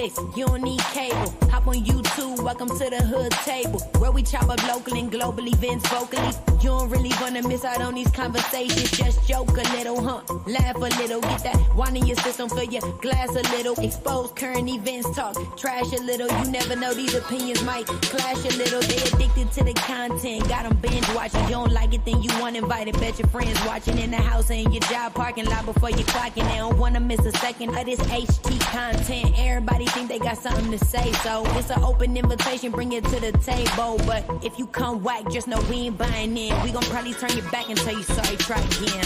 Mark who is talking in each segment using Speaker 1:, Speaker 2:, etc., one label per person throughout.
Speaker 1: Netflix, you don't need cable. Hop on YouTube, welcome to the hood table. Where we chop up local and global events vocally. You don't really wanna miss out on these conversations. Just joke a little, laugh a little. Get that wine in your system, fill your glass a little. Expose current events, talk trash a little. You never know, these opinions might clash a little. They addicted to the content, got them binge watching. You don't like it, then you want invited. Bet your friends watching in the house and your job parking lot before you clocking. They don't wanna miss a second of this HT content. Everybody think they got something to say, so it's an open invitation, bring it to the table. But if you come whack, just know we ain't buying in. We gon' probably turn your back and tell you sorry, try again,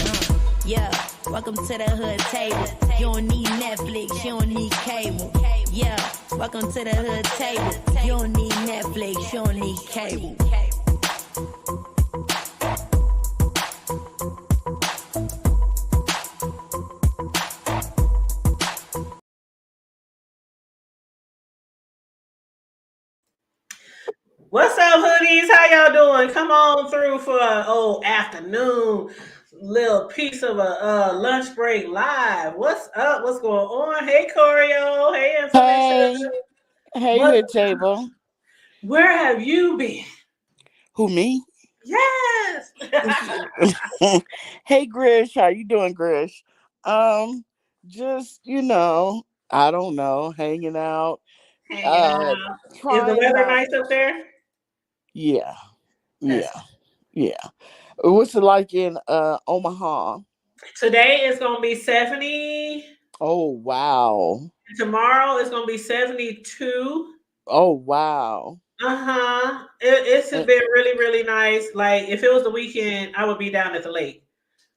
Speaker 1: Yeah, welcome to the hood table. You don't need Netflix, you don't need cable. Yeah, welcome to the hood table. You don't need Netflix, you don't need cable.
Speaker 2: What's up, hoodies? How y'all doing? Come on through for an old afternoon little piece of a lunch break live. What's up? What's going on? Hey, Corio. Hey, Information.
Speaker 3: Hey, hood table.
Speaker 2: Where have you been?
Speaker 3: Who, me?
Speaker 2: Yes.
Speaker 3: Hey, Grish. How you doing, Grish? Just, I don't know, hanging out.
Speaker 2: Hanging out. Is the weather nice up there?
Speaker 3: Yeah. What's it like in Omaha?
Speaker 2: Today it's going to be 70.
Speaker 3: Oh, wow.
Speaker 2: Tomorrow it's going to be 72.
Speaker 3: Oh, wow.
Speaker 2: It's been really, really nice. Like, if it was the weekend, I would be down at the lake.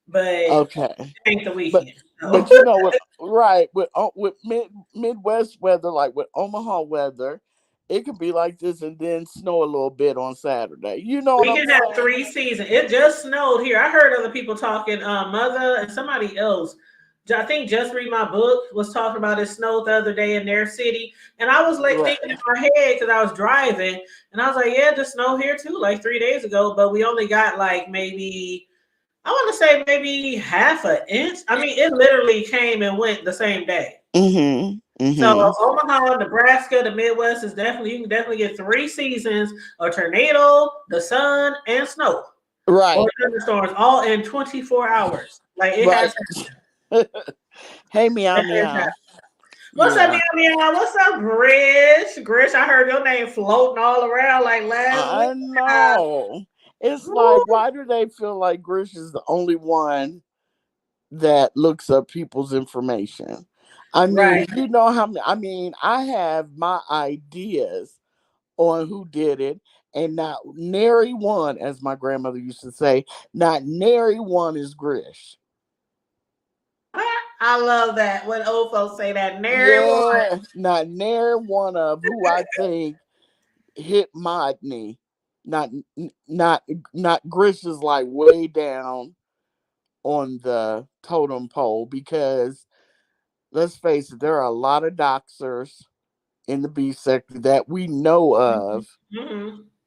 Speaker 2: But
Speaker 3: okay,
Speaker 2: it ain't the weekend.
Speaker 3: But you know what? Right, with Midwest weather, like with Omaha weather, it could be like this and then snow a little bit on Saturday. You know what I'm saying?
Speaker 2: We can have 3 seasons. It just snowed here. I heard other people talking. Mother and somebody else, I think Just Read My Book, was talking about it snowed the other day in their city. And I was like thinking in my head because I was driving. And I was like, yeah, just snowed here too, like 3 days ago. But we only got like maybe, I want to say maybe half an inch. I mean, it literally came and went the same day. So Omaha, Nebraska, the Midwest is definitely, you can definitely get 3 seasons: a tornado, the sun, and snow.
Speaker 3: Right.
Speaker 2: Or thunderstorms all in 24 hours. Like it has.
Speaker 3: Hey, meow meow.
Speaker 2: What's up, meow meow? What's up, Grish? Grish, I heard your name floating all around like last week.
Speaker 3: I know. It's like, why do they feel like Grish is the only one that looks up people's information? I mean, you know how many, I mean, I have my ideas on who did it, and not nary one, as my grandmother used to say, not nary one is Grish.
Speaker 2: I love that when old folks say that. Nary one.
Speaker 3: Not nary one of who I think hit my knee. Not Grish is like way down on the totem pole, because let's face it, there are a lot of doxers in the beef sector that we know of.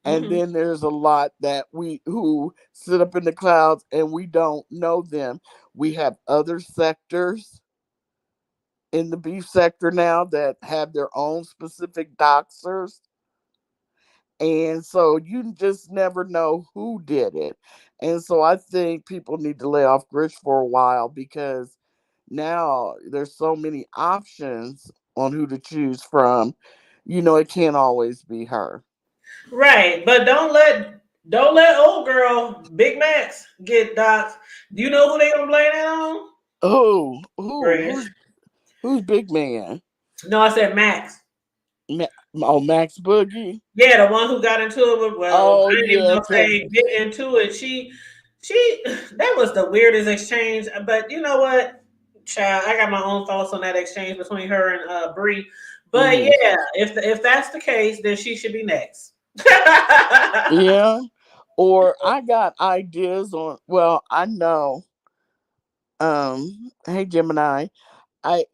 Speaker 3: And then there's a lot that who sit up in the clouds and we don't know them. We have other sectors in the beef sector now that have their own specific doxers. And so you just never know who did it. And so I think people need to lay off Grish for a while, because now there's so many options on who to choose from. You know, it can't always be her.
Speaker 2: Right, but don't let old girl Big Max get doxxed. Do you know who they gonna blame that on?
Speaker 3: Who's Big Man?
Speaker 2: No, I said Max.
Speaker 3: Max Boogie.
Speaker 2: Yeah, the one who got into it with. Well, I didn't even say get into it. She that was the weirdest exchange. But you know what, child, I got my own thoughts on that exchange between her and Bree. But yeah, if that's the case, then she should be next.
Speaker 3: Yeah, or I got ideas on. Well, I know. Hey Gemini, I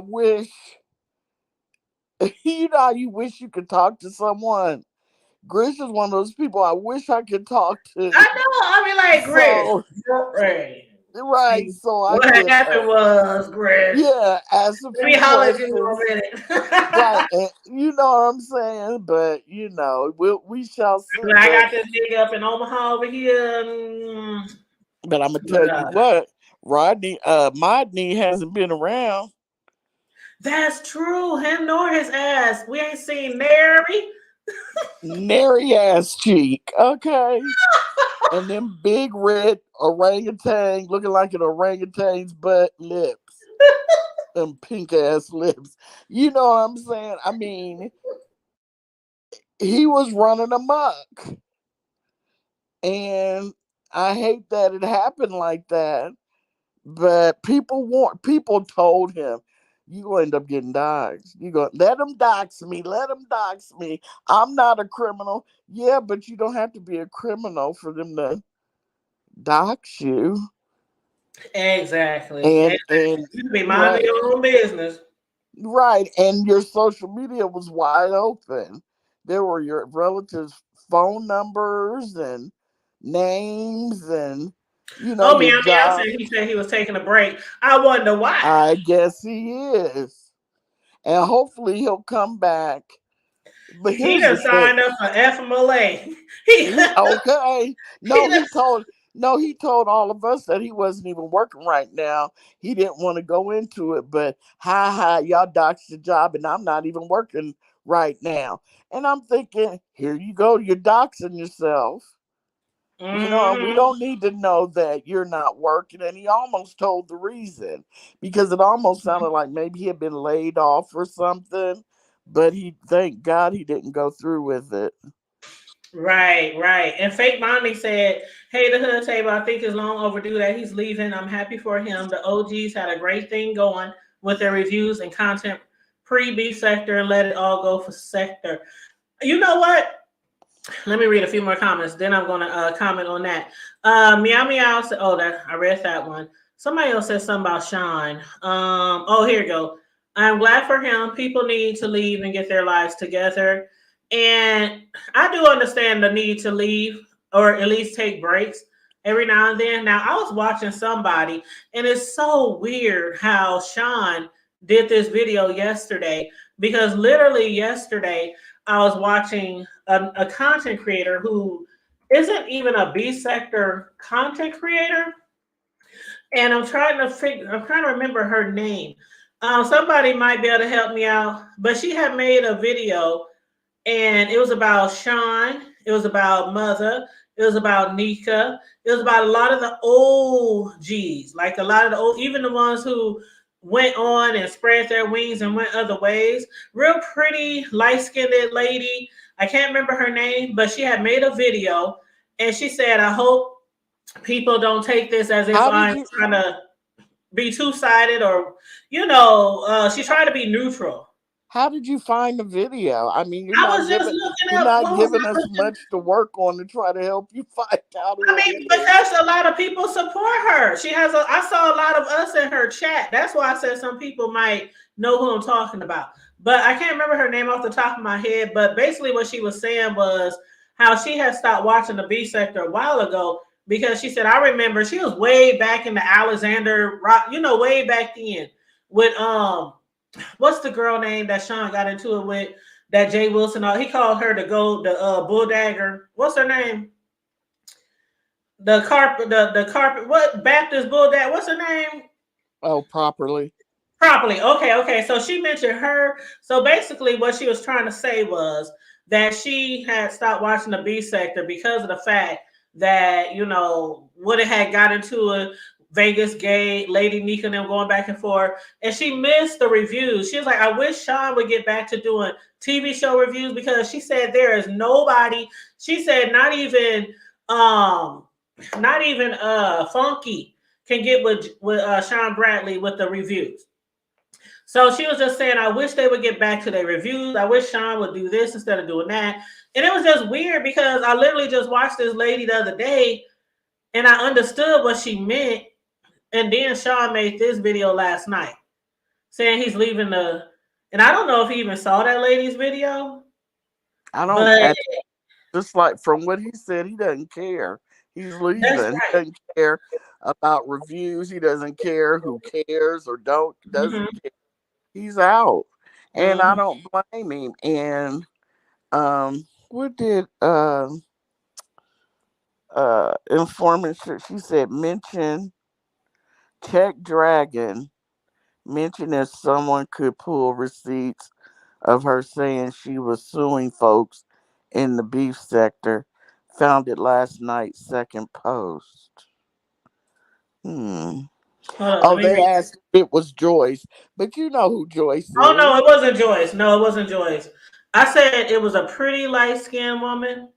Speaker 3: wish. You know, you wish you could talk to someone. Grish is one of those people I wish I could talk to.
Speaker 2: I know. I mean, like Grish.
Speaker 3: Right. So I
Speaker 2: What
Speaker 3: could,
Speaker 2: happened was, Chris.
Speaker 3: ask a
Speaker 2: Let me
Speaker 3: few
Speaker 2: holler at you in
Speaker 3: questions.
Speaker 2: a
Speaker 3: Right.
Speaker 2: minute.
Speaker 3: And you know what I'm saying? But, we shall see.
Speaker 2: I got this dig up in Omaha over here.
Speaker 3: But I'm going to
Speaker 2: But
Speaker 3: tell you what, Modney hasn't been around.
Speaker 2: that's true. Him nor his ass. We ain't seen Mary.
Speaker 3: Nary ass cheek. Okay. And them big red orangutan looking like an orangutan's butt lips. Them pink ass lips. You know what I'm saying? I mean, he was running amok. And I hate that it happened like that. But people told him, you gonna end up getting doxxed. You go let them dox me, let them dox me. I'm not a criminal. Yeah, but you don't have to be a criminal for them to dox you.
Speaker 2: Exactly.
Speaker 3: And
Speaker 2: You be minding
Speaker 3: right,
Speaker 2: your own business.
Speaker 3: right. And your social media was wide open. There were your relatives' phone numbers and names and
Speaker 2: Oh,
Speaker 3: your
Speaker 2: meow meow
Speaker 3: job.
Speaker 2: said he was taking a break. I wonder why.
Speaker 3: I guess he is. And hopefully he'll come back. But
Speaker 2: He
Speaker 3: here's
Speaker 2: done
Speaker 3: the thing.
Speaker 2: signed up for FMLA. He,
Speaker 3: Okay.
Speaker 2: he
Speaker 3: No,
Speaker 2: done,
Speaker 3: he told all of us that he wasn't even working right now. He didn't want to go into it, but y'all doxed the job and I'm not even working right now. And I'm thinking, here you go, you're doxing yourself. And we
Speaker 2: mm-hmm.
Speaker 3: don't need to know that you're not working. And he almost told the reason because it almost sounded like maybe he had been laid off or something. But thank God he didn't go through with it.
Speaker 2: Right. And Fake Mommy said, hey, the hood table, I think it's long overdue that he's leaving. I'm happy for him. The OGs had a great thing going with their reviews and content pre-B sector and let it all go for sector. You know what? Let me read a few more comments. Then I'm going to comment on that. Meow Meow said, oh, that I read that one. Somebody else said something about Shawn. Oh, here you go. I'm glad for him. People need to leave and get their lives together. And I do understand the need to leave or at least take breaks every now and then. Now, I was watching somebody, and it's so weird how Shawn did this video yesterday because literally yesterday I was watching a content creator who isn't even a B sector content creator, and I'm trying to remember her name. Somebody might be able to help me out, but she had made a video, and it was about Shawn, it was about Mother, it was about Nika, it was about a lot of the old G's, like a lot of the old, even the ones who went on and spread their wings and went other ways. Real pretty, light-skinned lady. I can't remember her name, but she had made a video, and she said, I hope people don't take this as if
Speaker 3: How did
Speaker 2: I'm
Speaker 3: you
Speaker 2: trying to be two-sided or, she tried to be neutral.
Speaker 3: how did you find the video? I mean,
Speaker 2: I was just looking
Speaker 3: you're
Speaker 2: up,
Speaker 3: not
Speaker 2: what was
Speaker 3: giving
Speaker 2: I
Speaker 3: us
Speaker 2: looking?
Speaker 3: much to work on to try to help you find out
Speaker 2: I
Speaker 3: who it
Speaker 2: mean,
Speaker 3: is.
Speaker 2: because a lot of people support her. I saw a lot of us in her chat. That's why I said some people might know who I'm talking about. But I can't remember her name off the top of my head. But basically, what she was saying was how she had stopped watching the B sector a while ago because she said, I remember she was way back in the Alexander Rock, way back then with what's the girl name that Shawn got into it with that Jay Wilson? He called her the bull dagger. What's her name? The carpet, what Baptist bull dagger? What's her name?
Speaker 3: Oh, properly.
Speaker 2: Properly. Okay. So she mentioned her. So basically, what she was trying to say was that she had stopped watching the B sector because of the fact that what it had got into a Vegas gay Lady Nika and them going back and forth, and she missed the reviews. She was like, "I wish Shawn would get back to doing TV show reviews because she said there is nobody." She said not even Funky can get with Shawn Bradley with the reviews. So she was just saying, I wish they would get back to their reviews. I wish Shawn would do this instead of doing that. And it was just weird because I literally just watched this lady the other day and I understood what she meant. And then Shawn made this video last night saying he's leaving and I don't know if he even saw that lady's video,
Speaker 3: I don't
Speaker 2: but
Speaker 3: just like from what he said, he doesn't care. He's
Speaker 2: that's
Speaker 3: leaving. He
Speaker 2: right.
Speaker 3: doesn't care. about reviews. He doesn't care who cares or
Speaker 2: Mm-hmm.
Speaker 3: doesn't care. He's out, and I
Speaker 2: Mm-hmm.
Speaker 3: don't blame him. And what did informant? She said mention Tech Dragon. Mention if someone could pull receipts of her saying she was suing folks in the beef sector. Found it last night. Second post. Hmm.
Speaker 2: Hold on, let
Speaker 3: Oh,
Speaker 2: me
Speaker 3: they
Speaker 2: read.
Speaker 3: asked if it was Joyce, but you know who Joyce
Speaker 2: Oh no,
Speaker 3: is.
Speaker 2: it wasn't Joyce. No, it wasn't Joyce. I said it was a pretty light skinned woman.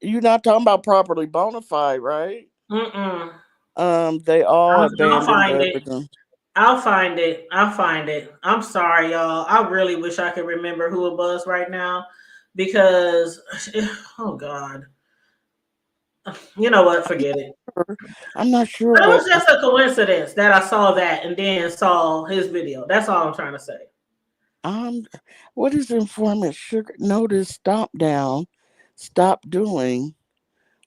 Speaker 3: You're not talking about properly bona fide, right?
Speaker 2: Mm-mm.
Speaker 3: They all
Speaker 2: I'll
Speaker 3: abandoned
Speaker 2: find it.
Speaker 3: everything.
Speaker 2: I'll find it. I'll find it. I'm sorry, y'all. I really wish I could remember who it was right now because, oh God, you know what?
Speaker 3: I'm
Speaker 2: Forget it.
Speaker 3: I'm not sure
Speaker 2: But it
Speaker 3: what.
Speaker 2: was just a coincidence that I saw that and then saw his video. That's all I'm trying to say.
Speaker 3: Um, what is informant sugar? Notice stop down, stop doing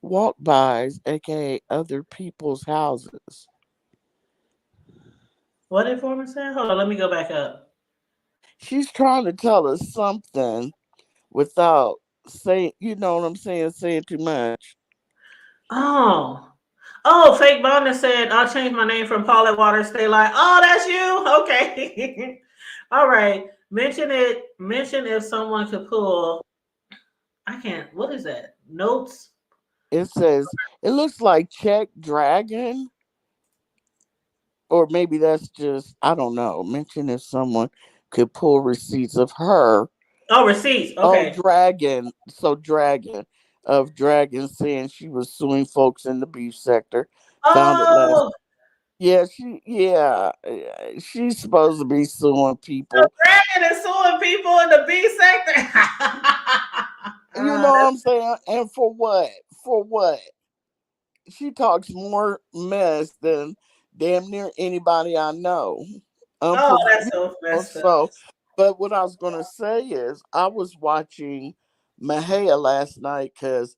Speaker 3: walk bys, aka other people's houses.
Speaker 2: What informant said? Hold on, let me go back up.
Speaker 3: She's trying to tell us something without saying, you know what I'm saying, saying too much.
Speaker 2: Oh. Oh, fake Bonda said, I'll change my name from Paulette Waters. Stay like, oh, that's you? Okay. All right. Mention it. Mention if someone could pull. I can't. What is that? Notes?
Speaker 3: It says it looks like check dragon, or maybe that's just I don't know. Mention if someone could pull receipts of her.
Speaker 2: Oh, receipts.
Speaker 3: Oh,
Speaker 2: Okay.
Speaker 3: dragon. So dragon of dragon saying she was suing folks in the beef sector. Found it last.
Speaker 2: Oh,
Speaker 3: Yeah, she's supposed to be suing
Speaker 2: the
Speaker 3: people.
Speaker 2: dragon is suing people in the B sector.
Speaker 3: You know what
Speaker 2: That's
Speaker 3: I'm saying? And for what? For what? She talks more mess than damn near anybody I know.
Speaker 2: oh, that's
Speaker 3: You
Speaker 2: so
Speaker 3: know,
Speaker 2: messed up.
Speaker 3: so, but what I was gonna say is, I was watching Mahia last night because,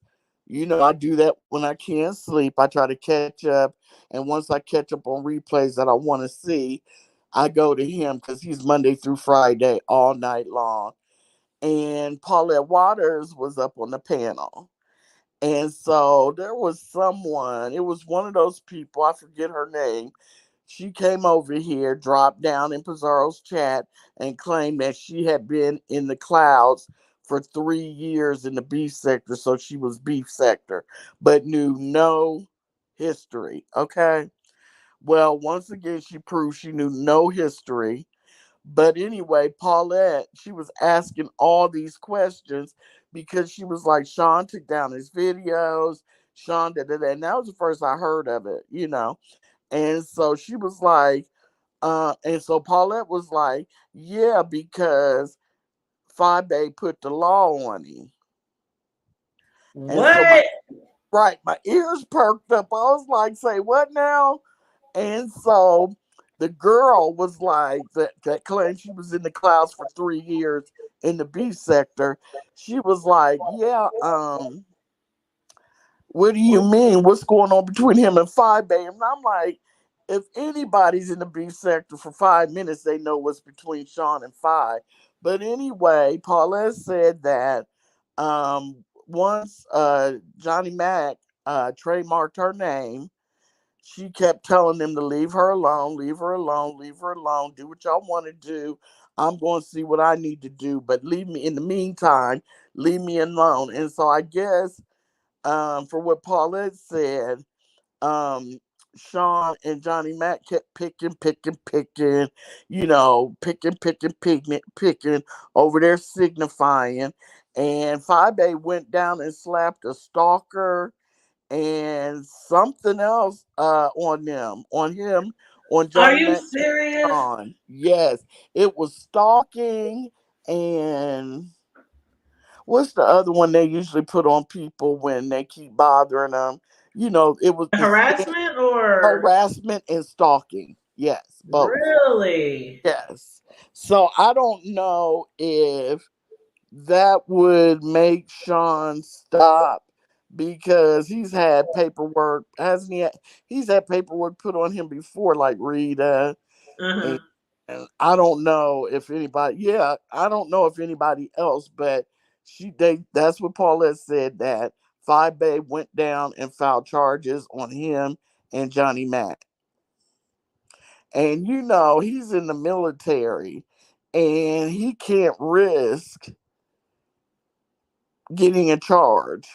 Speaker 3: I do that when I can't sleep. I try to catch up, and once I catch up on replays that I want to see, I go to him because he's Monday through Friday all night long. And Paulette Waters was up on the panel. And so there was someone, it was one of those people, I forget her name. She came over here, dropped down in Pizarro's chat, and claimed that she had been in the clouds for 3 years in the beef sector. So she was beef sector, but knew no history. Okay. Well, once again, she proved she knew no history. But anyway, Paulette, she was asking all these questions because she was like, Shawn took down his videos. Shawn did it. And that was the first I heard of it. And so she was like, and so Paulette was like, yeah, because Fabe put the law on him. And so
Speaker 2: What?
Speaker 3: my ears perked up. I was like, say what now? And so the girl was like that claimed she was in the clouds for 3 years in the B sector. She was like, yeah, what do you mean? What's going on between him and Five Bay? And I'm like, if anybody's in the B sector for 5 minutes, they know what's between Shawn and Five. But anyway, Paulette said that once Johnny Mac trademarked her name, she kept telling them to leave her alone, leave her alone, leave her alone, do what y'all want to do. I'm going to see what I need to do, but leave me in the meantime, leave me alone. And so I guess for what Paulette said, um, Shawn and Johnny Mac kept picking, picking over there signifying. And Five A went down and slapped a stalker and something else on him, on
Speaker 2: Are
Speaker 3: Johnny
Speaker 2: you
Speaker 3: Mac
Speaker 2: serious?
Speaker 3: on. Yes, it was stalking and what's the other one they usually put on people when they keep bothering them? It was the same
Speaker 2: Harassment or
Speaker 3: harassment and stalking. Yes, both.
Speaker 2: really?
Speaker 3: Yes. So I don't know if that would make Shawn stop because he's had paperwork, hasn't he? He's had paperwork put on him before, like Rita, and,
Speaker 2: Uh-huh.
Speaker 3: and I don't know if anybody. Yeah, I don't know if anybody else, but that's what Paulette said, that Five Bay went down and filed charges on him and Johnny Mack. And he's in the military, and he can't risk getting a charge.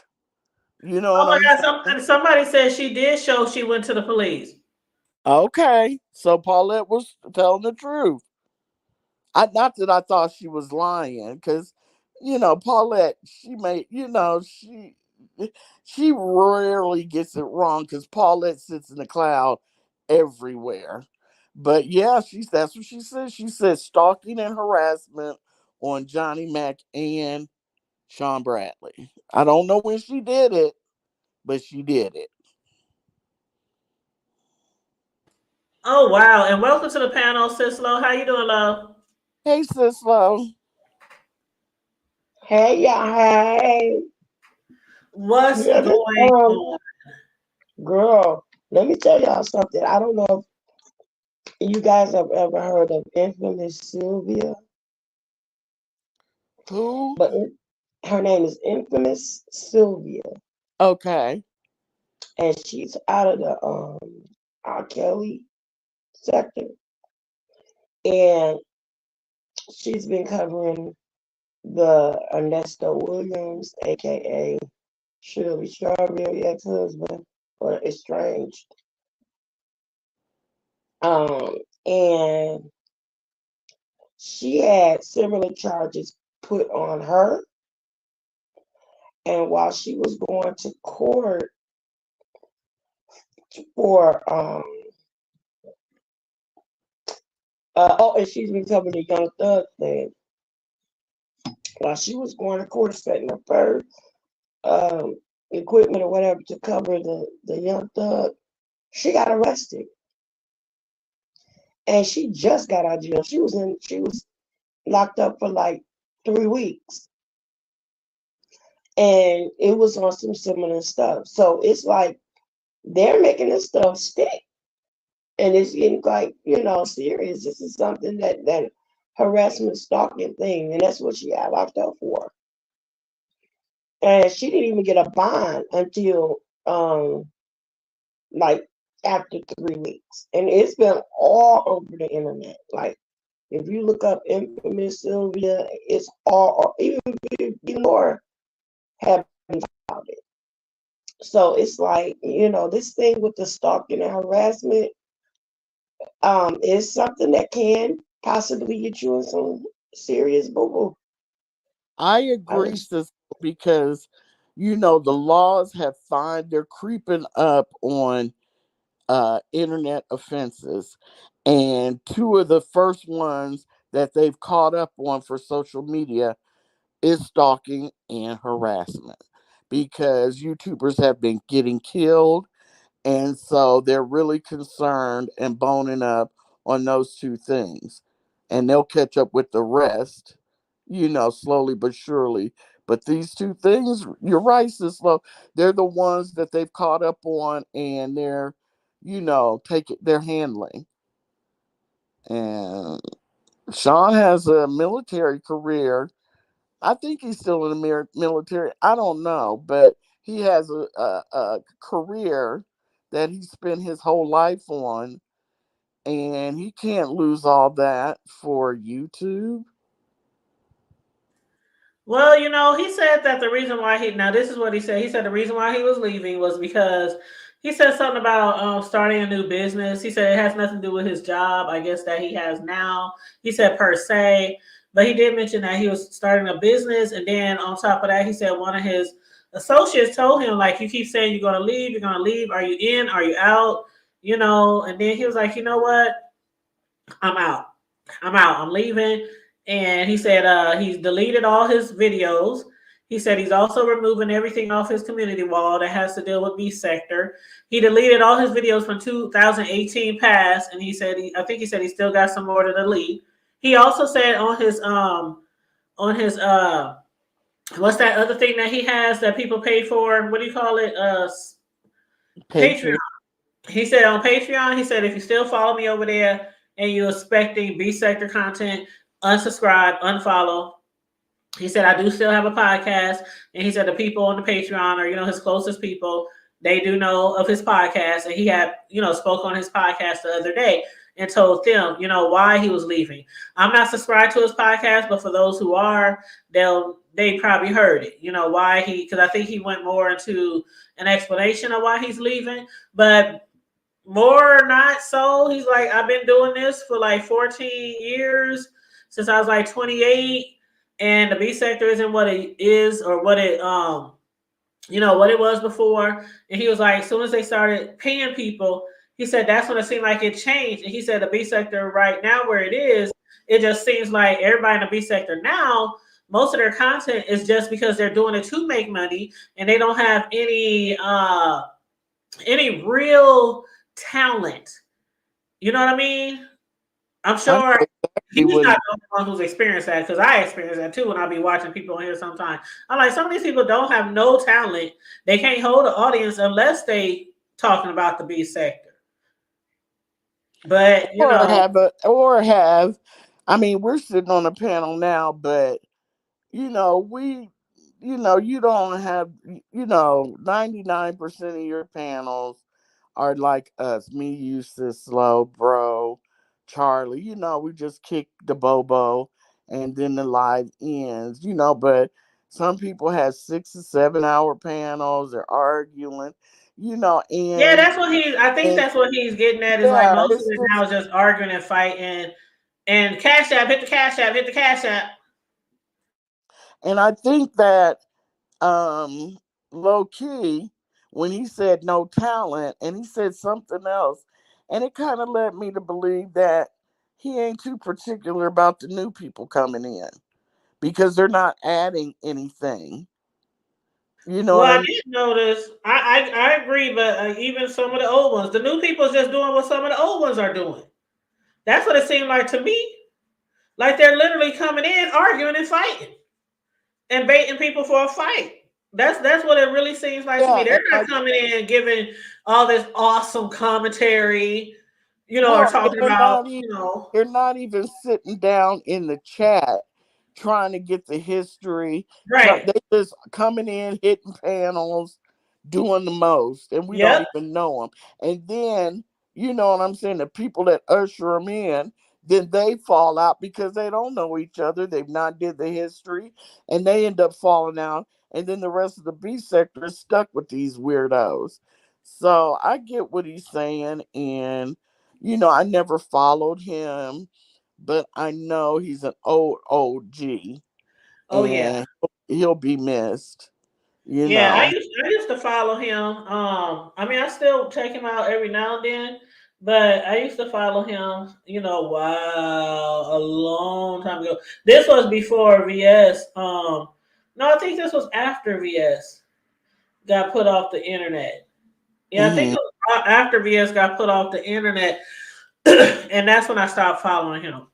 Speaker 3: You know
Speaker 2: Oh
Speaker 3: what
Speaker 2: my
Speaker 3: I'm
Speaker 2: God!
Speaker 3: saying?
Speaker 2: Somebody said she did show she went to the police.
Speaker 3: Okay, so Paulette was telling the truth. Not that I thought she was lying, because Paulette, she rarely gets it wrong, because Paulette sits in the cloud everywhere. But yeah, that's what she said. She said stalking and harassment on Johnny Mack and Shawn Bradley. I don't know when she did it, but she did it.
Speaker 2: Oh wow! And welcome to the panel, Sis Lo. How you doing, love?
Speaker 3: Hey, Sislo.
Speaker 4: Hey y'all, hey.
Speaker 2: What's
Speaker 4: Yeah,
Speaker 2: going on?
Speaker 4: girl, let me tell y'all something. I don't know if you guys have ever heard of infamous Sylvia,
Speaker 3: Who?
Speaker 4: but her name is infamous Sylvia,
Speaker 3: Okay.
Speaker 4: and she's out of the R. Kelly sector, and she's been covering the Ernesto Williams, aka Shirley Strawberry ex-husband, or estranged. And she had similar charges put on her. And while she was going to court for, and she's been covering the Young Thug thing. While she was going to court setting up her equipment or whatever to cover the Young Thug, she got arrested. And she just got out of jail. She was locked up for like 3 weeks. And it was on some similar stuff. So it's like they're making this stuff stick. And it's getting quite, serious. This is something that harassment, stalking thing, and that's what she got locked up for. And she didn't even get a bond until like after 3 weeks, and it's been all over the internet. Like if you look up infamous Sylvia, it's all even more have about it. So it's like this thing with the stalking and harassment is something that can possibly get you in some serious boo boo.
Speaker 3: I agree, sis, because the laws have they're creeping up on internet offenses. And two of the first ones that they've caught up on for social media is stalking and harassment, because YouTubers have been getting killed, and so they're really concerned and boning up on those two things. And they'll catch up with the rest, slowly but surely. But these two things, you're right, Sislo, they're the ones that they've caught up on, and they're handling. And Shawn has a military career. I think he's still in the military. I don't know, but he has a career that he spent his whole life on, and he can't lose all that for YouTube.
Speaker 2: Well, he said that the reason why now this is what he said. He said the reason why he was leaving was because he said something about starting a new business. He said it has nothing to do with his job, I guess, that he has now. He said per se, but he did mention that he was starting a business. And then on top of that, he said one of his associates told him, like, you keep saying you're going to leave, you're going to leave. Are you in? Are you out? And then he was like, you know what? I'm out. I'm out. I'm leaving. And he said he's deleted all his videos. He said he's also removing everything off his community wall that has to deal with B sector. He deleted all his videos from 2018 past, and he said I think he said he still got some more to delete. He also said on his what's that other thing that he has that people pay for? What do you call it? Patreon.
Speaker 3: Patriot.
Speaker 2: He said on Patreon, he said if you still follow me over there and you're expecting B sector content, unsubscribe, unfollow. He said I do still have a podcast, and he said the people on the Patreon are his closest people. They do know of his podcast, and he had spoke on his podcast the other day and told them why he was leaving. I'm not subscribed to his podcast, but for those who are, they probably heard it. Why he, because I think he went more into an explanation of why he's leaving, but more not so. He's like, I've been doing this for like 14 years since I was like 28, and the B sector isn't what it is or what it what it was before. And he was like, as soon as they started paying people, he said that's when it seemed like it changed. And he said the B sector right now where it is, it just seems like everybody in the B sector now, most of their content is just because they're doing it to make money, and they don't have any real talent. You know what I mean? I'm
Speaker 3: I know
Speaker 2: sure
Speaker 3: exactly
Speaker 2: he's
Speaker 3: what
Speaker 2: not the one who's experienced that, because I experienced that too when I be watching people on here sometimes. I'm like, some of these people don't have no talent. They can't hold an audience unless they talking about the B sector. But
Speaker 3: or have. I mean, we're sitting on a panel now, but we, you don't have, 99% of your panels are like us, me, Eustace, Slow, Bro, Charlie. We just kick the Bobo and then the live ends, but some people have 6 or 7 hour panels, they're arguing,
Speaker 2: yeah,
Speaker 3: and,
Speaker 2: that's what I think
Speaker 3: and
Speaker 2: that's what he's getting at, is like
Speaker 3: yeah,
Speaker 2: most of
Speaker 3: it's
Speaker 2: it now
Speaker 3: just,
Speaker 2: is just arguing and fighting. And Cash App, hit the Cash App, hit the Cash App.
Speaker 3: and I think that um low key when he said no talent and he said something else, and it kind of led me to believe that he ain't too particular about the new people coming in because they're not adding anything. You know
Speaker 2: Well,
Speaker 3: what I
Speaker 2: I
Speaker 3: mean?
Speaker 2: did notice. I agree, but even some of the old ones, the new people is just doing what some of the old ones are doing. That's what it seemed like to me. Like they're literally coming in, arguing and fighting, and baiting people for a fight. That's what it really seems like to me.
Speaker 3: Yeah,
Speaker 2: They're
Speaker 3: and
Speaker 2: not coming in giving all this awesome commentary, or
Speaker 3: no,
Speaker 2: talking
Speaker 3: they're
Speaker 2: about,
Speaker 3: not even sitting down in the chat trying to get the history.
Speaker 2: right.
Speaker 3: They just coming in, hitting panels, doing the most, and we don't
Speaker 2: Yep.
Speaker 3: even know them. And then, you know what I'm saying, the people that usher them in, then they fall out because they don't know each other. They've not did the history, and they end up falling out. And then the rest of the B sector is stuck with these weirdos. So I get what he's saying, and I never followed him, but I know he's an old G,
Speaker 2: Oh yeah.
Speaker 3: and he'll be missed. You
Speaker 2: Yeah,
Speaker 3: know.
Speaker 2: I used to follow him. I mean, I still check him out every now and then, but I used to follow him. Wow, a long time ago. This was before VS. No, I think this was after VS got put off the internet. Yeah, I think
Speaker 3: Mhm.
Speaker 2: it was after VS got put off the internet, and that's when I stopped following him.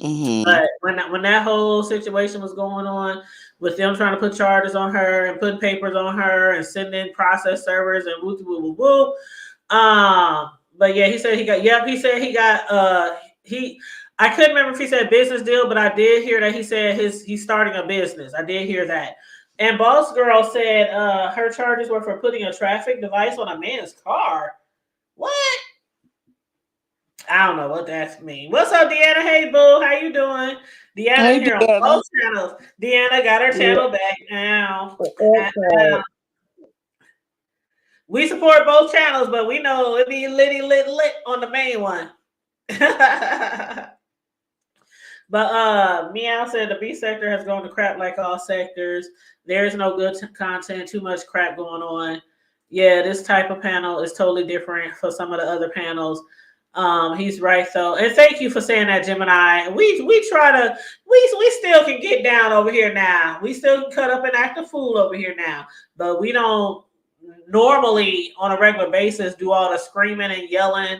Speaker 3: Mhm.
Speaker 2: But when that whole situation was going on with them trying to put charges on her and putting papers on her and sending process servers and whoop whoop whoop whoop. But yeah, he said he got. Yep, he said he got. He. I couldn't remember if he said business deal, but I did hear that he said he's starting a business. I did hear that. And Boss Girl said her charges were for putting a traffic device on a man's car. What? I don't know what that means. What's up, Deanna? Hey, boo. How you doing? Deanna
Speaker 3: Hey,
Speaker 2: here on
Speaker 3: Deanna.
Speaker 2: both channels. Deanna got her
Speaker 4: Yeah,
Speaker 2: channel back now.
Speaker 4: okay.
Speaker 2: We support both channels, but we know it be litty lit on the main one. But Meow said the B sector has gone to crap like all sectors. There is no good content, too much crap going on. Yeah, this type of panel is totally different for some of the other panels. He's right though, and thank you for saying that, Gemini. We try to we still can get down over here now. We still can cut up and act a fool over here now, but we don't normally on a regular basis do all the screaming and yelling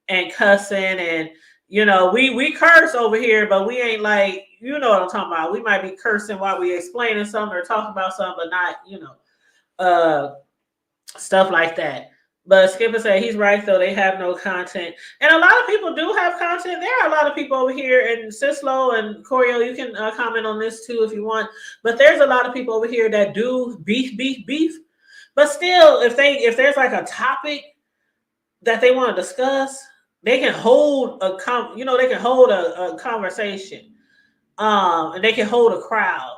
Speaker 2: and cussing and we curse over here, but we ain't like you know what I'm talking about. We might be cursing while we explaining something or talking about something, but not, stuff like that. But Skipper said he's right though. They have no content, and a lot of people do have content. There are a lot of people over here, and Sislo and Corio, you can comment on this too if you want. But there's a lot of people over here that do beef. But still, if there's like a topic that they want to discuss, they can hold they can hold a conversation, and they can hold a crowd.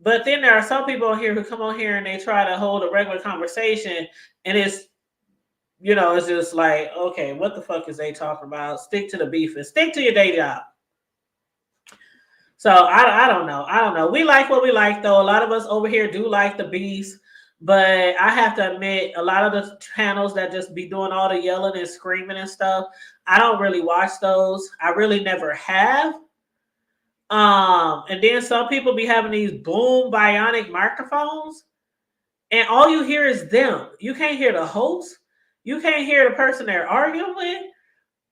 Speaker 2: But then there are some people on here who come on here and they try to hold a regular conversation, and it's just like, okay, what the fuck is they talking about? Stick to the beef and stick to your day job. So I don't know. We like what we like though. A lot of us over here do like the beefs, but I have to admit, a lot of the channels that just be doing all the yelling and screaming and stuff, I don't really watch those. I really never have. And then some people be having these boom bionic microphones, and all you hear is them. You can't hear the host. You can't hear the person they're arguing with.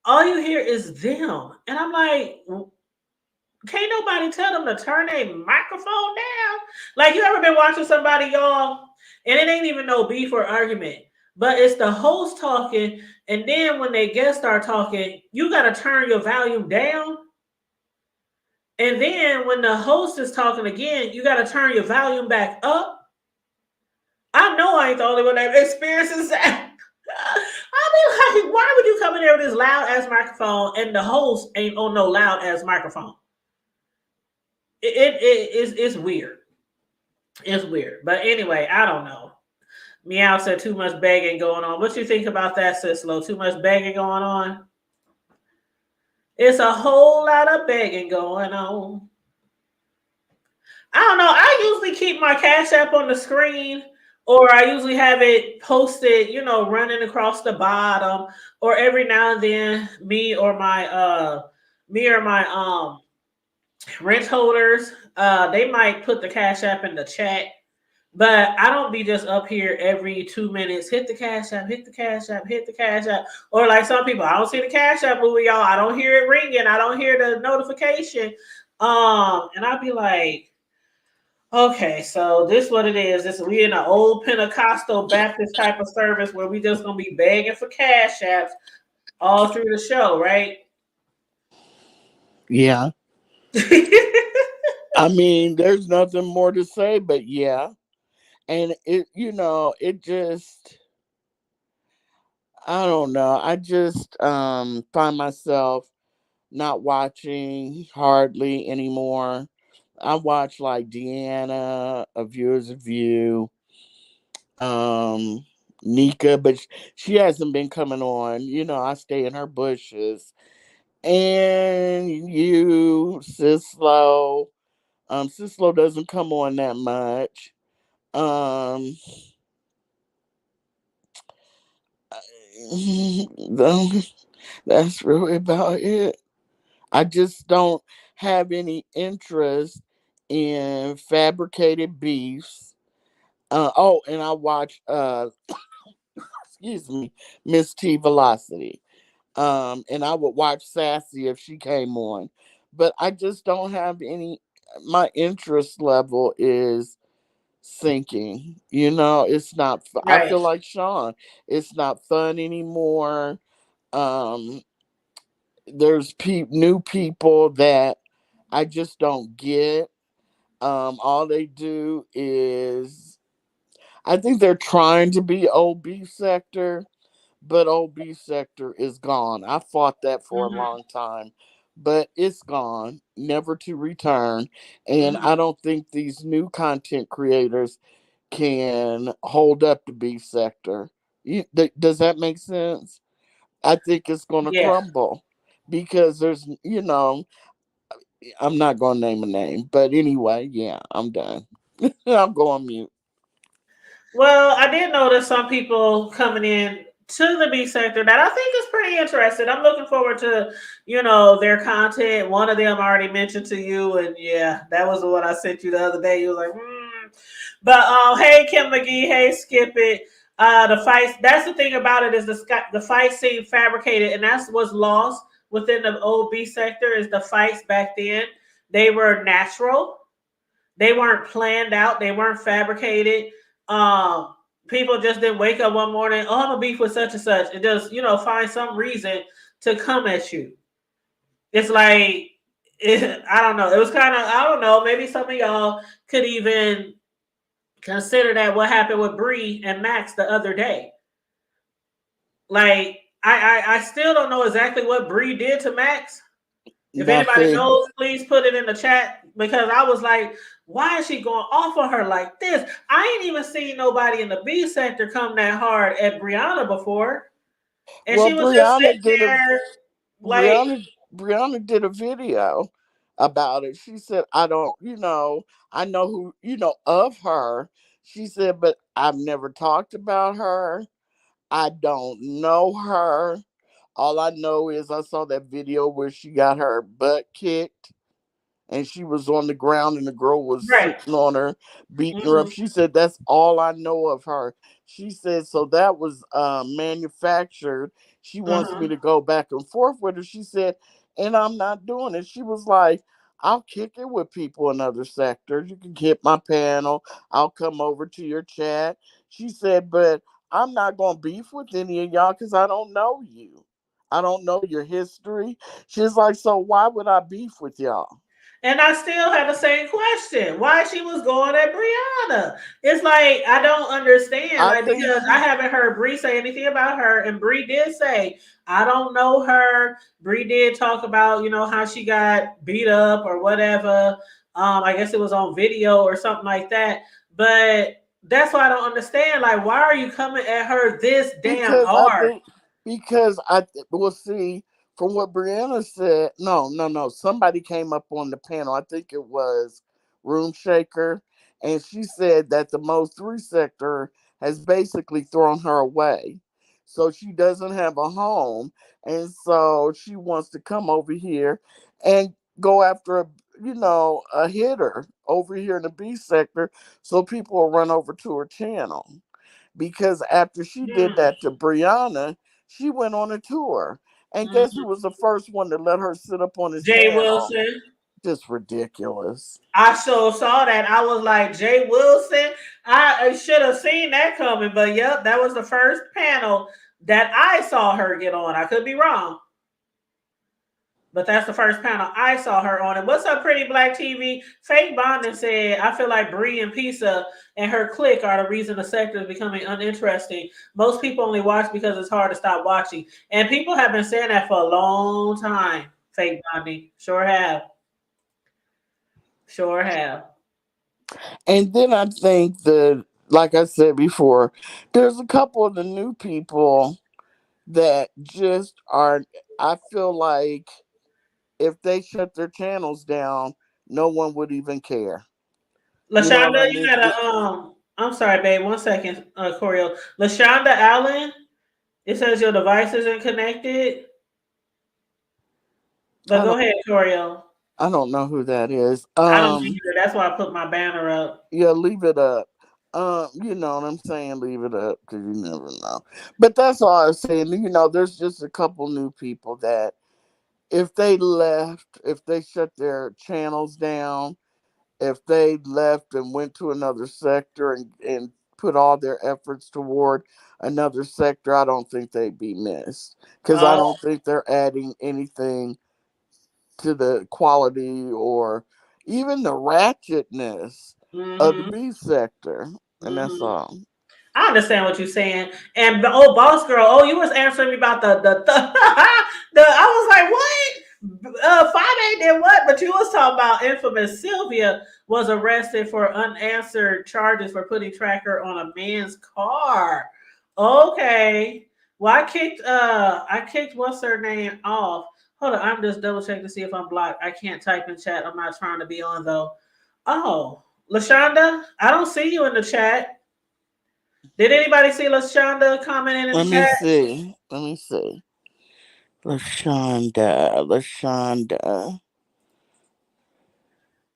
Speaker 2: All you hear is them. And I'm like, can't nobody tell them to turn a microphone down? Like, you ever been watching somebody, y'all, and it ain't even no beef or argument, but it's the host talking, and then when they guests start talking, you got to turn your volume down. And then when the host is talking again, you got to turn your volume back up. I know I ain't the only one that experiences that. I mean, like, why would you come in there with this loud ass microphone and the host ain't on no loud ass microphone? It's weird. It's weird. But anyway, I don't know. Meow said too much begging going on. What you think about that, Sislo? Too much begging going on? It's a whole lot of begging going on. I don't know. I usually keep my Cash App on the screen, or I usually have it posted, running across the bottom, or every now and then me or my rent holders, they might put the Cash App in the chat. But I don't be just up here every 2 minutes, hit the Cash App, hit the Cash App, hit the Cash App. Or like some people, I don't see the Cash App moving, y'all. I don't hear it ringing. I don't hear the notification. And I'd be like, okay, so this what it is. We in an old Pentecostal Baptist type of service where we just gonna be begging for Cash Apps all through the show, right?
Speaker 3: Yeah. I mean, there's nothing more to say, but yeah. And it just, I don't know. I just find myself not watching hardly anymore. I watch like Deanna, A Viewer's View, Nika, but she hasn't been coming on. I stay in her bushes. And you, Sislo. Sislo doesn't come on that much. That's really about it. I just don't have any interest in fabricated beefs. And I watch excuse me, Miss T Velocity. And I would watch Sassy if she came on. But I just don't have any, my interest level is sinking. It's not I
Speaker 2: Right.
Speaker 3: feel like Shawn. It's not fun anymore. Um there's new people that I just don't get. All they do is, I think they're trying to be old beef sector, but old beef sector is gone. I fought that for a
Speaker 2: Mm-hmm.
Speaker 3: long time, but it's gone, never to return. And
Speaker 2: Mm-hmm.
Speaker 3: I don't think these new content creators can hold up the beef sector. Does that make sense? I think it's going to
Speaker 2: Yeah.
Speaker 3: crumble because I'm not going to name a name, but anyway, yeah, I'm done. I'm going mute.
Speaker 2: Well, I did notice some people coming in to the B sector that I think is pretty interesting. I'm looking forward to, their content. One of them I already mentioned to you, and yeah, that was the one I sent you the other day. You was like, But hey, Kim McGee, hey, Skip It. The fights. That's the thing about it, is the fight seem fabricated, and that's what's lost within the old B sector is the fights back then. They were natural. They weren't planned out. They weren't fabricated. Um, People just didn't wake up one morning. Oh, I'm a beef with such and such. It just find some reason to come at you. It's like I don't know. It was kind of I don't know. Maybe some of y'all could even consider that what happened with Bree and Max the other day. Like I still don't know exactly what Bree did to Max. If anybody
Speaker 3: Nothing.
Speaker 2: knows, please put it in the chat because I was like, why is she going off on her like this? I ain't even seen nobody in the B sector come that hard at Brianna before. And
Speaker 3: Well,
Speaker 2: she was just sitting there like,
Speaker 3: Brianna Brianna did a video about it. She said, I don't, I know who, of her. She said, but I've never talked about her. I don't know her. All I know is I saw that video where she got her butt kicked and she was on the ground and the girl was
Speaker 2: right.
Speaker 3: sitting on her, beating her up.
Speaker 2: Mm-hmm,
Speaker 3: She said, that's all I know of her. She said, so that was manufactured. She wants me
Speaker 2: uh-huh.
Speaker 3: to go back and forth with her. She said, and I'm not doing it. She was like, I'll kick it with people in other sectors. You can hit my panel. I'll come over to your chat. She said, but I'm not going to beef with any of y'all because I don't know you. I don't know your history. She's like, so why would I beef with y'all?
Speaker 2: And I still have the same question. Why she was going at Brianna? It's like I don't understand.
Speaker 3: I
Speaker 2: Like
Speaker 3: think
Speaker 2: because I haven't heard Bree say anything about her, and Bree did say I don't know her. Bree did talk about how she got beat up or whatever. I guess it was on video or something like that. But that's why I don't understand. Like, why are you coming at her this damn
Speaker 3: because I
Speaker 2: hard?
Speaker 3: think because will see from what Brianna said. No, no, no. Somebody came up on the panel. I think it was Room Shaker, and she said that the Most Three sector has basically thrown her away, so she doesn't have a home, and so she wants to come over here and go after a hitter over here in the B sector, so people will run over to her channel because after she did
Speaker 2: Hmm.
Speaker 3: that to Brianna, she went on a tour. And guess who
Speaker 2: Mhm.
Speaker 3: was the first one to let her sit up on his
Speaker 2: Jay
Speaker 3: panel?
Speaker 2: Wilson.
Speaker 3: Just ridiculous.
Speaker 2: I so saw that. I was like, Jay Wilson. I should have seen that coming, but yep, that was the first panel that I saw her get on. I could be wrong, but that's the first panel I saw her on. And what's up, Pretty Black TV? Fake Bonding said, I feel like Bree and Pisa and her clique are the reason the sector is becoming uninteresting. Most people only watch because it's hard to stop watching. And people have been saying that for a long time. Fake Bonding. Sure have. Sure have.
Speaker 3: And then I think that, like I said before, there's a couple of the new people that just are, I feel like if they shut their channels down, no one would even care. You know what
Speaker 2: Lashonda,
Speaker 3: I
Speaker 2: you
Speaker 3: mean?
Speaker 2: gotta I'm sorry, babe. 1 second, Corio. Lashonda Allen, it says your device isn't connected. But
Speaker 3: I
Speaker 2: go
Speaker 3: don't
Speaker 2: ahead, Corio.
Speaker 3: I don't know who that is.
Speaker 2: I don't either. That's why I put my banner up.
Speaker 3: Yeah, leave it up. You know what I'm saying? Leave it up because you never know. But that's all I'm saying. There's just a couple new people that if they left, if they shut their channels down, if they left and went to another sector and put all their efforts toward another sector, I don't think they'd be missed. Because I
Speaker 2: Oh,
Speaker 3: don't think they're adding anything to the quality or even the ratchetness of the
Speaker 2: mm-hmm,
Speaker 3: B sector. And that's
Speaker 2: mm-hmm.
Speaker 3: all.
Speaker 2: I understand what you're saying. And the old boss girl, oh, you was answering me about the I was like, what? 5A did what? But you was talking about infamous Sylvia was arrested for unanswered charges for putting tracker on a man's car. Okay. Well, I kicked what's her name off. Hold on, I'm just double checking to see if I'm blocked. I can't type in chat. I'm not trying to be on though. Oh, Lashonda, I don't see you in the chat. Did anybody see LaShonda commenting in the
Speaker 3: Let me
Speaker 2: chat?
Speaker 3: see. Let me see. LaShonda.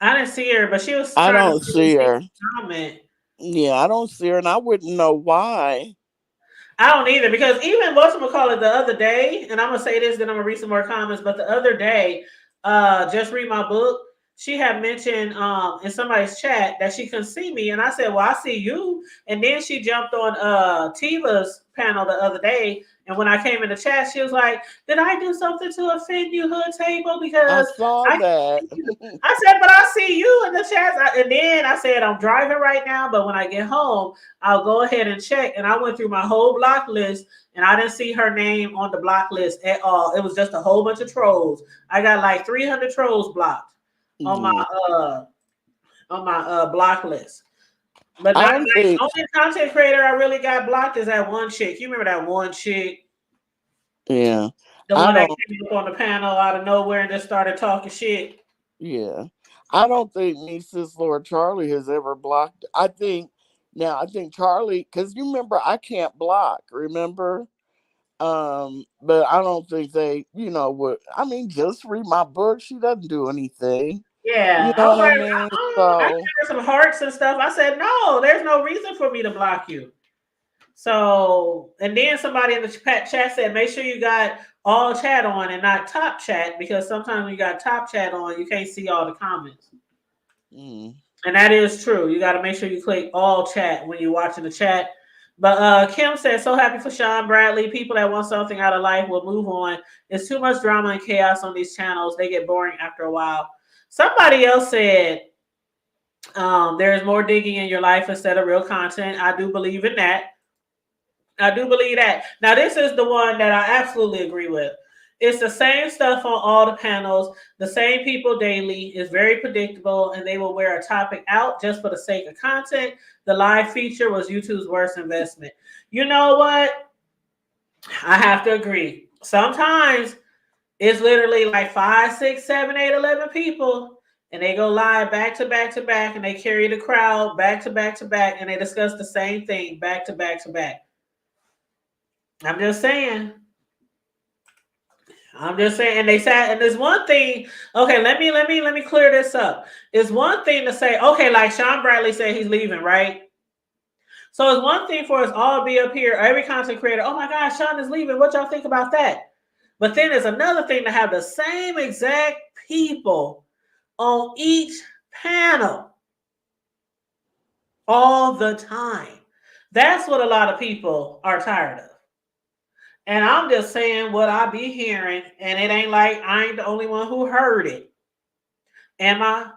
Speaker 2: I didn't see her, but she was
Speaker 3: I
Speaker 2: trying to
Speaker 3: don't
Speaker 2: see if
Speaker 3: see
Speaker 2: she
Speaker 3: her.
Speaker 2: could comment.
Speaker 3: Yeah, I don't see her, and I wouldn't know why.
Speaker 2: I don't either because even whatchamacallit the other day, and I'm gonna say this, then I'm gonna read some more comments. But the other day, just read my book. she had mentioned in somebody's chat that she couldn't see me, and I said, "Well, I see you." And then she jumped on Tiva's panel the other day, and when I came in the chat, she was like, "Did I do something to offend you, Hood Table?
Speaker 3: I
Speaker 2: Because
Speaker 3: saw
Speaker 2: I
Speaker 3: that.
Speaker 2: I said, but I see you in the chat." And then I said, I'm driving right now, but when I get home, I'll go ahead and check. And I went through my whole block list, and I didn't see her name on the block list at all. It was just a whole bunch of trolls. I got like 300 trolls blocked on my
Speaker 3: Yeah.
Speaker 2: uh block list. But
Speaker 3: I
Speaker 2: not
Speaker 3: don't
Speaker 2: like
Speaker 3: think.
Speaker 2: only content creator I really got blocked is that one chick. You remember that one chick,
Speaker 3: Yeah.
Speaker 2: the
Speaker 3: I
Speaker 2: one that
Speaker 3: don't.
Speaker 2: came up on the panel out of nowhere and just started talking shit?
Speaker 3: Yeah. I don't think me, sis Lord Charlie has ever blocked. I think now. I think Charlie, because you remember I can't block. Remember. But I don't think they, would. I mean, just read my book. She doesn't do anything. You
Speaker 2: Yeah, I
Speaker 3: know
Speaker 2: was
Speaker 3: what I
Speaker 2: like,
Speaker 3: mean?
Speaker 2: I
Speaker 3: So,
Speaker 2: gave her some hearts and stuff. I said, no, there's no reason for me to block you. So, and then somebody in the chat said, make sure you got all chat on and not top chat, because sometimes when you got top chat on, you can't see all the comments.
Speaker 3: mm,
Speaker 2: And that is true. You got to make sure you click all chat when you're watching the chat. But Kim said, so happy for Shawn Bradley. People that want something out of life will move on. It's too much drama and chaos on these channels. They get boring after a while. Somebody else said, there's more digging in your life instead of real content. I do believe in that. I do believe that. Now, this is the one that I absolutely agree with. It's the same stuff on all the panels, the same people daily. It's very predictable, and they will wear a topic out just for the sake of content. The live feature was YouTube's worst investment. You know what? I have to agree. Sometimes it's literally like 5, 6, 7, 8, 11 people, and they go live back to back to back, and they carry the crowd back to back to back, and they discuss the same thing back to back to back. I'm just saying. I'm just saying, and they said, and there's one thing. Okay, let me clear this up. It's one thing to say, okay, like Shawn Bradley said he's leaving, right? So it's one thing for us all to be up here, every content creator. Oh my gosh, Shawn is leaving. What y'all think about that? But then there's another thing to have the same exact people on each panel all the time. That's what a lot of people are tired of. And I'm just saying what I be hearing, and it ain't like I ain't the only one who heard it. Am I?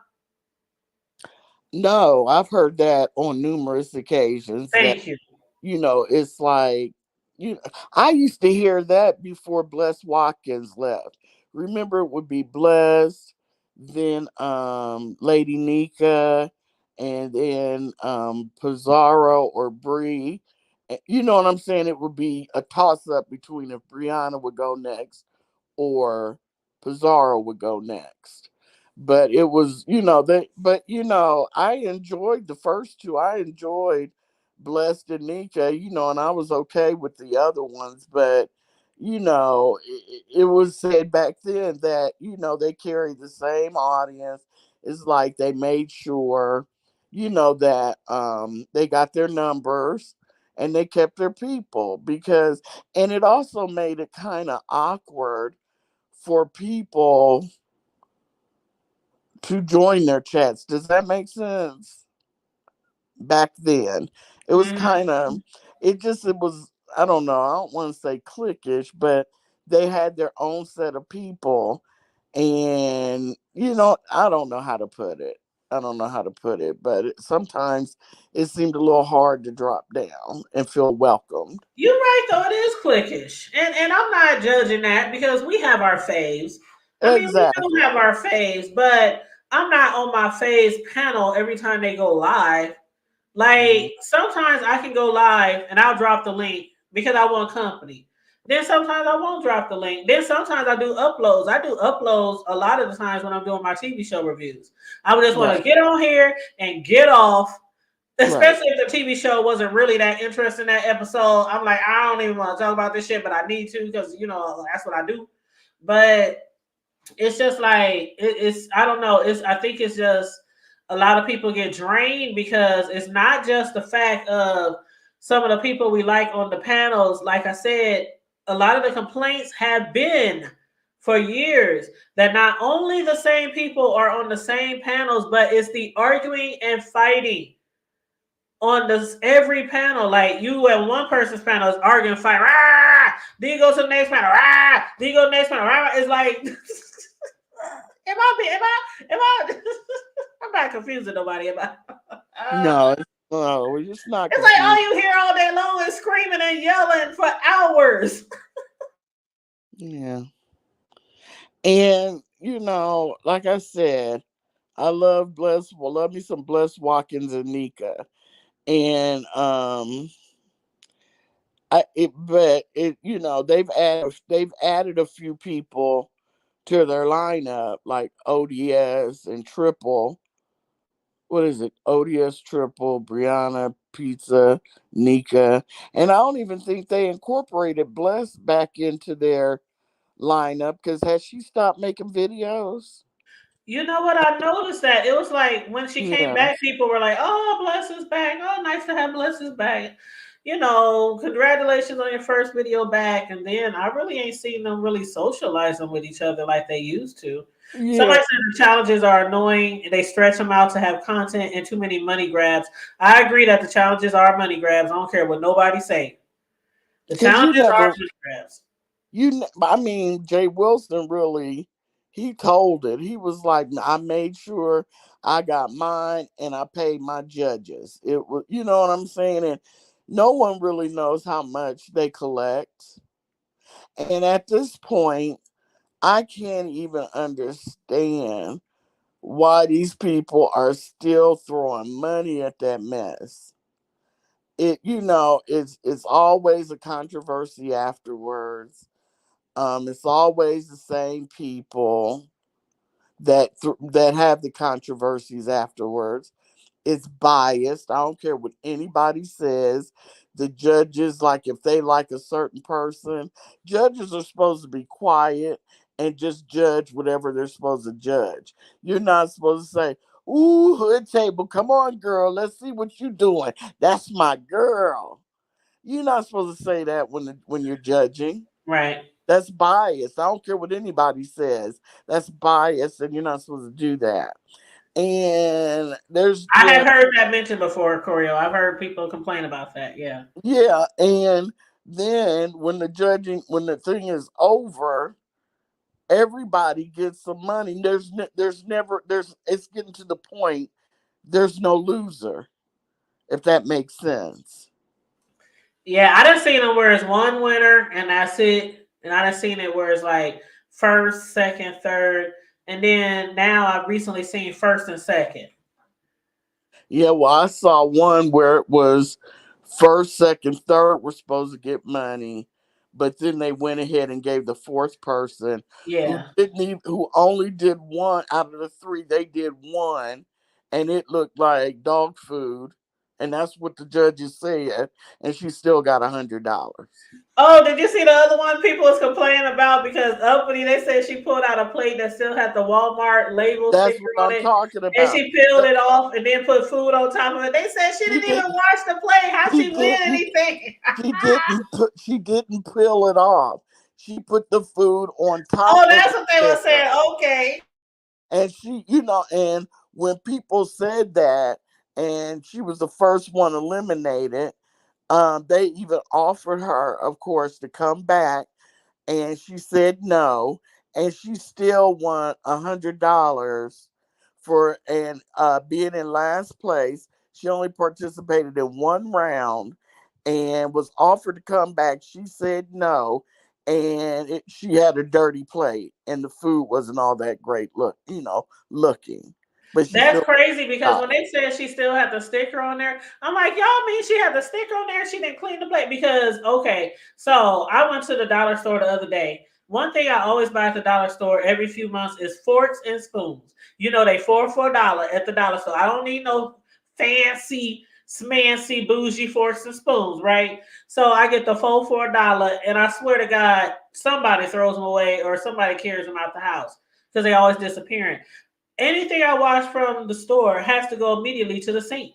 Speaker 3: no, I've heard that on numerous occasions that,
Speaker 2: Thank you.
Speaker 3: it's like, you I used to hear that before Bless Watkins left. Remember, it would be Bless, then Lady Nika, and then Pizarro or Bree. You know what I'm saying? It would be a toss up between if Brianna would go next or Pizarro would go next. But it was, I enjoyed the first two. I enjoyed Blessed and Nika, and I was okay with the other ones. But, it was said back then that, they carried the same audience. It's like they made sure, that they got their numbers and they kept their people because, and it also made it kind of awkward for people to join their chats. Does that make sense? Back then, it was
Speaker 2: Mhm.
Speaker 3: kind of, it was, I don't know, I don't want to say cliquish, but they had their own set of people. And, I don't know how to put it. I don't know how to put it, but sometimes it seemed a little hard to drop down and feel welcomed.
Speaker 2: You're right though, it is cliquish. And I'm not judging that because we have our faves. I mean, we do
Speaker 3: Exactly.
Speaker 2: have our faves, but I'm not on my faves panel every time they go live.
Speaker 3: Mhm.
Speaker 2: Like sometimes I can go live and I'll drop the link because I want company. Then sometimes I won't drop the link. Then sometimes I do uploads. I do uploads a lot of the times when I'm doing my TV show reviews. I would just want to
Speaker 3: Right.
Speaker 2: get on here and get off,
Speaker 3: Right.
Speaker 2: especially if the TV show wasn't really that interesting that episode. I'm like, I don't even want to talk about this shit, but I need to because that's what I do. But it's just like it's I don't know. I think it's just a lot of people get drained because it's not just the fact of some of the people we like on the panels. Like I said, a lot of the complaints have been for years that not only the same people are on the same panels, but it's the arguing and fighting on this every panel. Like you at one person's panel is arguing, fight, rah! Then you go to the next panel, rah! Then you go to the next panel, rah! It's like, am I? I'm not confusing nobody about.
Speaker 3: No, no, we're just not
Speaker 2: It's like all
Speaker 3: confused.
Speaker 2: you hear all day long is screaming and yelling for hours.
Speaker 3: Yeah. And like I said, I love me some Bless Watkins and Nika. And they've added a few people to their lineup, like ODS and Triple. What is it? ODS Triple, Brianna, Pizza, Nika. And I don't even think they incorporated Bless back into their lineup, because has she stopped making videos?
Speaker 2: You know what? I noticed that it was like when she came
Speaker 3: Yeah.
Speaker 2: back, people were like, "Oh, Bless is back! Oh, nice to have Bless is back!" You know, congratulations on your first video back. And then I really ain't seen them really socializing with each other like they used to.
Speaker 3: Yeah.
Speaker 2: Somebody said the challenges are annoying. They stretch them out to have content and too many money grabs. I agree that the challenges are money grabs. I don't care what nobody say. The
Speaker 3: Because
Speaker 2: challenges are money grabs.
Speaker 3: I mean, Jay Wilson really, he told it. He was like, I made sure I got mine and I paid my judges. It was, you know what I'm saying? And no one really knows how much they collect. And at this point, I can't even understand why these people are still throwing money at that mess. It's always a controversy afterwards. It's always the same people that have the controversies afterwards. It's biased. I don't care what anybody says. The judges, like if they like a certain person, judges are supposed to be quiet and just judge whatever they're supposed to judge. You're not supposed to say, "Ooh, hood table, come on, girl, let's see what you're doing. That's my girl." You're not supposed to say that when you're judging.
Speaker 2: Right.
Speaker 3: That's bias. I don't care what anybody says. That's bias, and you're not supposed to do that. And there's
Speaker 2: I have
Speaker 3: just
Speaker 2: heard that mentioned before, Corio. I've heard people complain about that. Yeah.
Speaker 3: yeah, and then when the thing is over, everybody gets some money. There's it's getting to the point there's no loser, if that makes sense.
Speaker 2: Yeah, I done seen them where it's one winner and that's it. And I done seen it where it's like first, second, third. And then now I've recently seen first and second.
Speaker 3: Yeah, well, I saw one where it was first, second, third were supposed to get money, but then they went ahead and gave the fourth person
Speaker 2: Yeah.
Speaker 3: who only did one out of the three. They did one, and it looked like dog food, and that's what the judges said, and she still got $100.
Speaker 2: Oh, did you see the other one people was complaining about because uppity they said she pulled out a plate that still had the Walmart label
Speaker 3: That's
Speaker 2: sticker
Speaker 3: what
Speaker 2: on
Speaker 3: I'm
Speaker 2: it
Speaker 3: talking
Speaker 2: and
Speaker 3: about.
Speaker 2: she peeled it off and then put food on top of it. They said she
Speaker 3: She
Speaker 2: didn't even
Speaker 3: did.
Speaker 2: wash the plate. How
Speaker 3: She
Speaker 2: she win
Speaker 3: didn't.
Speaker 2: anything?
Speaker 3: She didn't peel it off. She put the food on top
Speaker 2: Oh,
Speaker 3: of
Speaker 2: that's
Speaker 3: the
Speaker 2: what they were
Speaker 3: sticker.
Speaker 2: saying. Okay.
Speaker 3: And and when people said that, and she was the first one eliminated, they even offered her, of course, to come back, and she said no, and she still won $100 for and being in last place. She only participated in one round and was offered to come back. She said no, and she had a dirty plate, and the food wasn't all that great looking, but she
Speaker 2: That's
Speaker 3: still
Speaker 2: crazy because
Speaker 3: got
Speaker 2: when they said she still had the sticker on there, I'm like, y'all mean she had the sticker on there and she didn't clean the plate? Because, okay, so I went to the dollar store the other day. One thing I always buy at the dollar store every few months is forks and spoons. You know, they for a dollar at the dollar store. I don't need no fancy, smancy, bougie forks and spoons, right? So I get the four for a dollar, and I swear to God, somebody throws them away or somebody carries them out the house because they always disappearing. Anything I wash from the store has to go immediately to the sink.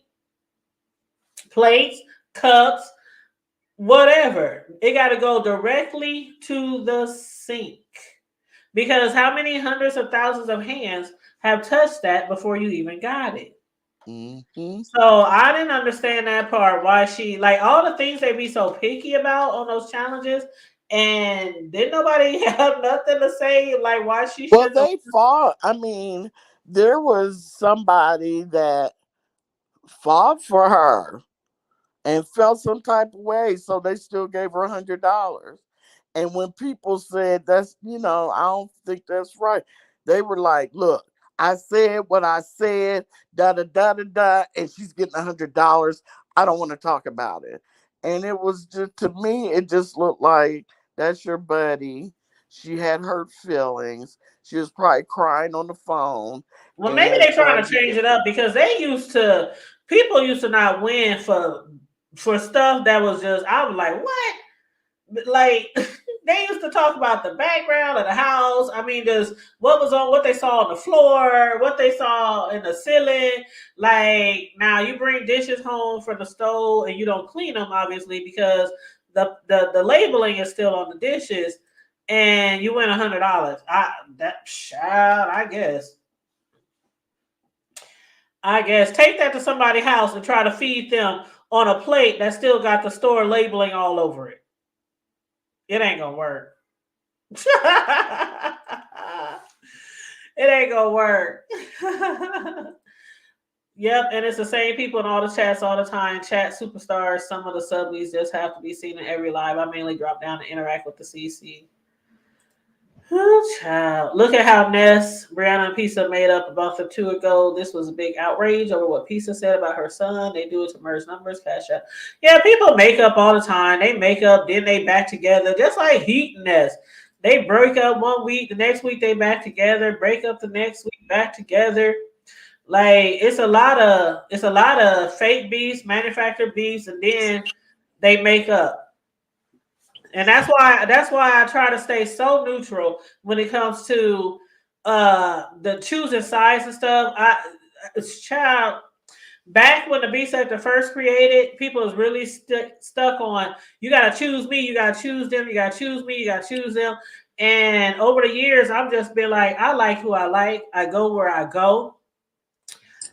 Speaker 2: Plates, cups, whatever. It got to go directly to the sink. Because how many hundreds of thousands of hands have touched that before you even got it?
Speaker 3: Mm-hmm.
Speaker 2: So I didn't understand that part. Why she like all the things they be so picky about on those challenges, and didn't nobody have nothing to say like why she
Speaker 3: Well,
Speaker 2: shouldn't have.
Speaker 3: they fought. I mean, there was somebody that fought for her and felt some type of way, so they still gave her $100. And when people said that's, I don't think that's right, they were like, "Look, I said what I said, da da da da da, and she's getting $100. I don't want to talk about it." And it was just, to me, it just looked like that's your buddy. She had hurt feelings. She was probably crying on the phone,
Speaker 2: Well,
Speaker 3: and
Speaker 2: maybe
Speaker 3: that's
Speaker 2: they're
Speaker 3: why
Speaker 2: trying to
Speaker 3: you
Speaker 2: change
Speaker 3: get.
Speaker 2: it up because they used to people used to not win for stuff that was just I was like what like they used to talk about the background of the house. I mean, just what they saw on the floor, what they saw in the ceiling. Like now, you bring dishes home from the stove and you don't clean them, obviously, because the labeling is still on the dishes, and you win $100. That child, I guess take that to somebody's house and try to feed them on a plate that still got the store labeling all over it. It ain't gonna work. It ain't gonna work. Yep, and it's the same people in all the chats all the time. Chat superstars. Some of the subbies just have to be seen in every live. I mainly drop down to interact with the CC. Oh, child. Look at how Ness, Brianna, and Pisa made up a month or two ago. This was a big outrage over what Pisa said about her son. They do it to merge numbers, cash out. Yeah, people make up all the time. They make up, then they back together, just like Heat and Ness. They break up one week, the next week they back together, break up the next week, back together. Like it's a lot of fake beefs, manufactured beefs, and then they make up. And that's why I try to stay so neutral when it comes to the choosing sides and stuff. Child, back when the B sector first created, people was really stuck on you gotta choose me, you gotta choose them, you gotta choose me, you gotta choose them. And over the years, I've just been like, I like who I like, I go where I go.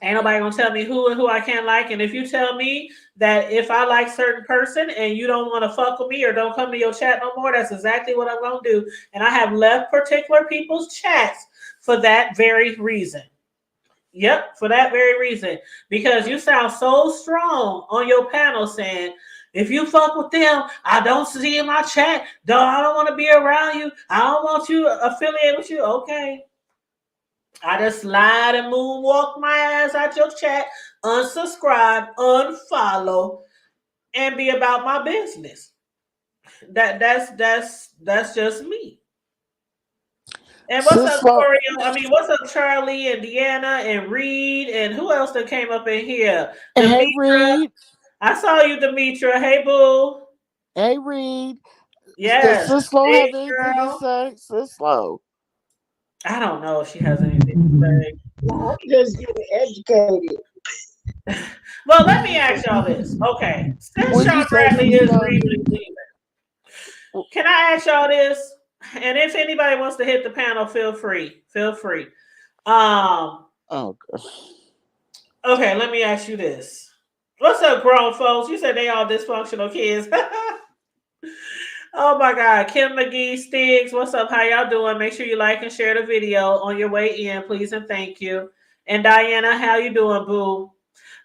Speaker 2: Ain't nobody gonna tell me who and who I can't like. And if you tell me that if I like certain person and you don't want to fuck with me or don't come to your chat no more, that's exactly what I'm gonna do. And I have left particular people's chats for that very reason. Yep, for that very reason. Because you sound so strong on your panel saying, if you fuck with them, I don't see in my chat. I don't want to be around you. I don't want you affiliated with you. Okay. I just slide and moonwalk my ass out your chat, unsubscribe, unfollow, and be about my business. That's just me. And what's up,
Speaker 3: Cisco,
Speaker 2: Oreo? I mean, what's up, Charlie and Deanna and Reed and who else that came up in here?
Speaker 3: hey
Speaker 2: Demetra.
Speaker 3: Reed,
Speaker 2: I saw you, Demetra. Hey, boo.
Speaker 3: hey Reed. Does
Speaker 2: Yes,
Speaker 3: Cisco
Speaker 2: big
Speaker 3: have anything to
Speaker 2: girl.
Speaker 3: say? Cisco.
Speaker 2: I don't know if she has anything to say.
Speaker 4: I'm just getting educated.
Speaker 2: Well, let me ask y'all this. Okay, since
Speaker 3: What'd you
Speaker 2: Sean
Speaker 3: say,
Speaker 2: Bradley is
Speaker 3: Cisco?
Speaker 2: really leaving, can I ask y'all this? And if anybody wants to hit the panel, feel free. Feel free. Um,
Speaker 3: Oh,
Speaker 2: okay, let me ask you this. What's up, grown folks? You said they all dysfunctional kids. Oh my God. Kim McGee Stiggs, what's up? How y'all doing? Make sure you like and share the video on your way in, please and thank you. And Diana, how you doing, boo?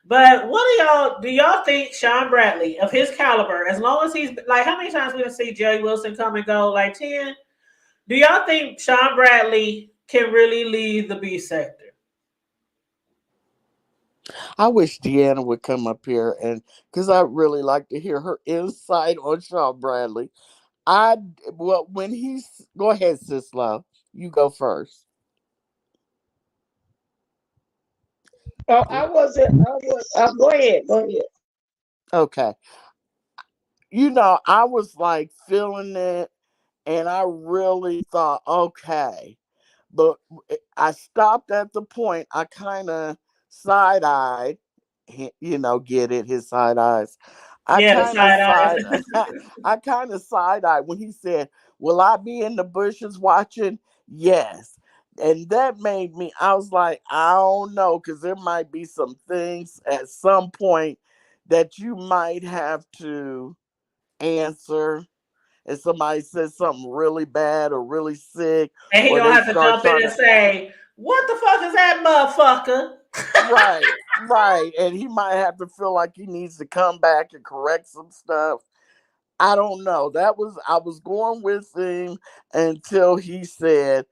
Speaker 2: But what do y'all think Sean Bradley of his caliber, as long as he's like how many times we done see Jerry Wilson come and go? Like 10? Do y'all think Sean Bradley can really lead the B sector?
Speaker 3: I wish Deanna would come up here, and because I really like to hear her insight on Shawn Bradley. I well, when he's go ahead, Sis Love, you go first.
Speaker 4: Oh, I wasn't. I was. Go ahead. Go ahead.
Speaker 3: Okay, I was like feeling it, and I really thought, okay, but I stopped at the point. I kind of side eyed, get it, his side eyes. I
Speaker 2: Yeah, the
Speaker 3: kind of
Speaker 2: side eyes.
Speaker 3: side, I kind of side eyed when he said, "Will I be in the bushes watching?" Yes. And that made me, I was like, I don't know, because there might be some things at some point that you might have to answer. If somebody says something really bad or really sick,
Speaker 2: And he
Speaker 3: or
Speaker 2: gonna
Speaker 3: they
Speaker 2: have to
Speaker 3: start
Speaker 2: jump in
Speaker 3: trying
Speaker 2: and
Speaker 3: to,
Speaker 2: say, "What the fuck is that motherfucker?"
Speaker 3: right, right. And he might have to feel like he needs to come back and correct some stuff. I don't know. I was going with him until he said,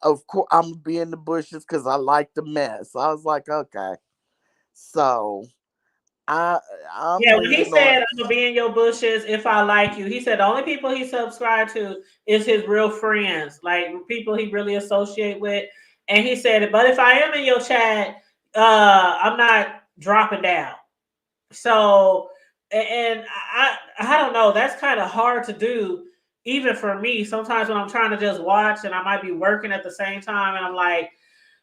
Speaker 3: of course, I'm gonna be in the bushes because I like the mess. I was like, okay. So I I'm
Speaker 2: Yeah, when he
Speaker 3: leaning on.
Speaker 2: said, "I'm gonna be in your bushes if I like you," he said the only people he subscribed to is his real friends, like people he really associate with. And he said, "But if I am in your chat, I'm not dropping down." So, and I don't know. That's kind of hard to do, even for me. Sometimes when I'm trying to just watch, and I might be working at the same time, and I'm like,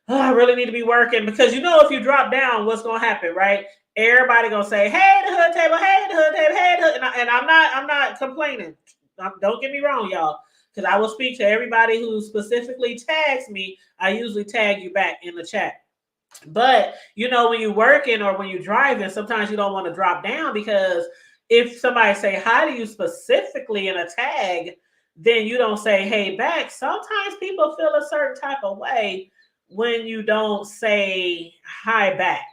Speaker 2: oh, I really need to be working because if you drop down, what's gonna happen, right? Everybody gonna say, "Hey, the hood table, hey, the hood table, hey, the hood," and I'm not complaining. Don't get me wrong, y'all, because I will speak to everybody who specifically tags me. I usually tag you back in the chat. But when you're working or when you're driving, sometimes you don't want to drop down because if somebody say hi to you specifically in a tag, then you don't say hey back. Sometimes people feel a certain type of way when you don't say hi back.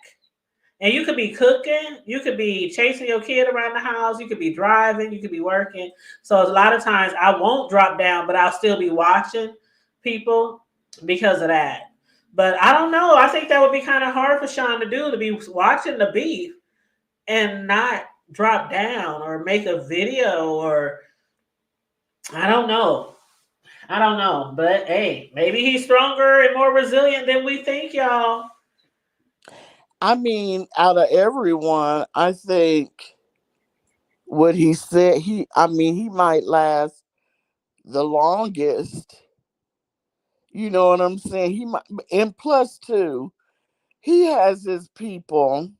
Speaker 2: And you could be cooking, you could be chasing your kid around the house, you could be driving, you could be working. So a lot of times I won't drop down, but I'll still be watching people because of that. But I don't know. I think that would be kind of hard for Shawn to do, to be watching the beef and not drop down or make a video, or I don't know. I don't know. But hey, maybe he's stronger and more resilient than we think, y'all.
Speaker 3: I mean, out of everyone, I think what he said, he might last the longest. You know what I'm saying? He might, and plus two, he has his people,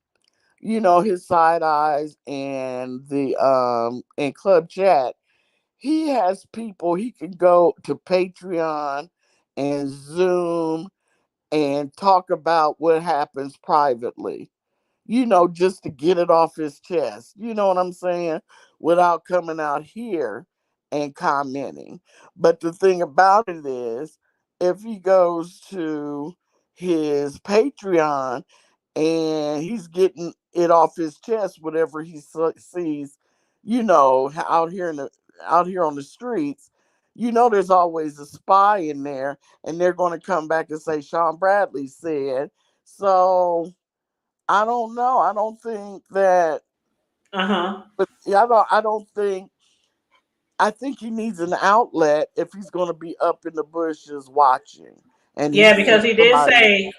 Speaker 3: his side eyes and the and club chat. He has people he can go to Patreon and Zoom and talk about what happens privately, just to get it off his chest. You know what I'm saying? Without coming out here and commenting. But the thing about it is, if he goes to his Patreon and he's getting it off his chest, whatever he sees, out here on the streets. There's always a spy in there, and they're going to come back and say Shawn Bradley said. So I don't know. I don't think that.
Speaker 2: Uh-huh.
Speaker 3: But yeah, I don't. I don't think. I think he needs an outlet if he's going to be up in the bushes watching, and he
Speaker 2: Yeah,
Speaker 3: sees
Speaker 2: because he did
Speaker 3: somebody.
Speaker 2: say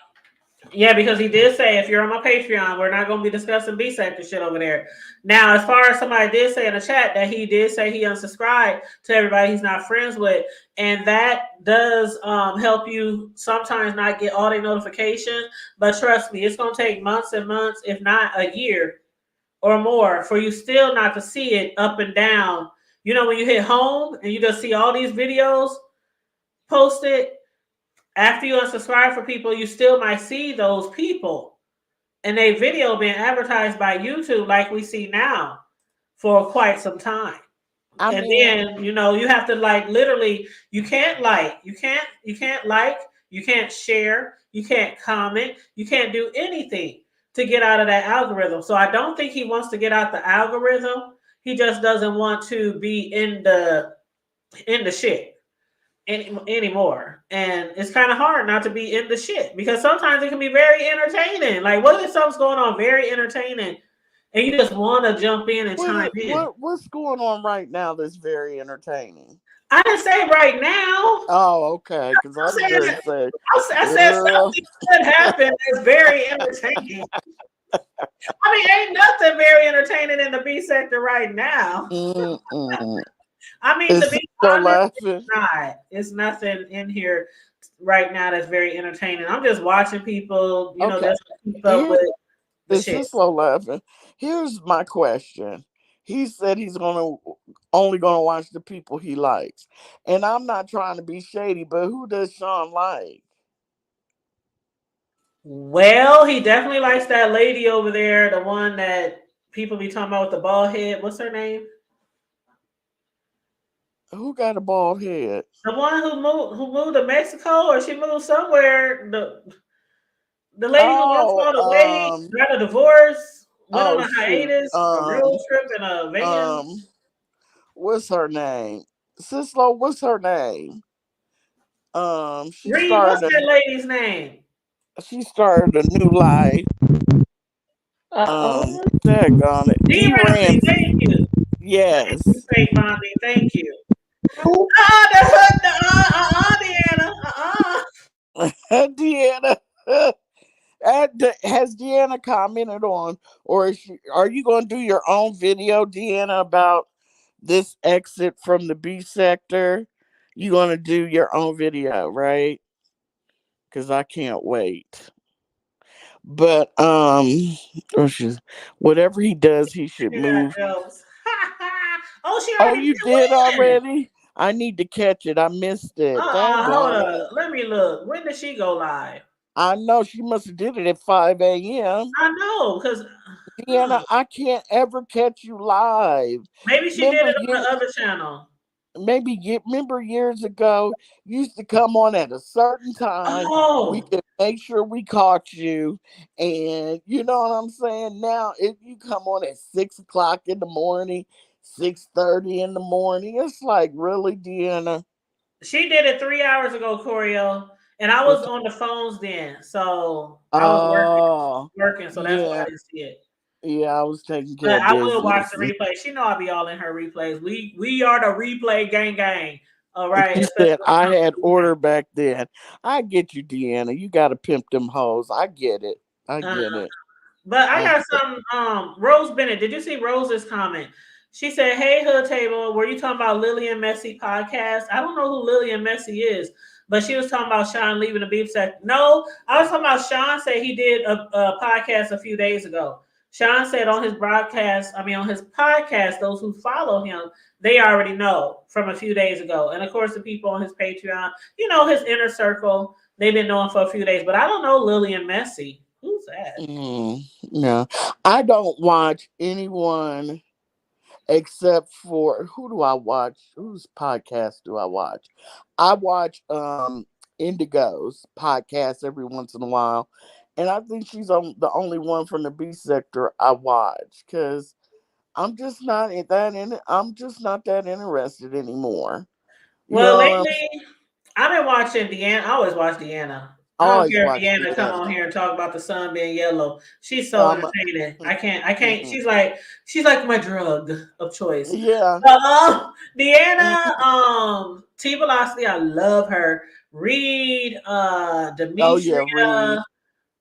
Speaker 2: Yeah, because he did say if you're on my Patreon, we're not going to be discussing B sector shit over there. Now, as far as somebody did say in the chat that he did say he unsubscribed to everybody he's not friends with, and that does help you sometimes not get all the notifications. But trust me, it's going to take months and months, if not a year or more, for you still not to see it up and down. When you hit home and you just see all these videos posted after you unsubscribe for people, you still might see those people and a video being advertised by YouTube like we see now for quite some time.
Speaker 3: I
Speaker 2: And
Speaker 3: mean,
Speaker 2: then, you have to literally, you can't like, you can't share, you can't comment, you can't do anything to get out of that algorithm. So I don't think he wants to get out the algorithm. He just doesn't want to be in the shit anymore. And it's kind of hard not to be in the shit because sometimes it can be very entertaining. Like, what if something's going on very entertaining and you just want to jump in and chime in?
Speaker 3: what's going on right now that's very entertaining?
Speaker 2: I didn't say right now.
Speaker 3: Oh, okay. Because I
Speaker 2: I'm
Speaker 3: was
Speaker 2: saying
Speaker 3: going to say,
Speaker 2: I said
Speaker 3: girl.
Speaker 2: something could happen that's very entertaining. I mean, ain't nothing very entertaining in the B sector right now.
Speaker 3: Mm-mm.
Speaker 2: I mean, to
Speaker 3: Is
Speaker 2: be
Speaker 3: so
Speaker 2: honest, it's
Speaker 3: laughing?
Speaker 2: not. It's nothing in here right now that's very entertaining. I'm just watching people,
Speaker 3: Okay.
Speaker 2: just keep up
Speaker 3: Here
Speaker 2: with the
Speaker 3: is
Speaker 2: shit.
Speaker 3: this so laughing. Here's my question. He said he's going to only gonna watch the people he likes. And I'm not trying to be shady, but who does Shawn like?
Speaker 2: Well, he definitely likes that lady over there, the one that people be talking about with the bald head. What's her name?
Speaker 3: Who got a bald head?
Speaker 2: The one who moved to Mexico, or she moved somewhere. The lady who lost
Speaker 3: Oh,
Speaker 2: all the weight, got a divorce, went on
Speaker 3: oh
Speaker 2: a
Speaker 3: shoot.
Speaker 2: hiatus, a road trip in a van.
Speaker 3: Um, what's her name? Sislo, what's her name? She
Speaker 2: Reed, what's
Speaker 3: started
Speaker 2: that lady's name?
Speaker 3: a new life.
Speaker 4: Uh-oh.
Speaker 3: Daggone it.
Speaker 2: Dee
Speaker 3: D
Speaker 2: Ramsey, thank
Speaker 3: Ramsey.
Speaker 2: you. Thank you,
Speaker 3: Yes.
Speaker 2: fake Bondi. Thank you.
Speaker 4: Who?
Speaker 2: The hood, Deanna.
Speaker 3: Deanna. Has Deanna commented on, or are you going to do your own video, Deanna, about this exit from the B sector? You going to do your own video, right? Because I can't wait. But oh, whatever he does, he should
Speaker 2: You got
Speaker 3: move.
Speaker 2: jokes. Oh, she
Speaker 3: Oh,
Speaker 2: already
Speaker 3: you did
Speaker 2: did win.
Speaker 3: already? I need to catch it. I missed it.
Speaker 2: Hold
Speaker 3: Daggone it.
Speaker 2: up. Let me look. When did she go live?
Speaker 3: I know she must have did it at 5 a.m.
Speaker 2: I know, because
Speaker 3: Deanna, I can't ever catch you live.
Speaker 2: maybe she did
Speaker 3: Remember
Speaker 2: it on
Speaker 3: year,
Speaker 2: the other channel.
Speaker 3: remember years ago, you used to come on at a certain time. We
Speaker 2: Oh,
Speaker 3: could make sure we caught you, and you know what I'm saying. Now, if you come on at 6 o'clock in the morning, 6:30 in the morning, it's like really, Deanna.
Speaker 2: she did it 3 hours ago, Corio. And I was
Speaker 3: It's
Speaker 2: on the phones then. So I was
Speaker 3: oh
Speaker 2: working, so that's why
Speaker 3: yeah,
Speaker 2: I didn't see it.
Speaker 3: yeah. I was taking care
Speaker 2: But
Speaker 3: of
Speaker 2: I will watch
Speaker 3: business.
Speaker 2: the replay. She know I'll be all in her replays. We are the replay gang. All
Speaker 3: And
Speaker 2: right,
Speaker 3: she
Speaker 2: especially
Speaker 3: said,
Speaker 2: when it
Speaker 3: I
Speaker 2: comes
Speaker 3: had
Speaker 2: to
Speaker 3: order back then. I get you, Deanna. You got to pimp them hoes. I get it. I
Speaker 2: uh,
Speaker 3: get it.
Speaker 2: but I
Speaker 3: I
Speaker 2: got
Speaker 3: get
Speaker 2: some Rose Bennett. Did you see Rose's comment? She said, "Hey Hood Table, were you talking about Lillian Messi podcast? I don't know who Lillian Messi is, but she was talking about Shawn leaving the beef sector. No, I was talking about Shawn said he did a podcast a few days ago. Shawn said on his broadcast, on his podcast, those who follow him, they already know from a few days ago. And of course, the people on his Patreon, his inner circle, they've been knowing for a few days. But I don't know Lillian Messi. Who's that?
Speaker 3: no. I don't watch anyone except for who do I watch? Whose podcast do I watch? I watch Indigo's podcast every once in a while. And I think she's the only one from the B sector I watch because I'm just not that interested anymore. You
Speaker 2: Well,
Speaker 3: know what I'm
Speaker 2: lately I've been watching Deanna. I always watch Deanna.
Speaker 3: I
Speaker 2: I don't
Speaker 3: always
Speaker 2: care if
Speaker 3: watch
Speaker 2: Deanna come on
Speaker 3: Deanna.
Speaker 2: here and talk about the sun being yellow. She's so
Speaker 3: Um,
Speaker 2: entertaining. I can't.
Speaker 3: mhm.
Speaker 2: She's like my drug of choice.
Speaker 3: Yeah.
Speaker 2: Deanna,
Speaker 3: Mhm.
Speaker 2: T Velocity, I love her. Reed,
Speaker 3: Oh yeah, Reed.
Speaker 2: Demetria,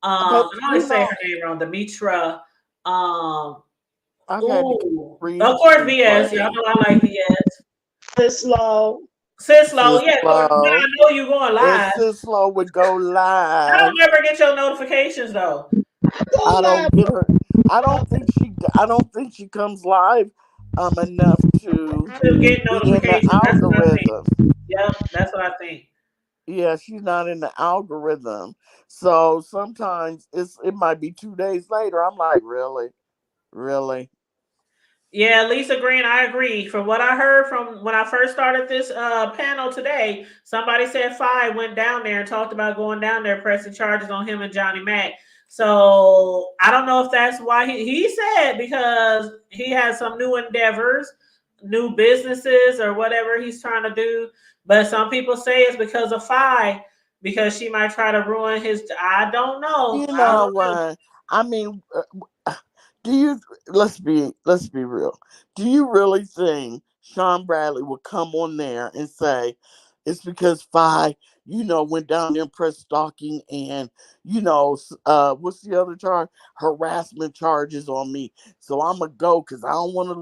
Speaker 3: But
Speaker 2: I always say her name wrong, Demetra. Um,
Speaker 3: I've had to give
Speaker 2: ooh, of
Speaker 3: Reed's
Speaker 2: course, VS. Y'all
Speaker 3: replay.
Speaker 2: know I like VS.
Speaker 4: Sislo.
Speaker 2: Sislo, yeah, of course. But I
Speaker 3: Sislo.
Speaker 2: know you going
Speaker 3: If
Speaker 2: live.
Speaker 3: Sislo would go
Speaker 2: I don't
Speaker 3: live,
Speaker 2: ever get your notifications though.
Speaker 4: Go
Speaker 3: I
Speaker 4: live.
Speaker 3: don't get her. I don't think she comes live enough to
Speaker 2: To get
Speaker 3: be in the
Speaker 2: notifications. That's what I think.
Speaker 3: algorithm.
Speaker 2: Yep, that's what I think.
Speaker 3: Yeah, she's not in the algorithm. So sometimes it might be 2 days later. I'm like, really? Really?
Speaker 2: Yeah, Lisa Green, I agree. From what I heard from when I first started this panel today, somebody said Five went down there and talked about going down there pressing charges on him and Johnny Mac. So I don't know if that's why he said because he has some new endeavors, new businesses, or whatever he's trying to do. But some people say it's because of Five, because she might try to ruin his. I don't know.
Speaker 3: You
Speaker 2: I
Speaker 3: know
Speaker 2: don't know.
Speaker 3: what? I mean, do you let's be real. Do you really think Sean Bradley would come on there and say it's because went down there and pressed stalking and what's the other charge? Harassment charges on me. So I'm gonna go because I don't want to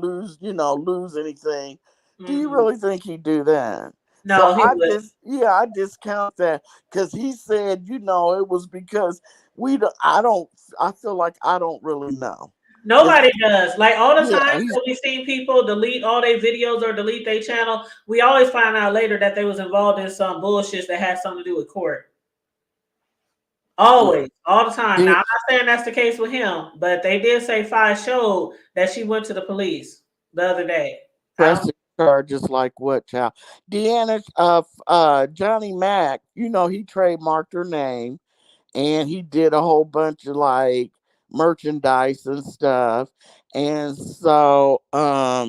Speaker 3: lose anything. Do you
Speaker 2: Mm-mm.
Speaker 3: really think he'd do that? So
Speaker 2: No, he would.
Speaker 3: I discount that because he said, it was because we don't, I don't, I feel like I don't really know.
Speaker 2: Nobody does. Like all the
Speaker 3: Yeah,
Speaker 2: time that we've seen people delete all their videos or delete their channel, we always find out later that they was involved in some bullshit that had something to do with court. Always, all the time. Now
Speaker 3: did
Speaker 2: I'm not saying that's the case with him, but they did say Fi showed that she went to the police the other day. I don't.
Speaker 3: pressing charges like what, child? Deanna, Johnny Mac, he trademarked her name, and he did a whole bunch of like merchandise and stuff. And so uh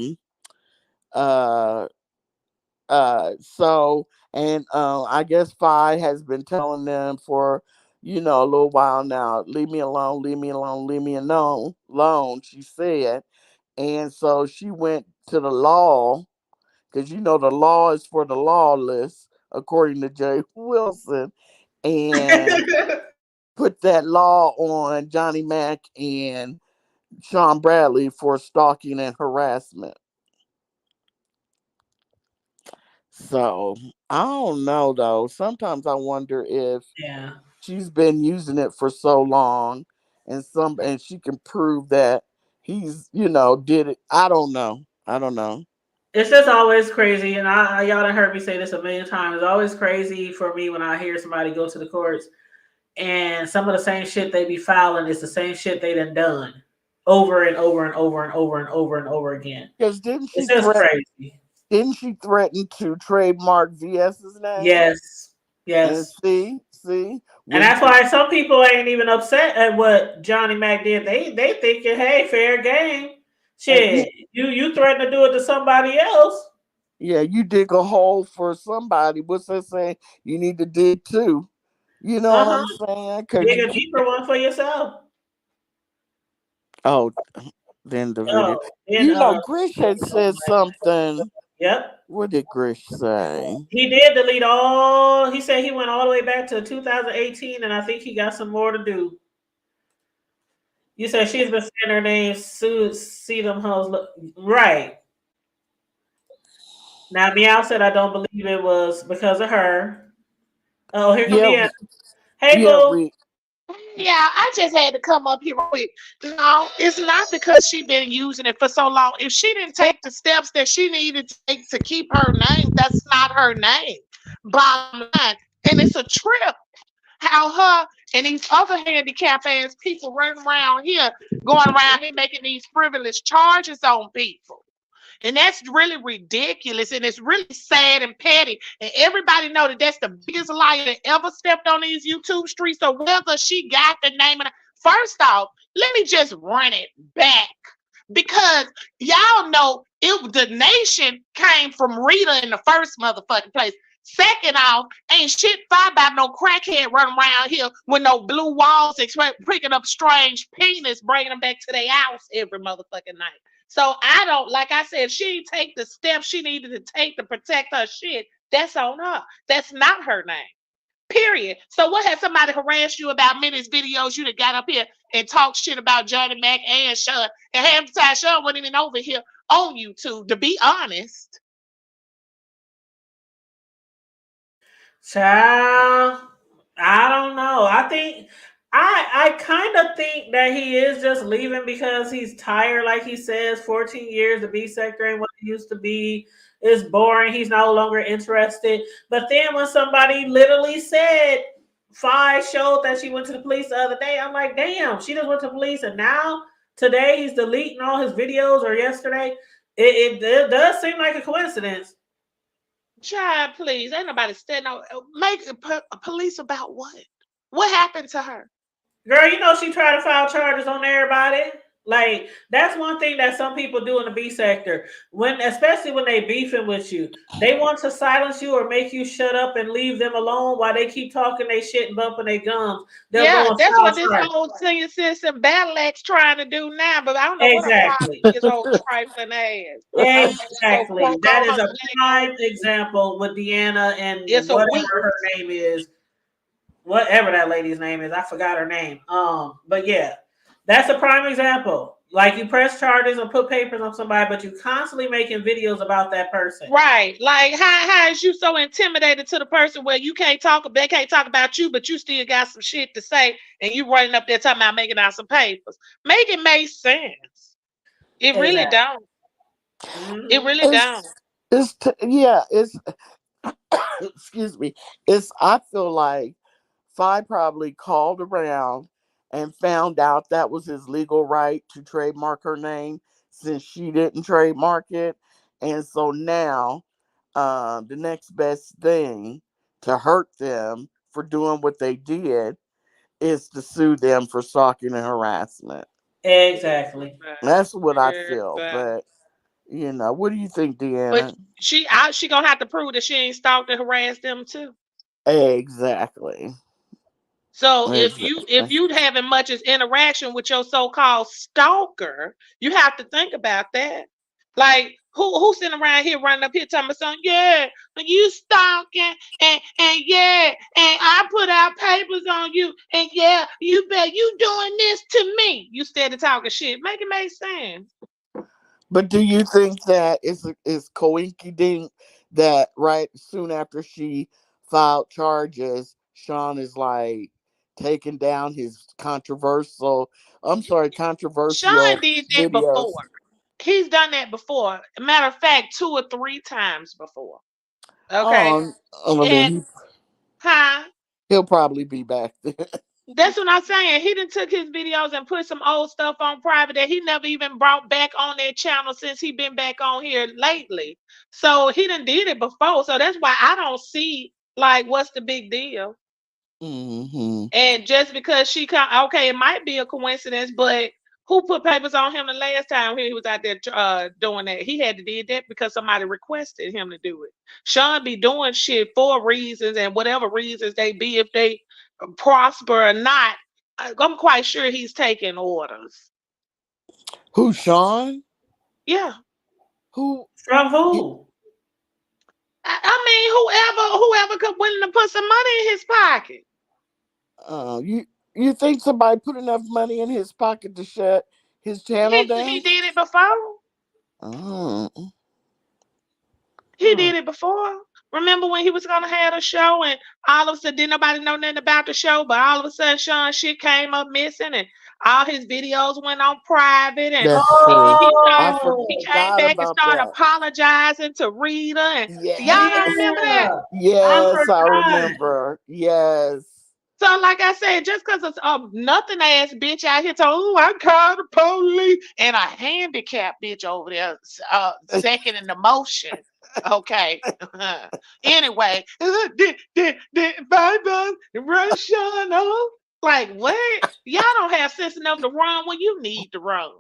Speaker 3: and I guess Fi has been telling them for a little while now, leave me alone, leave me alone, leave me alone, she said. And so she went to the law, because the law is for the lawless, according to Jay Wilson, and put that law on Johnny Mack and Sean Bradley for stalking and harassment. So I don't know though. Sometimes I wonder if
Speaker 2: Yeah.
Speaker 3: she's been using it for so long, and she can prove that he's did it. I don't know. I don't know.
Speaker 2: It's just always crazy, and y'all done heard me say this a million times. It's always crazy for me when I hear somebody go to the courts and some of the same shit they be filing is the same shit they done over and over and over and over and over and over again.
Speaker 3: Because
Speaker 2: It's just crazy.
Speaker 3: didn't she threaten to trademark VS's name?
Speaker 2: Yes,
Speaker 3: And
Speaker 2: yes.
Speaker 3: see,
Speaker 2: And
Speaker 3: when
Speaker 2: that's why some people ain't even upset at what Johnny Mac did. They thinking, hey, fair game.
Speaker 3: you,
Speaker 2: Shit, you threaten to do it to somebody else.
Speaker 3: yeah, you dig a hole for somebody. What's that saying? You need to dig too. You know what
Speaker 2: Uh-huh.
Speaker 3: I'm saying? Because
Speaker 2: Dig
Speaker 3: you
Speaker 2: a
Speaker 3: can't.
Speaker 2: deeper one for yourself.
Speaker 3: Oh, then the video.
Speaker 2: Oh, and
Speaker 3: Grish had said something.
Speaker 2: yep.
Speaker 3: What did Grish say?
Speaker 2: He did delete all. He said he went all the way back to 2018, and I think he got some more to do. You said she's been saying her name, see them hoes. Look, right. Now, Meow said, I don't believe it was because of her. Oh, here come
Speaker 3: Yeah,
Speaker 2: Deanna. Hey,
Speaker 3: yeah,
Speaker 2: boo.
Speaker 5: Yeah, I just had to come up here quick. No, it's not because she been using it for so long. If she didn't take the steps that she needed to take to keep her name, that's not her name. Bottom line. And it's a trip how her and these other handicapped ass people running around here, going around here making these frivolous charges on people. And that's really ridiculous, and it's really sad and petty. And everybody know that that's the biggest liar that ever stepped on these YouTube streets. So whether she got the name of first off, let me just run it back. Because y'all know the nation came from Rita in the first motherfucking place. Second off, ain't shit fine about no crackhead running around here with no blue walls, picking up strange penis, bringing them back to their house every motherfucking night. So I don't, like I said, she take the steps she needed to take to protect her shit. That's on her. That's not her name. Period. So what has somebody harassed you about minutes videos you that got up here and talk shit about Johnny Mac and Shawn? And half the time Shawn wasn't even over here on YouTube, to be honest.
Speaker 2: Child, I don't know. I kind of think that he is just leaving because he's tired. Like he says, 14 years the B sector ain't what it used to be. It's boring. He's no longer interested. But then when somebody literally said Fi showed that she went to the police the other day, I'm like, damn, she just went to the police, and now today he's deleting all his videos, or yesterday. It does seem like a coincidence.
Speaker 5: Child, please. Ain't nobody standing out. Make a police about what? What happened to her?
Speaker 2: Girl, you know she tried to file charges on everybody. Like that's one thing that some people do in the B sector. Especially when they beefing with you, they want to silence you or make you shut up and leave them alone while they keep talking their shit and bumping their gums. They'll go
Speaker 5: Yeah,
Speaker 2: and
Speaker 5: that's
Speaker 2: file
Speaker 5: what this
Speaker 2: charges.
Speaker 5: old senior citizen battle axe trying to do now, but I don't know what a problem
Speaker 2: Exactly.
Speaker 5: his old trifling ass. So
Speaker 2: Exactly.
Speaker 5: crunk
Speaker 2: That
Speaker 5: on
Speaker 2: is
Speaker 5: her
Speaker 2: a
Speaker 5: black
Speaker 2: prime
Speaker 5: ass.
Speaker 2: example with Deanna and
Speaker 5: It's a weak.
Speaker 2: whatever her name is, whatever that lady's name is. I forgot her name. But yeah, that's a prime example. Like you press charges or put papers on somebody, but you constantly making videos about that person.
Speaker 5: Right. Like how is you so intimidated to the person where you can't talk, they can't talk about you, but you still got some shit to say, and you running up there talking about making out some papers. Make it make sense. It really
Speaker 2: Exactly.
Speaker 5: don't. It
Speaker 2: Hmm.
Speaker 5: really don't.
Speaker 3: It's excuse me. It's I feel like Fi probably called around and found out that was his legal right to trademark her name since she didn't trademark it. And so now the next best thing to hurt them for doing what they did is to sue them for stalking and harassment.
Speaker 2: Exactly.
Speaker 3: That's what I feel.
Speaker 5: Everybody.
Speaker 3: But what do you think,
Speaker 5: But
Speaker 3: Deanna?
Speaker 5: she gonna have to prove that she ain't stalked and harassed them too.
Speaker 3: Exactly.
Speaker 5: So if
Speaker 3: Exactly.
Speaker 5: you having much as interaction with your so-called stalker, you have to think about that. Like who sitting around here running up here telling me something? Yeah, you stalking and yeah, and I put out papers on you and yeah, you bet you doing this to me. You steady talking shit. Make it make sense.
Speaker 3: But do you think that it's coincident that right soon after she filed charges, Shawn is like taking down his
Speaker 5: Shawn
Speaker 3: controversial
Speaker 5: did that
Speaker 3: videos?
Speaker 5: before. He's done that before. Matter of fact, 2 or 3 times before. Okay.
Speaker 3: Well, then
Speaker 5: And huh?
Speaker 3: he'll probably be back then.
Speaker 5: That's what I'm saying. He done took his videos and put some old stuff on private that he never even brought back on that channel since he been back on here lately. So he done did it before. So that's why I don't see like what's the big deal.
Speaker 3: Hmm.
Speaker 5: And just because she come, okay, it might be a coincidence, but who put papers on him the last time he was out there doing that? He had to did that because somebody requested him to do it. Shawn be doing shit for reasons and whatever reasons they be, if they prosper or not. I'm quite sure he's taking orders.
Speaker 3: Who, Shawn?
Speaker 5: Yeah,
Speaker 3: Who?
Speaker 2: From
Speaker 3: y-
Speaker 2: who?
Speaker 5: I mean, whoever could willing to put some money in his pocket.
Speaker 3: You think somebody put enough money in his pocket to shut his channel
Speaker 5: He
Speaker 3: down?
Speaker 5: did it before.
Speaker 3: Oh,
Speaker 5: He did it before. Remember when he was gonna have a show and all of a sudden didn't nobody know nothing about the show, but all of a sudden Shawn shit came up missing and all his videos went on private and
Speaker 3: that's
Speaker 5: he,
Speaker 3: true.
Speaker 5: he started
Speaker 3: I
Speaker 5: he
Speaker 2: Oh,
Speaker 5: came
Speaker 3: forgot
Speaker 5: back and
Speaker 3: about
Speaker 5: started
Speaker 3: that.
Speaker 5: apologizing to Rita and y'all
Speaker 3: Yes.
Speaker 5: don't remember that?
Speaker 2: yeah. I
Speaker 3: Yes, I
Speaker 2: forgot.
Speaker 3: remember. Yes.
Speaker 5: So, like I said, just because it's a nothing ass bitch out here talking, oh, I called the police, and a handicapped bitch over there, second in the motion. Okay. Anyway, bye bye, Russian. Like, what? Y'all don't have sense enough to run when you need to run.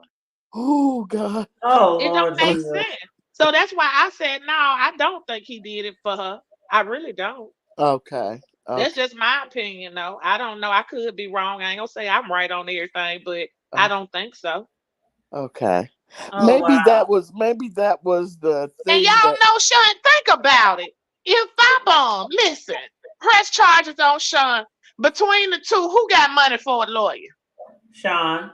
Speaker 3: Oh God.
Speaker 2: Oh
Speaker 5: It don't
Speaker 2: Lord
Speaker 5: make
Speaker 2: Jesus.
Speaker 5: sense. So that's why I said, no, I don't think he did it for her. I really don't.
Speaker 3: Okay.
Speaker 5: That's
Speaker 3: Okay.
Speaker 5: just my opinion, though. I don't know. I could be wrong. I ain't gonna say I'm right on everything, but I
Speaker 3: Okay.
Speaker 5: don't think so.
Speaker 3: Okay.
Speaker 2: Oh
Speaker 3: Maybe that was the
Speaker 5: And
Speaker 3: thing
Speaker 5: y'all
Speaker 3: that.
Speaker 5: know Sean, think about it. If I bomb, listen, press charges on Sean. Between the two, who got money for a lawyer?
Speaker 2: Shawn.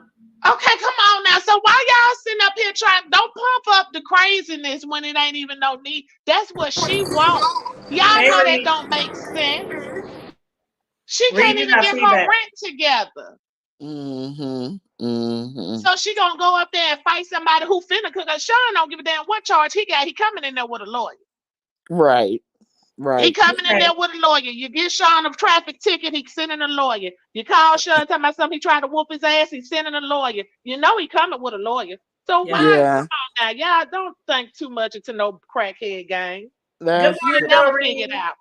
Speaker 5: Okay, come on now. So why y'all sitting up here trying? Don't pump up the craziness when it ain't even no need. That's what she want. Y'all
Speaker 2: Hey
Speaker 5: know that
Speaker 2: Reed.
Speaker 5: don't make sense. She
Speaker 2: Reed,
Speaker 5: can't
Speaker 2: you
Speaker 5: even
Speaker 2: got
Speaker 5: get her
Speaker 2: feedback.
Speaker 5: rent together.
Speaker 3: Mm-hmm. Mm-hmm.
Speaker 5: So she gonna go up there and fight somebody who finna cook. Cause Sean don't give a damn what charge he got. He coming in there with a lawyer.
Speaker 3: Right.
Speaker 5: He
Speaker 3: Right.
Speaker 5: coming in
Speaker 2: Okay.
Speaker 5: there with a lawyer. You get Sean a traffic ticket, he sending a lawyer. You call Sean talking about something, he trying to whoop his ass, he's sending a lawyer. You know he coming with a lawyer. So
Speaker 2: Yeah.
Speaker 5: why?
Speaker 3: Yeah.
Speaker 5: Come on now, y'all don't think too much into no crackhead gang.
Speaker 2: Good
Speaker 3: That's
Speaker 5: You'll
Speaker 3: true.
Speaker 2: morning,
Speaker 5: never figure it
Speaker 2: Doreen.
Speaker 5: out.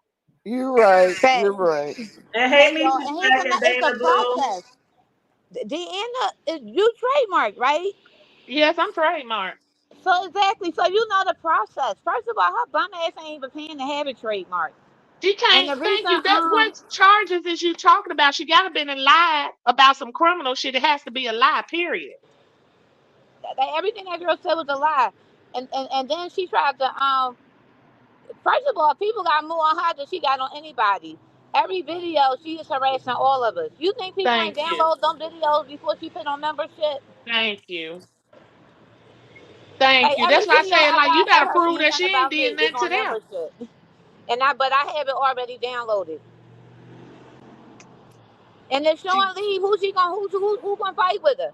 Speaker 3: You're right. You're
Speaker 6: Facts.
Speaker 3: right.
Speaker 2: And hey,
Speaker 6: And yo,
Speaker 2: Misha
Speaker 6: and here's
Speaker 2: Jack and
Speaker 6: another. It's a
Speaker 2: Dana Blue.
Speaker 6: process. The end is you trademark, right?
Speaker 5: Yes, I'm trademark.
Speaker 6: So exactly. So you know the process. First of all, her bum ass ain't even paying to have a trademark.
Speaker 5: She
Speaker 6: And
Speaker 5: can't
Speaker 6: the
Speaker 5: thank
Speaker 6: reason,
Speaker 5: you. That what charges is you talking about? She gotta been in lie about some criminal shit. It has to be a lie, period.
Speaker 6: everything that girl said was a lie. And then she tried to First of all, people got more on her than she got on anybody. Every video, she is harassing all of us. You think people ain't
Speaker 5: Thank you.
Speaker 6: download them videos before she put on membership?
Speaker 5: Thank you. Thank
Speaker 6: Hey,
Speaker 5: you.
Speaker 6: every
Speaker 5: That's why I
Speaker 6: video
Speaker 5: said,
Speaker 6: ever
Speaker 5: like, you
Speaker 6: I
Speaker 5: gotta
Speaker 6: ever heard
Speaker 5: prove that
Speaker 6: anything
Speaker 5: she ain't
Speaker 6: about
Speaker 5: did
Speaker 6: me, they
Speaker 5: nothing to
Speaker 6: gonna
Speaker 5: them.
Speaker 6: ambush it. But I have it already downloaded. And if
Speaker 5: She
Speaker 6: Shawn leave, who gonna fight with her?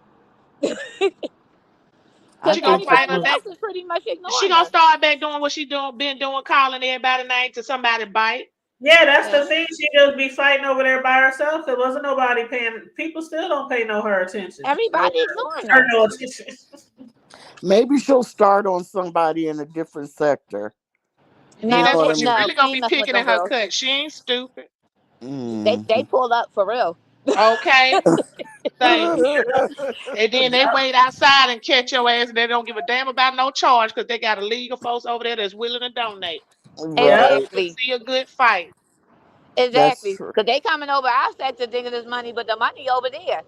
Speaker 3: I
Speaker 6: Because
Speaker 5: she gonna
Speaker 3: think the
Speaker 5: fight her
Speaker 6: everybody
Speaker 3: first,
Speaker 5: back.
Speaker 6: else is pretty much
Speaker 5: She
Speaker 6: ignoring
Speaker 5: gonna
Speaker 6: her.
Speaker 5: start back doing what she been doing, calling everybody name to somebody bite.
Speaker 2: Yeah, that's the
Speaker 6: Yeah.
Speaker 2: thing. She just be fighting over there by herself. There wasn't nobody paying. People still don't pay her attention.
Speaker 6: Everybody ignoring
Speaker 2: Her
Speaker 6: her.
Speaker 2: no attention.
Speaker 3: maybe she'll start on somebody in a different sector.
Speaker 5: And then
Speaker 3: You know
Speaker 5: that's
Speaker 3: what
Speaker 6: No,
Speaker 3: I
Speaker 5: what you
Speaker 3: mean?
Speaker 6: no,
Speaker 5: really
Speaker 6: she
Speaker 5: gonna
Speaker 6: ain't
Speaker 5: be
Speaker 6: messing with
Speaker 5: picking
Speaker 6: them
Speaker 5: in her
Speaker 6: girls.
Speaker 5: cut. She ain't stupid.
Speaker 6: They
Speaker 3: Mhm.
Speaker 6: pulled up for real.
Speaker 5: Okay. Thank you. And then they wait outside and catch your ass, and they don't give a damn about no charge because they got a league of folks over there that's willing to donate.
Speaker 2: Yep.
Speaker 3: Right.
Speaker 5: To
Speaker 6: Exactly.
Speaker 5: see a good fight.
Speaker 3: That's
Speaker 6: Exactly.
Speaker 3: true.
Speaker 6: Because they coming over our sector thinking it's money, but the money over there.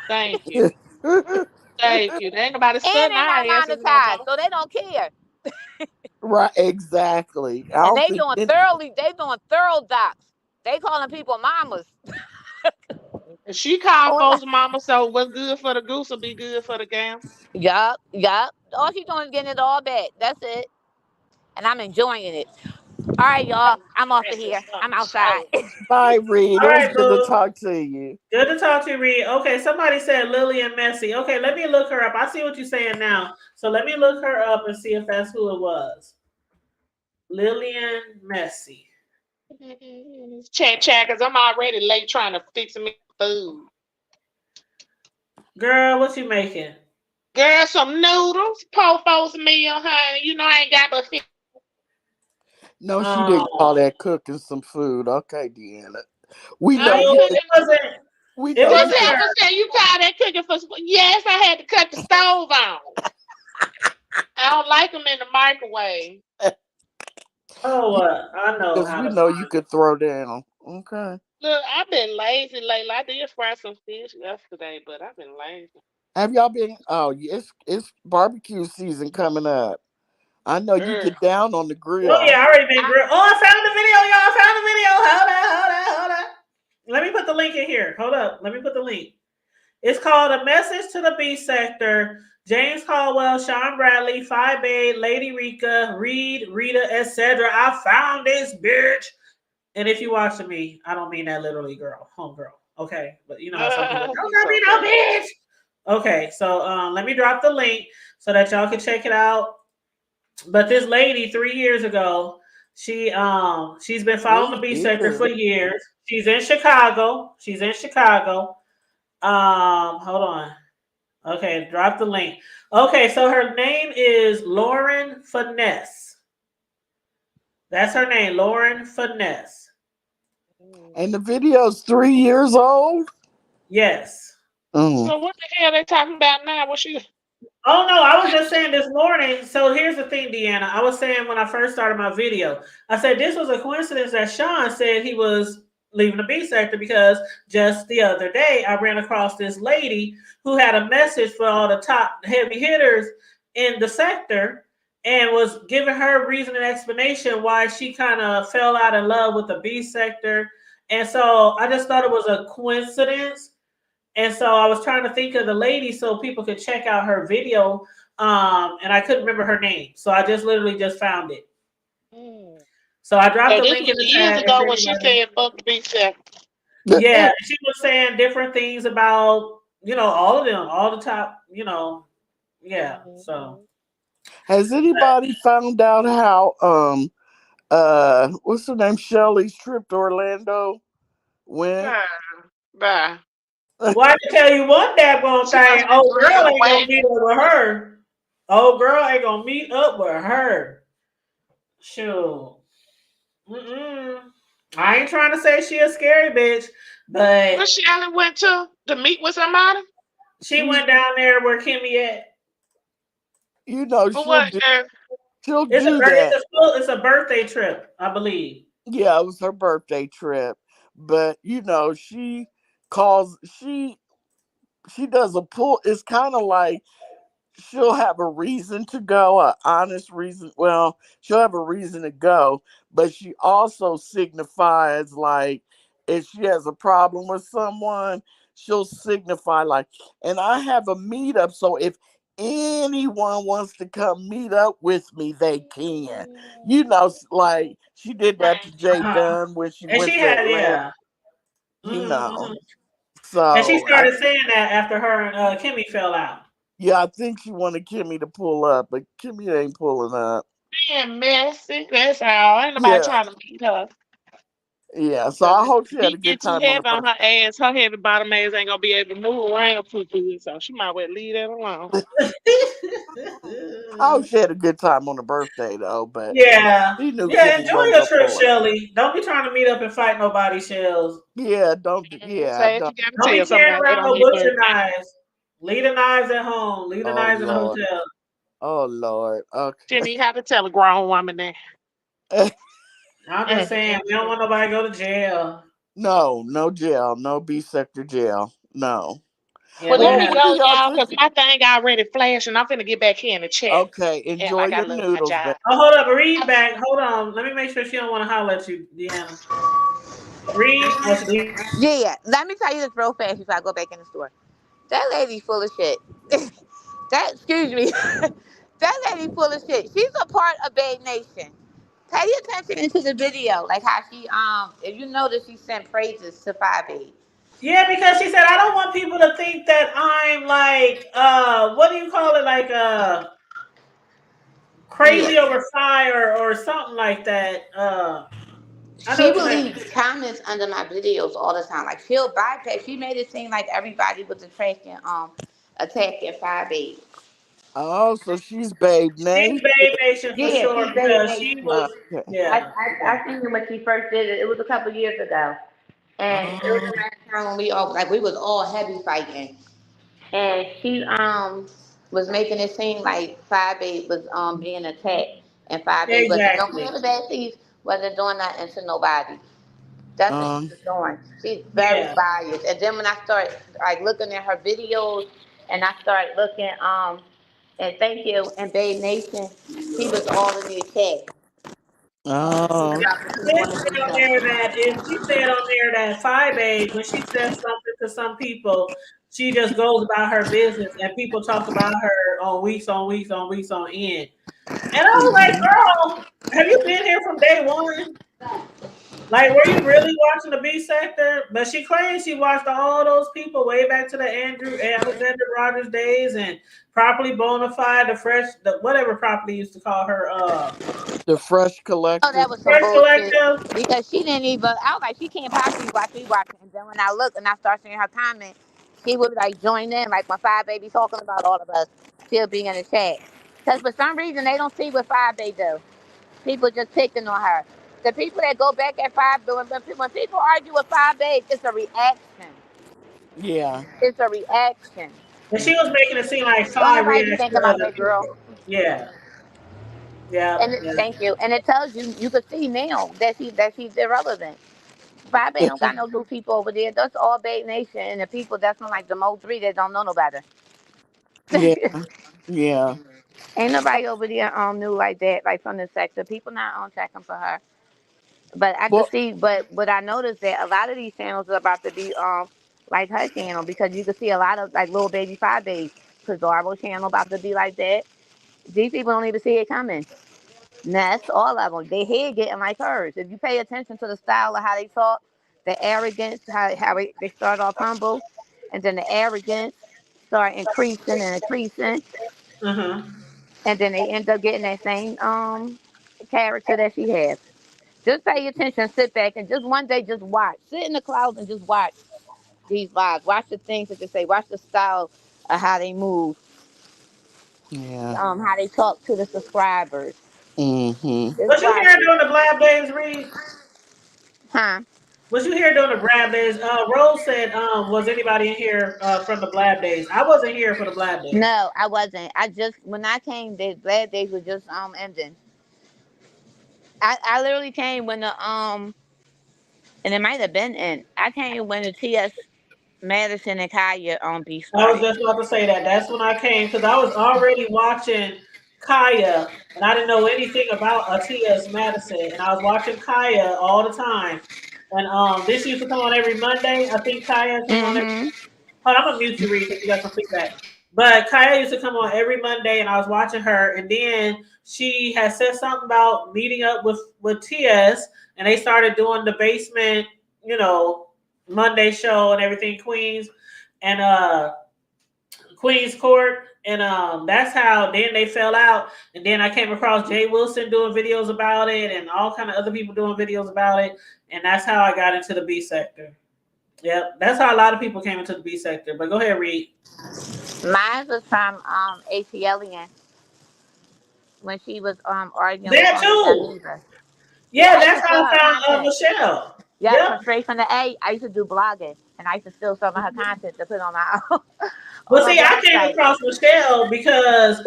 Speaker 5: Thank you. Thank you. There ain't nobody
Speaker 6: And
Speaker 5: studying
Speaker 6: they
Speaker 5: our
Speaker 6: not
Speaker 5: asses no
Speaker 6: monetized,
Speaker 5: more.
Speaker 6: so they don't care.
Speaker 3: Right, exactly. I
Speaker 6: And
Speaker 3: don't think
Speaker 6: they doing thorough docs. They calling people mamas.
Speaker 5: And she called
Speaker 6: Oh,
Speaker 5: folks mama, so what's good for the goose will be good for the gander.
Speaker 6: yup, yup. All she's doing is getting it all back. That's it. And I'm enjoying it. All right, y'all. I'm off of here. I'm outside.
Speaker 3: bye, Reed.
Speaker 2: All
Speaker 3: It was
Speaker 2: right,
Speaker 3: good to
Speaker 2: boo.
Speaker 3: talk to you.
Speaker 2: Good to talk to you, Reed. Okay, somebody said Lillian Messi. Okay, let me look her up. I see what you're saying now. So let me look her up and see if that's who it was. Lillian Messi.
Speaker 5: Chat, because I'm already late trying to fix me food.
Speaker 2: Girl, what you making?
Speaker 5: Girl, some noodles, po folks meal, honey. You know I ain't got but 50.
Speaker 3: No, she didn't call
Speaker 2: Oh,
Speaker 3: that cooking some food. Okay, Deanna. We
Speaker 5: I
Speaker 3: know
Speaker 5: ain't
Speaker 3: you
Speaker 2: no,
Speaker 3: could.
Speaker 2: it
Speaker 5: cooking.
Speaker 2: wasn't.
Speaker 3: We
Speaker 2: It
Speaker 3: know
Speaker 5: Just
Speaker 3: you
Speaker 2: wasn't
Speaker 3: could.
Speaker 5: have
Speaker 2: her.
Speaker 5: to say you call that cooking for. Yes, I had to cut the stove on. I don't like them in the microwave.
Speaker 2: Oh, I know
Speaker 3: Because
Speaker 2: how
Speaker 3: we
Speaker 2: to
Speaker 3: know you
Speaker 2: find it.
Speaker 3: could throw down. Okay.
Speaker 5: Look, I've been lazy lately. I did fry some fish yesterday, but I've been lazy.
Speaker 3: Have y'all been? Oh, it's barbecue season coming up. I know you
Speaker 5: Girl,
Speaker 3: get down on the
Speaker 2: Oh
Speaker 3: grill.
Speaker 2: yeah, I already been
Speaker 5: I,
Speaker 2: grilled. Oh, I found the video, y'all. I found the video. Hold on. Let me put the link in here. Hold up. Let me put the link. It's called A Message to the B Sector. James Caldwell, Sean Bradley, Phi Bay, Lady Rika, Reed, Rita, etc. I found this bitch. And if you watching me, I don't mean that literally, girl, homegirl. Okay, but you know how some people
Speaker 5: it's
Speaker 2: don't be no
Speaker 5: okay.
Speaker 2: bitch. Okay, so let me drop the link so that y'all can check it out. But this lady 3 years ago, she's been following the
Speaker 3: 3
Speaker 2: B sector for
Speaker 3: years.
Speaker 2: years. She's in Chicago. She's in Chicago. Hold on. Okay, drop the link. Okay, so her name is Lauren Finesse. That's her name, Lauren Finesse.
Speaker 3: And the video's 3 years old.
Speaker 2: Yes.
Speaker 3: Mm.
Speaker 5: So what the hell they talking about now? What she?
Speaker 2: Oh no, I was just saying this morning. So here's the thing, Deanna. I was saying when I first started my video, I said this was a coincidence that Shawn said he was leaving the B sector because just the other day I ran across this lady who had a message for all the top heavy hitters in the sector and was giving her reason and explanation why she kind of fell out of love with the B sector. And so I just thought it was a coincidence, and so I was trying to think of the lady so people could check out her video. And I couldn't remember her name. So I just literally just found it.
Speaker 5: Mm.
Speaker 2: So I dropped
Speaker 5: So
Speaker 2: the
Speaker 5: this
Speaker 2: link in
Speaker 5: was
Speaker 2: the
Speaker 5: years
Speaker 2: chat if
Speaker 5: ago when she
Speaker 2: anybody.
Speaker 5: said fuck the big seven.
Speaker 2: Yeah, she was saying different things about, all of them, all the top, yeah. So
Speaker 3: Has anybody found out how what's her name? Shelly's trip to Orlando went?
Speaker 5: Bye. Bye.
Speaker 2: well, I can tell you one daggone
Speaker 5: She must
Speaker 2: thing.
Speaker 5: have been
Speaker 2: Old girl
Speaker 5: thrilled
Speaker 2: ain't gonna
Speaker 5: away.
Speaker 2: meet up with her. Old girl ain't gonna meet up with her. Sure. Mm-mm. I ain't trying to say she a scary bitch,
Speaker 5: Where
Speaker 2: but
Speaker 5: Shelley went to meet with somebody?
Speaker 2: she went down there where Kimmy at.
Speaker 3: You know
Speaker 5: For what?
Speaker 3: she'll do that.
Speaker 2: It's a birthday trip, I believe.
Speaker 3: Yeah, it was her birthday trip, but calls she does a pull. It's kind of like she'll have a reason to go, a honest reason. Well, she'll have a reason to go, but she also signifies like if she has a problem with someone, she'll signify like, and I have a meetup. So if anyone wants to come meet up with me, they can. Like she did that to Jay
Speaker 2: Uh-huh.
Speaker 3: Dunn when she
Speaker 2: And
Speaker 3: went
Speaker 2: she
Speaker 3: to
Speaker 2: had,
Speaker 3: Atlanta.
Speaker 2: yeah.
Speaker 3: You
Speaker 2: Hmm.
Speaker 3: know,
Speaker 2: And she
Speaker 3: so
Speaker 2: started saying that after her and Kimmy fell out.
Speaker 3: yeah, I think she wanted Kimmy to pull up, but Kimmy ain't pulling up.
Speaker 5: Being messy. That's all. Ain't nobody
Speaker 3: Yeah,
Speaker 5: trying to meet her.
Speaker 3: yeah. So
Speaker 5: Cause
Speaker 3: I
Speaker 5: if
Speaker 3: hope she had a
Speaker 5: he
Speaker 3: good
Speaker 5: get too
Speaker 3: time on
Speaker 5: heavy
Speaker 3: her
Speaker 5: on
Speaker 3: birthday.
Speaker 5: her ass, her heavy bottom ass ain't gonna be able to move around too good. So she might well leave that alone.
Speaker 3: I hope she had a good time on her birthday though, but
Speaker 2: Yeah.
Speaker 3: she knew
Speaker 2: Yeah,
Speaker 3: Kimmy
Speaker 2: enjoy
Speaker 3: wasn't
Speaker 2: your
Speaker 3: gonna
Speaker 2: trip,
Speaker 3: pull up.
Speaker 2: Shelly. Don't be trying to meet up and fight nobody, Shells.
Speaker 3: Yeah, don't.
Speaker 5: Say it,
Speaker 3: Don't.
Speaker 5: you gotta
Speaker 2: Don't be
Speaker 5: tell
Speaker 2: carrying
Speaker 5: somebody that
Speaker 2: around
Speaker 5: on
Speaker 2: no
Speaker 5: their
Speaker 2: butcher
Speaker 5: birthday.
Speaker 2: knives. Leave the knives at home. Leave the
Speaker 3: Oh
Speaker 2: knives in the
Speaker 3: Lord.
Speaker 2: hotel.
Speaker 3: Oh Lord. Okay.
Speaker 5: Shouldn't even have to tell a grown woman that.
Speaker 2: I'm just
Speaker 5: Mm.
Speaker 2: saying, we don't want nobody to go to jail.
Speaker 3: No, no jail, no B sector jail. No.
Speaker 2: Yeah,
Speaker 5: Well,
Speaker 2: we
Speaker 5: let
Speaker 2: don't
Speaker 3: Well,
Speaker 5: me
Speaker 2: have
Speaker 3: what
Speaker 2: that.
Speaker 3: do
Speaker 5: go,
Speaker 3: y'all
Speaker 5: y'all,
Speaker 3: think?
Speaker 5: because my thing already flashing. I'm finna get back here in the chat.
Speaker 3: Okay,
Speaker 5: And
Speaker 3: enjoy
Speaker 5: like I
Speaker 3: your
Speaker 5: love my
Speaker 3: noodles,
Speaker 5: job.
Speaker 3: babe.
Speaker 2: Oh, hold up. Read back. Hold on. Let me make sure she don't want to holler at you, Deanna. Read. Oh, she leave.
Speaker 6: Yeah. Let me tell you this real fast before I go back in the store. That lady full of shit. That excuse me. That lady full of shit. She's a part of Babe Nation. Pay attention into the video, like how she if you notice, she sent praises to Five Eight.
Speaker 2: Yeah, because she said, I don't want people to think that I'm like, what do you call it? Like,
Speaker 6: Yeah.
Speaker 2: crazy over fire or something like that. I know
Speaker 6: She
Speaker 2: what you
Speaker 6: will
Speaker 2: meant.
Speaker 6: leave comments under my videos all the time. Like she'll bypass. She made it seem like everybody was attacking Five Eight.
Speaker 3: Oh, so she's Babe
Speaker 2: She's
Speaker 3: Nation.
Speaker 2: Babe Nation for
Speaker 6: Yeah,
Speaker 2: sure
Speaker 6: she's Babe
Speaker 2: because she
Speaker 6: Nation.
Speaker 2: was,
Speaker 3: Okay.
Speaker 6: I,
Speaker 2: yeah,
Speaker 6: I
Speaker 2: yeah.
Speaker 6: I seen her when she first did it. It was a couple years ago, and it was
Speaker 3: Oh,
Speaker 6: around the time when we was all heavy fighting, and she was making it seem like Five Eight was being attacked, and Five Eight wasn't. Don't
Speaker 2: Exactly.
Speaker 6: call the bad thieves, wasn't doing nothing to nobody. That's what she
Speaker 3: um,
Speaker 6: was doing. She's very
Speaker 2: Yeah.
Speaker 6: biased. And then when I start like looking at her videos, and I start looking and thank you and Babe Nation, she was all in the attack.
Speaker 3: oh,
Speaker 6: About what she
Speaker 2: It
Speaker 6: want to
Speaker 2: said
Speaker 6: do
Speaker 2: on
Speaker 6: something.
Speaker 2: there that if she said on there that 5A, when she says something to some people, she just goes about her business and people talk about her on weeks on weeks on weeks on end. And I was like,
Speaker 3: mhm.
Speaker 2: girl, have you been here from day one? Like, were you really watching the B sector? But she claims she watched all those people way back to the Andrew Alexander Rogers days and properly bona fide, the fresh, the whatever property used to call her,
Speaker 3: The Fresh
Speaker 6: Oh,
Speaker 3: Collective.
Speaker 6: that was some
Speaker 2: fresh
Speaker 6: bullshit.
Speaker 2: collective.
Speaker 6: Because she didn't even. I was like, she can't possibly watch me watching. And then when I look and I start seeing her comment, she would like join in. Like when Five Baby talking about all of us, she'll be in the chat. Because for some reason they don't see what Five Baby do. People just picking on her. The people that go back at when people argue with Five Baby, it's a reaction.
Speaker 3: Yeah.
Speaker 6: It's a reaction.
Speaker 2: And she was making it seem like
Speaker 6: Don't
Speaker 2: Five
Speaker 6: nobody be
Speaker 2: reacts
Speaker 6: thinking
Speaker 2: to
Speaker 6: about
Speaker 2: other
Speaker 6: that girl.
Speaker 2: people. Yeah, yeah,
Speaker 6: And
Speaker 2: yeah.
Speaker 6: thank you. And it tells you you can see now that she's irrelevant. Five ain't don't got no new people over there. That's all Babe Nation and the people that's on like the Mo three that don't know no better.
Speaker 3: Yeah. Yeah.
Speaker 6: Ain't nobody over there new like that, like from the sector. People not on checking for her. But I could
Speaker 3: Well,
Speaker 6: see but I noticed that a lot of these channels are about to be like her channel because you can see a lot of like little baby Five Baby. Cesaro channel about to be like that. These people don't even see it coming. That's all of them. They head getting like hers. If you pay attention to the style of how they talk, the arrogance, they start off humble, and then the arrogance start increasing and increasing,
Speaker 2: Uh-huh.
Speaker 6: and then they end up getting that same character that she has. Just pay attention, sit back, and just one day just watch. Sit in the clouds and just watch these lives. Watch the things that they say. Watch the style of how they move,
Speaker 3: yeah.
Speaker 6: how they talk to the subscribers.
Speaker 3: Mm-hmm.
Speaker 6: Just
Speaker 2: Was you
Speaker 6: watch
Speaker 2: here
Speaker 6: it.
Speaker 2: during the Blab Days, Reed?
Speaker 6: Huh?
Speaker 2: Was you here during the Blab Days? Rose said, was anybody in here from the Blab Days? I wasn't here for the Blab Days.
Speaker 6: No, I wasn't. I just when I came, the glad days were just ending. I literally came when the and it might have been in. I came when the T.S. Madison and Kaya beef
Speaker 2: I was
Speaker 6: started.
Speaker 2: just about to say that. That's when I came because I was already watching Kaya and I didn't know anything about Atias Madison. And I was watching Kaya all the time. And this used to come on every Monday. I think Kaya came on every.
Speaker 6: Mm-hmm.
Speaker 2: Hold on, I'm gonna mute you, Reed, because you got some feedback. But Kaya used to come on every Monday, and I was watching her. And then she had said something about meeting up with TS, and they started doing the basement, you know, Monday show and everything, Queens and Queens Court. And that's how then they fell out. And then I came across Jay Wilson doing videos about it, and all kind of other people doing videos about it. And that's how I got into the B sector. Yep, that's how a lot of people came into the B sector. But go ahead, Reed.
Speaker 6: Mine was from ATLian when she was arguing with
Speaker 2: That too.
Speaker 6: Daniva. Yeah,
Speaker 2: Yeah,
Speaker 6: I used to
Speaker 2: that's
Speaker 6: steal
Speaker 2: how
Speaker 6: her
Speaker 2: I found
Speaker 6: content.
Speaker 2: Michelle.
Speaker 6: Yeah,
Speaker 2: Yep.
Speaker 6: from straight from the A. I used to do blogging, and I used to steal some of her content to put on my on
Speaker 2: But
Speaker 6: her
Speaker 2: see, I
Speaker 6: blog
Speaker 2: came
Speaker 6: site.
Speaker 2: across Michelle because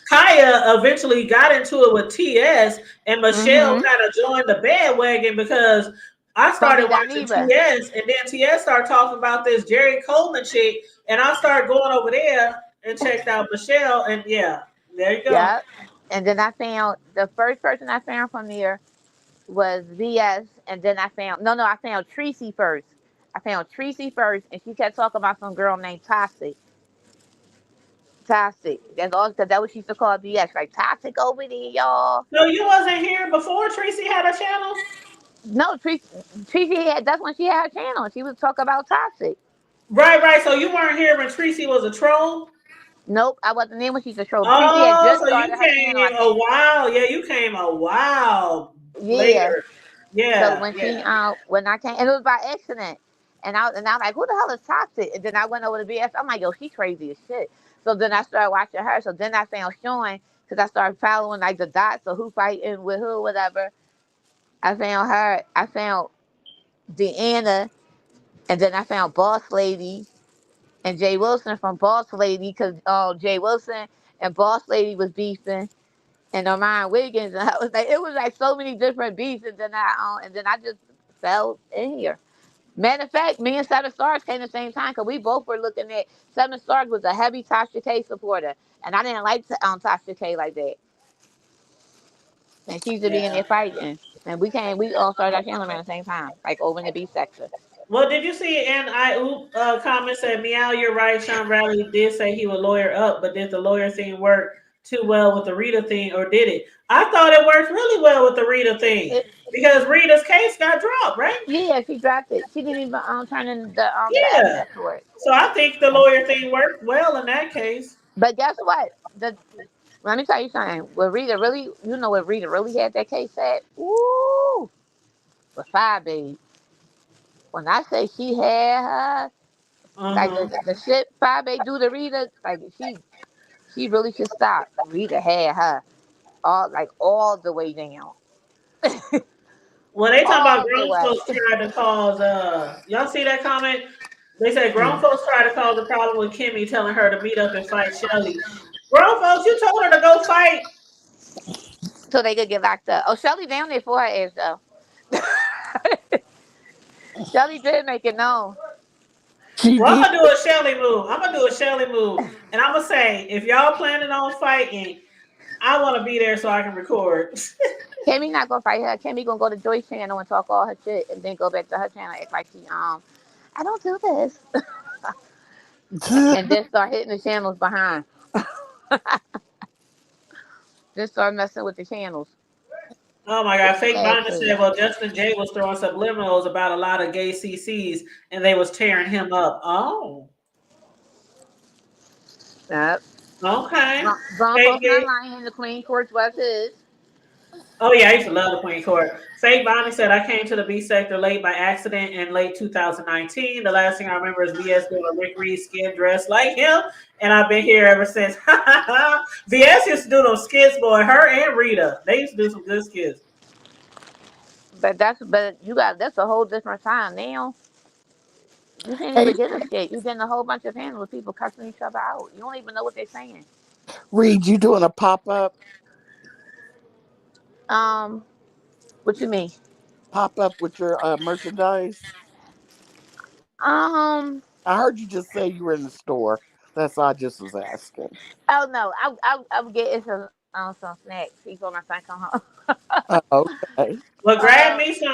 Speaker 2: Kaya eventually got into it with TS, and Michelle
Speaker 6: Mm-hmm.
Speaker 2: kind of joined the bandwagon because I
Speaker 6: From
Speaker 2: started
Speaker 6: B.
Speaker 2: watching
Speaker 6: Daniva.
Speaker 2: TS, and then TS started talking about this Jerry Coleman chick, and I started going over there and checked out Michelle, and yeah, there you go.
Speaker 6: Yep. And then I found the first person I found from there was VS, and then I found no, I found Tracy first. I found Tracy first, and she kept talking about some girl named Toxic. Toxic. That's all because that what she used to call VS, like Toxic over there, y'all.
Speaker 2: So you wasn't here before Tracy had a channel?
Speaker 6: No, Tracy had that's when she had her channel. She was talking about Toxic.
Speaker 2: Right, right. So you weren't here when Tracy was a troll?
Speaker 6: Nope, I wasn't in when she was troll. Tracy had
Speaker 2: Oh,
Speaker 6: just
Speaker 2: so you
Speaker 6: started her channel, I
Speaker 2: came a
Speaker 6: think.
Speaker 2: while. Yeah, you came a while
Speaker 6: Yeah.
Speaker 2: later.
Speaker 6: So
Speaker 2: Yeah,
Speaker 6: when
Speaker 2: yeah.
Speaker 6: when I came, and it was by accident, and I was like, who the hell is Toxic? And then I went over to BS. I'm like, yo, she crazy as shit. So then I started watching her. So then I found Shawn because I started following like the dots of who fighting with who, whatever. I found her. I found Deanna, and then I found Boss Lady and Jay Wilson from Boss Lady because Jay Wilson and Boss Lady was beefing. And Orion Wiggins, and I was like, it was like so many different beefs, and then I just fell in here. Matter of fact, me and Seven Stars came at the same time because we both were looking at Seven Stars was a heavy Tasha K supporter, and I didn't like Tasha K like that. And she used to be in
Speaker 2: Yeah.
Speaker 6: there fighting, and we all started our channel around the same time, like over in the B section.
Speaker 2: Well, did you see and I comment said meow, you're right. Sean Riley did say he would lawyer up, but did the lawyer thing work too well with the Rita thing, or did it? I thought it worked really well with the Rita thing
Speaker 6: It,
Speaker 2: because Rita's case got dropped, right?
Speaker 6: yeah, she dropped it. She didn't even turn in the
Speaker 2: Yeah.
Speaker 6: evidence for it.
Speaker 2: So I think the lawyer thing worked well in that case.
Speaker 6: But guess what? Let me tell you something. What Rita really, what Rita really had that case at? Ooh, with Five Baby. When I say she had her, like
Speaker 2: Uh-huh.
Speaker 6: the shit Five Baby do to Rita, like she really should stop. Rita had her all the way down,
Speaker 2: When they talk about
Speaker 6: all the
Speaker 2: grown
Speaker 6: way.
Speaker 2: folks trying to cause y'all see that comment? They said grown folks tried to cause a problem with Kimmy telling her to meet up and fight Shelly. Grown folks, you told her to go fight.
Speaker 6: So they could get locked up. Oh, Shelly down there for her ass though. Shelly did make it known.
Speaker 3: She
Speaker 2: Well, I'm
Speaker 3: did.
Speaker 2: gonna do a Shelly move. I'm gonna do a Shelly move. And I'm gonna say, if y'all planning on fighting, I wanna be there so I can record.
Speaker 6: Kimmy not gonna fight her. Kimmy gonna go to Joy's channel and talk all her shit, and then go back to her channel and act like she I don't do this, and then start hitting the channels behind. Just start messing with the channels.
Speaker 2: Oh my God,
Speaker 6: It's
Speaker 2: fake
Speaker 6: sad
Speaker 2: Binder
Speaker 6: too.
Speaker 2: said, well, Justin J was throwing subliminals about a lot of gay CCs and they was tearing him up. Oh,
Speaker 6: Yep.
Speaker 2: okay.
Speaker 6: Grown folks not
Speaker 2: Fake
Speaker 6: lying. The Queen Court was his.
Speaker 2: Oh yeah, I used to love the Queen Court. Fake Bonnie said I came to the B sector late by accident in late 2019. The last thing I remember is VS doing a Rick Reed skin dress like him, and I've been here ever since. VS used to do those skits, boy. Her and Rita, they used to do some good skits.
Speaker 6: But you got that's a whole different time now. You can't
Speaker 3: Hey,
Speaker 6: even get a skit. You getting a whole bunch of panels with people cussing each other out. You don't even know what they're saying.
Speaker 3: Reed, you doing a pop up?
Speaker 6: Um, what you mean?
Speaker 3: Pop up with your merchandise?
Speaker 6: Um,
Speaker 3: I heard you just say you were in the store. That's all I just was asking.
Speaker 6: oh no, I would get some snacks before my son come home.
Speaker 3: Okay.
Speaker 2: But grab
Speaker 6: Uh,
Speaker 2: me some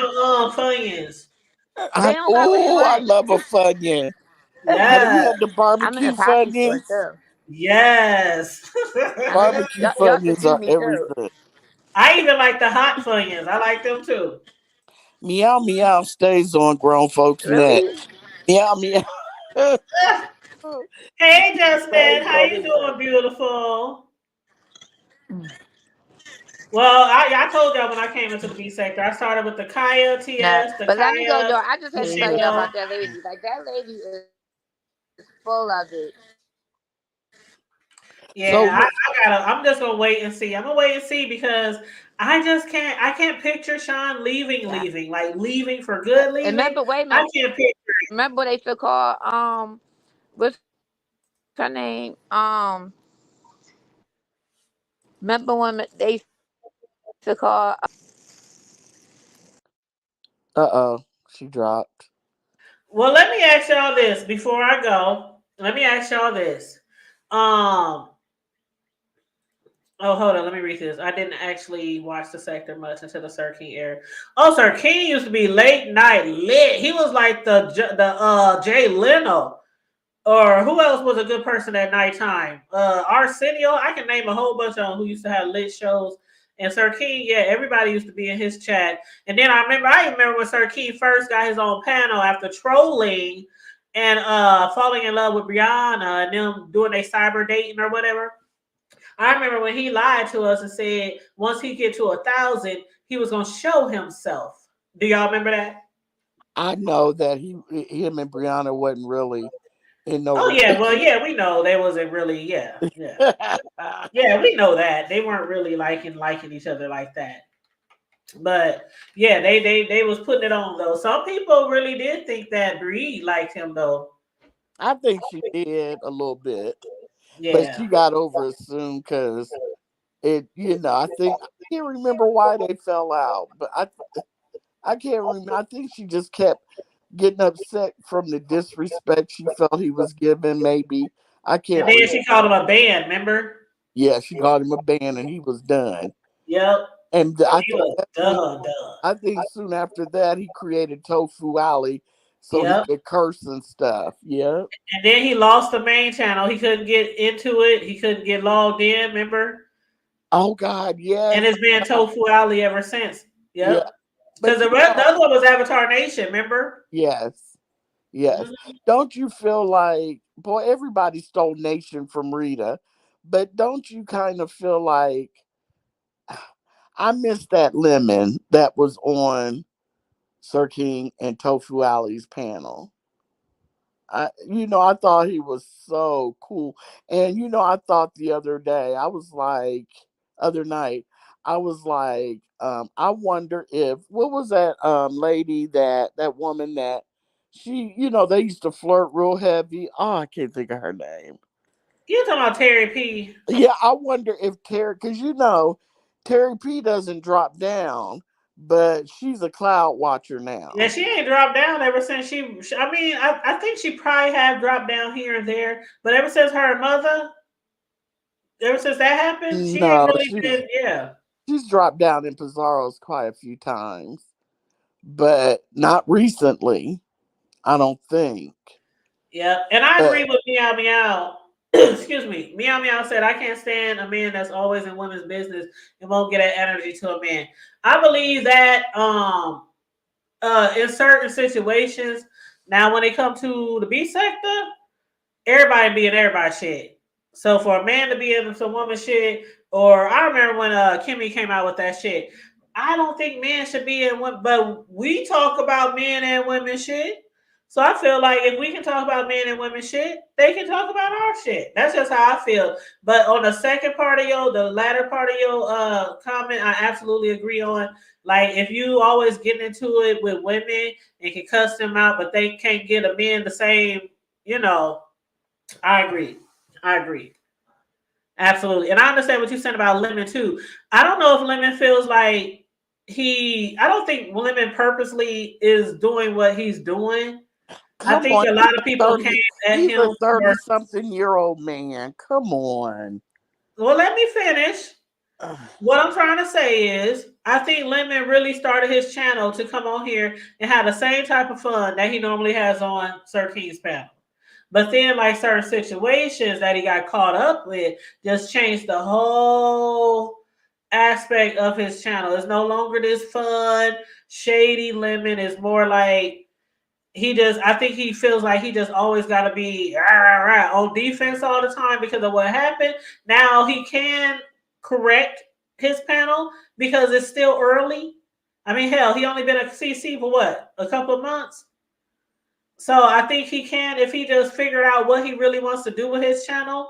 Speaker 2: Funyuns.
Speaker 6: they don't got what you
Speaker 3: I
Speaker 6: want.
Speaker 3: love a Funyun. Have you
Speaker 2: Yeah.
Speaker 3: had the
Speaker 6: I'm in the
Speaker 3: barbecue
Speaker 6: poppy store
Speaker 3: Funyuns?
Speaker 6: too.
Speaker 2: Yes.
Speaker 3: Barbecue
Speaker 6: Y'all should
Speaker 3: Funyuns
Speaker 6: see
Speaker 3: are
Speaker 6: me too.
Speaker 3: everything.
Speaker 2: I even like the hot Funyuns. I like them too.
Speaker 3: Meow meow stays on grown folks' neck.
Speaker 6: Really?
Speaker 3: Meow meow.
Speaker 2: Hey,
Speaker 3: Stays
Speaker 2: Justine, how
Speaker 3: on
Speaker 2: you
Speaker 3: his neck.
Speaker 2: doing, beautiful? Well, I told y'all when I came into the B sector, I started with the Kaya
Speaker 6: Nah.
Speaker 2: TS, the
Speaker 6: But let me go,
Speaker 2: Kaya
Speaker 6: though. I just had to tell you
Speaker 3: Mhm.
Speaker 2: Michelle.
Speaker 6: about that lady. Like, that lady is full of it.
Speaker 3: So
Speaker 2: Yeah, I gotta. I'm just gonna wait and see. I'm gonna wait and see because I just can't. I can't picture Sean leaving,
Speaker 6: Yeah.
Speaker 2: like leaving for good,
Speaker 6: And
Speaker 2: leaving.
Speaker 6: remember, wait a
Speaker 2: I
Speaker 6: minute.
Speaker 2: can't picture.
Speaker 6: Remember what they used to call, what's her name? Remember when they used to call,
Speaker 3: uh-oh, she dropped.
Speaker 2: Well, let me ask y'all this before I go. Let me ask y'all this. Um. Oh, hold on. Let me read this. I didn't actually watch the sector much until the Sir King aired. Oh, Sir King used to be late night lit. He was like the Jay Leno. Or who else was a good person at nighttime? Arsenio. I can name a whole bunch of them who used to have lit shows. And Sir King, yeah, everybody used to be in his chat. And then I remember when Sir King first got his own panel after trolling and falling in love with Brianna and them doing a cyber dating or whatever. I remember when he lied to us and said once he get to 1,000, he was gonna show himself. Do y'all remember that?
Speaker 3: I know that him and Brianna wasn't really in no
Speaker 2: Oh yeah, well
Speaker 3: relationship.
Speaker 2: yeah, we know they wasn't really yeah, we know that they weren't really liking each other like that. But yeah, they was putting it on though. Some people really did think that Bree liked him though.
Speaker 3: I think she did a little bit, but
Speaker 2: Yeah,
Speaker 3: she got over it soon because I think I can't remember why they fell out, but I can't remember. I think she just kept getting upset from the disrespect she felt he was given. Maybe I
Speaker 2: and
Speaker 3: can't
Speaker 2: then
Speaker 3: remember.
Speaker 2: she called him a band. Remember?
Speaker 3: Yeah, she called him a band, and he was done.
Speaker 2: Yep,
Speaker 3: And
Speaker 2: and he was done.
Speaker 3: I think soon after that he created Tofu Alley so he
Speaker 2: Yep.
Speaker 3: could curse and stuff. Yeah.
Speaker 2: And then he lost the main channel. He couldn't get into it. He couldn't get logged in. Remember?
Speaker 3: Oh God,
Speaker 2: And
Speaker 3: yes.
Speaker 2: it's been Tofu Alley ever since.
Speaker 3: Yeah.
Speaker 2: Yep. Because
Speaker 3: But
Speaker 2: the other one was Avatar Nation. Remember?
Speaker 3: yes. Yes.
Speaker 2: Mhm.
Speaker 3: Don't you feel like, boy, everybody stole Nation from Rita, but don't you kind of feel like I miss that lemon that was on Sir King and Tofu Alley's panel? I thought he was so cool. And I thought the other day, I was like, other night, I was like, I wonder if what was that lady that woman that she, they used to flirt real heavy. Oh, I can't think of her name.
Speaker 2: You talking about Terry P?
Speaker 3: Yeah, I wonder if Terry, because Terry P doesn't drop down, but she's a cloud watcher
Speaker 2: Yeah,
Speaker 3: now.
Speaker 2: she ain't dropped down ever since I mean, I think she probably have dropped down here and there, but ever since her mother, ever since that happened, she ain't
Speaker 3: No,
Speaker 2: really been. Yeah.
Speaker 3: she's dropped down in Pizarro's quite a few times, but not recently. I don't think.
Speaker 2: Yeah, and I
Speaker 3: But
Speaker 2: agree with Meow Meow. Excuse me. Meow Meow said, I can't stand a man that's always in women's business and won't get that energy to a man. I believe that in certain situations, now when it comes to the B sector, everybody be in everybody shit. So for a man to be in some woman shit, or I remember when Kimmy came out with that shit. I don't think men should be in women, but we talk about men and women shit. So I feel like if we can talk about men and women shit, they can talk about our shit. That's just how I feel. But on the second part of the latter part of your comment, I absolutely agree on. Like if you always get into it with women and can cuss them out, but they can't get a man the same, you know, I agree. I agree. Absolutely. And I understand what you said about Lemon too. I don't know if Lemon feels like I don't think Lemon purposely is doing what he's doing. I
Speaker 3: come
Speaker 2: think
Speaker 3: on,
Speaker 2: a lot of people came at
Speaker 3: he's a
Speaker 2: him for,
Speaker 3: 30-something-year-old man. Come on.
Speaker 2: well, let me finish.
Speaker 3: Ugh.
Speaker 2: What I'm trying to say is, I think Lemon really started his channel to come on here and have the same type of fun that he normally has on Sir King's panel. But then, like certain situations that he got caught up with, just changed the whole aspect of his channel. It's no longer this fun, shady Lemon. It's more like I think he feels like he just always got to be rah, rah, rah, on defense all the time because of what happened. Now he can correct his panel because it's still early. I mean, hell, he only been a CC for what, a couple of months. So I think he can, if he just figured out what he really wants to do with his channel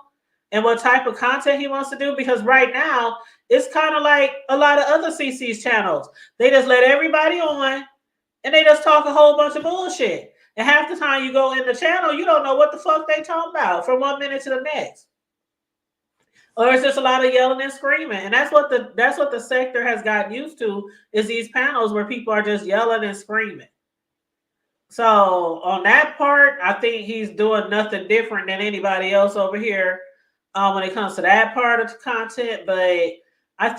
Speaker 2: and what type of content he wants to do. Because right now it's kind of like a lot of other CC's channels. They just let everybody on and they just talk a whole bunch of bullshit. And half the time you go in the channel, you don't know what the fuck they talking about from one minute to the next. Or it's just a lot of yelling and screaming. And that's what the sector has gotten used to, is these panels where people are just yelling and screaming. So on that part, I think he's doing nothing different than anybody else over here when it comes to that part of the content. But I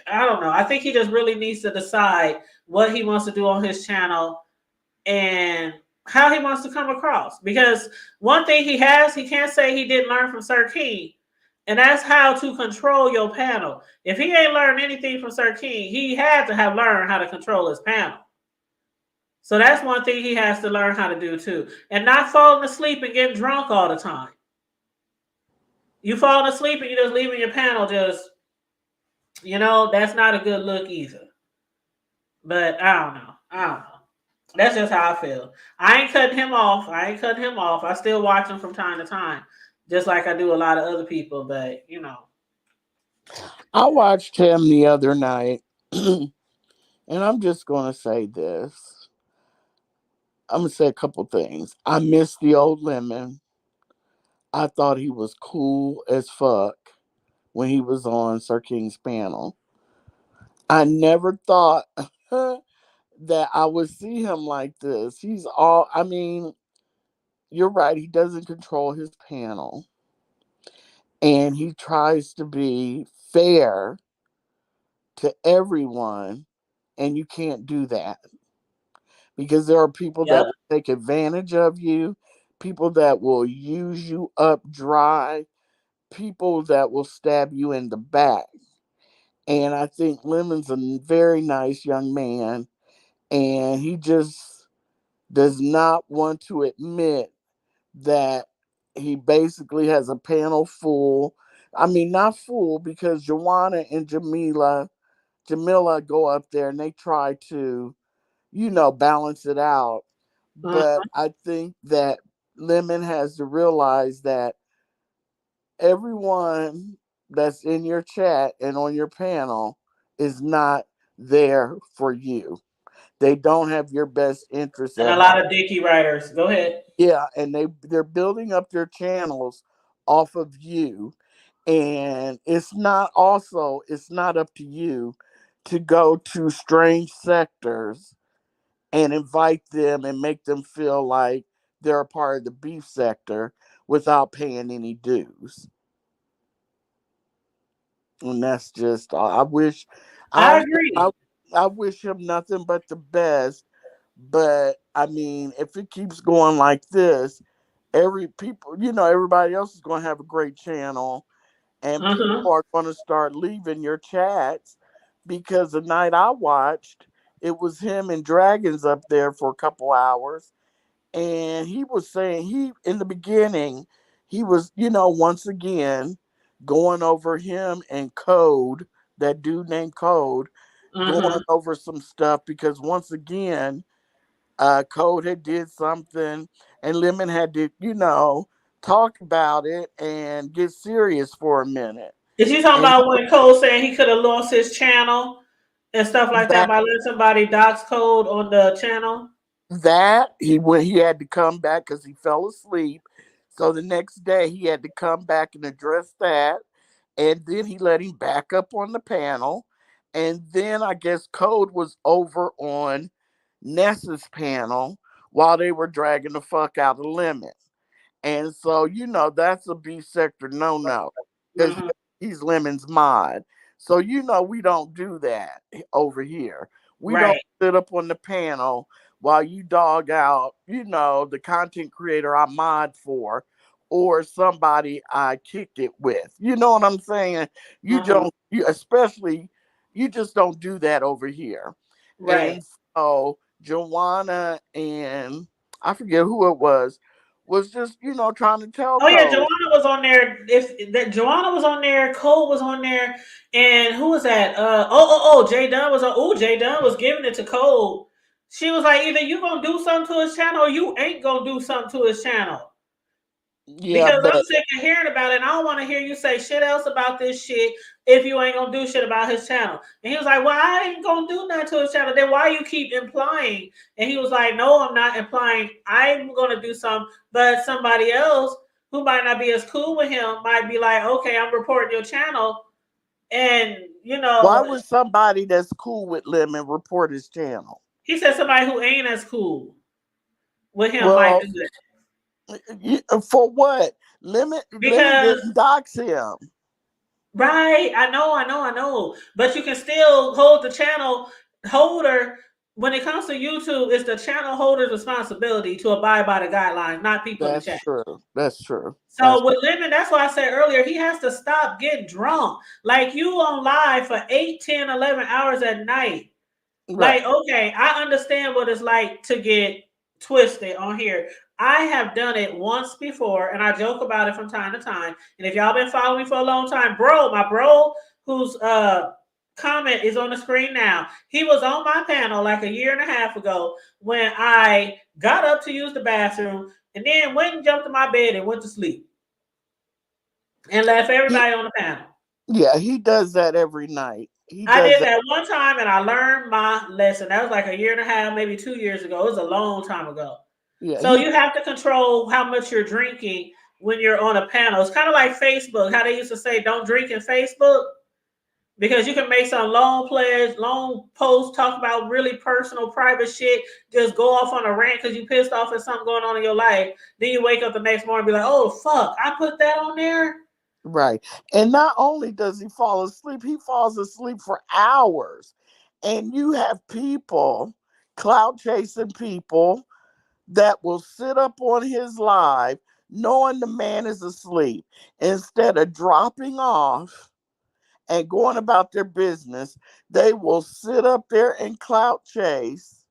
Speaker 2: don't know. I think he just really needs to decide what he wants to do on his channel and how he wants to come across. Because one thing he can't say he didn't learn from Sir King, and that's how to control your panel. If he ain't learned anything from Sir King, he had to have learned how to control his panel. So that's one thing he has to learn how to do too. And not falling asleep and getting drunk all the time. You falling asleep and you just leaving your panel just, that's not a good look either. But I don't know. That's just how I feel. I ain't cutting him off. I still watch him from time to time. Just like I do a lot of other people, but
Speaker 3: I watched him the other night, and I'm just going to say this. I'm going to say a couple things. I miss the old Lemon. I thought he was cool as fuck when he was on Sir King's panel. I never thought that I would see him like this. I mean, you're right. He doesn't control his panel. And he tries to be fair to everyone. And you can't do that because there are people that
Speaker 2: yep.
Speaker 3: will take advantage of you, people that will use you up dry, people that will stab you in the back. And I think Lemon's a very nice young man, and he just does not want to admit that he basically has a panel full. I mean, not full, because Joanna and Jamila go up there and they try to, balance it out. But
Speaker 2: Uh-huh.
Speaker 3: I think that Lemon has to realize that everyone that's in your chat and on your panel is not there for you. They don't have your best interest
Speaker 2: And
Speaker 3: at
Speaker 2: a
Speaker 3: heart.
Speaker 2: lot of dicky writers. Go ahead.
Speaker 3: Yeah, and they're building up their channels off of you, and it's not up to you to go to strange sectors and invite them and make them feel like they're a part of the beef sector without paying any dues. And that's just
Speaker 2: I
Speaker 3: I
Speaker 2: agree.
Speaker 3: I, I wish him nothing but the best. But I mean, if it keeps going like this, everybody else is going to have a great channel, and people
Speaker 2: Uh-huh.
Speaker 3: are going to start leaving your chats because the night I watched, it was him and Dragons up there for a couple hours, and he was saying he in the beginning he was once again going over him and Code, that dude named Code, going
Speaker 2: Uh-huh.
Speaker 3: over some stuff because once again Code had did something, and Lemon had to, talk about it and get serious for a minute.
Speaker 2: Is you talking
Speaker 3: And
Speaker 2: about when Cole saying he could have lost his channel and stuff like that
Speaker 3: that
Speaker 2: by letting somebody dox Code on the channel?
Speaker 3: when he had to come back because he fell asleep. So the next day he had to come back and address that, and then he let him back up on the panel, and then I guess Code was over on Nessa's panel while they were dragging the fuck out of Lemon. And so, that's a B sector no because
Speaker 2: Uh-huh.
Speaker 3: he's Lemon's mod. So, we don't do that over here. We don't
Speaker 2: Right.
Speaker 3: sit up on the panel while you dog out, the content creator I mod for or somebody I kicked it with. You know what I'm saying? You
Speaker 2: Uh-huh.
Speaker 3: don't, you especially, you just don't do that over here.
Speaker 2: Right.
Speaker 3: And so Joanna and I forget who it was just, trying to tell
Speaker 2: Oh yeah,
Speaker 3: Code.
Speaker 2: Joanna was on there. If that Joanna was on there, Cole was on there, and who was that? Jay Dunn was on. Oh, Jay Dunn was giving it to Cole. She was like, either you gonna do something to his channel, or you ain't gonna do something to his channel.
Speaker 3: Yeah,
Speaker 2: Because I'm
Speaker 3: but
Speaker 2: sick of hearing about it. And I don't want to hear you say shit else about this shit if you ain't gonna do shit about his channel. And he was like, well, I ain't gonna do nothing to his channel. Then why you keep implying? And he was like, no, I'm not implying. I'm gonna do something, but somebody else who might not be as cool with him might be like, okay, I'm reporting your channel. And
Speaker 3: why would somebody that's cool with Lemon report his channel?
Speaker 2: he said somebody who ain't as cool with him might
Speaker 3: Well,
Speaker 2: do it.
Speaker 3: for what? Lemon
Speaker 2: Because
Speaker 3: didn't dox him.
Speaker 2: right, I know. But you can still hold the channel holder. When it comes to YouTube, it's the channel holder's responsibility to abide by the guidelines, not people in the
Speaker 3: That's
Speaker 2: chat.
Speaker 3: true. That's true. That's
Speaker 2: So with Lemon, that's why I said earlier, he has to stop getting drunk. Like you on live for 8, 10, 11 hours at night.
Speaker 3: right.
Speaker 2: Like, okay, I understand what it's like to get twisted on here. I have done it once before, and I joke about it from time to time. And if y'all been following me for a long time, my bro, whose comment is on the screen now, he was on my panel like a year and a half ago when I got up to use the bathroom and then went and jumped in my bed and went to sleep and left
Speaker 3: He,
Speaker 2: everybody on the panel.
Speaker 3: yeah, he does that every night. He
Speaker 2: I
Speaker 3: does
Speaker 2: did
Speaker 3: that.
Speaker 2: that one time and I learned my lesson. That was like a year and a half, maybe 2 years ago. It was a long time ago.
Speaker 3: Yeah,
Speaker 2: So you have to control how much you're drinking when you're on a panel. It's kind of like Facebook, how they used to say don't drink in Facebook. Because you can make some long pledge, long post, talk about really personal, private shit, just go off on a rant because you pissed off at something going on in your life. Then you wake up the next morning and be like, oh fuck, I put that on there.
Speaker 3: right. And not only does he fall asleep, he falls asleep for hours. And you have people, cloud chasing people, that will sit up on his live knowing the man is asleep instead of dropping off and going about their business. They will sit up there and clout chase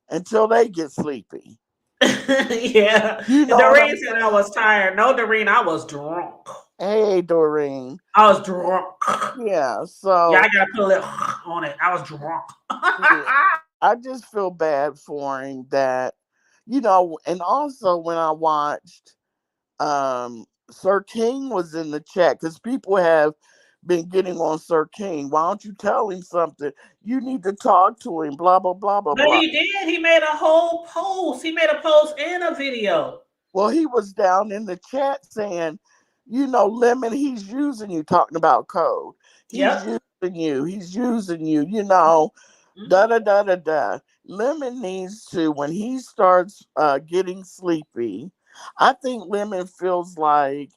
Speaker 3: until they get sleepy.
Speaker 2: Yeah.
Speaker 3: You
Speaker 2: And
Speaker 3: know what I'm
Speaker 2: Doreen said I
Speaker 3: saying?
Speaker 2: was tired. No, Doreen, I was drunk.
Speaker 3: Hey, Doreen.
Speaker 2: I was drunk.
Speaker 3: Yeah,
Speaker 2: Yeah,
Speaker 3: so
Speaker 2: I gotta put a little on it. I was drunk.
Speaker 3: yeah, I just feel bad for him that, and also when I watched Sir King was in the chat because people have been getting on Sir King. Why don't you tell him something? You need to talk to him, blah blah blah blah
Speaker 2: But
Speaker 3: blah.
Speaker 2: he did. He made a whole post. He made a post and a video.
Speaker 3: Well, he was down in the chat saying, Lemon, he's using you, talking about code. He's
Speaker 2: Yep.
Speaker 3: using you. He's using you, da
Speaker 2: Mhm.
Speaker 3: da da da da. Lemon needs to, when he starts getting sleepy, I think Lemon feels like,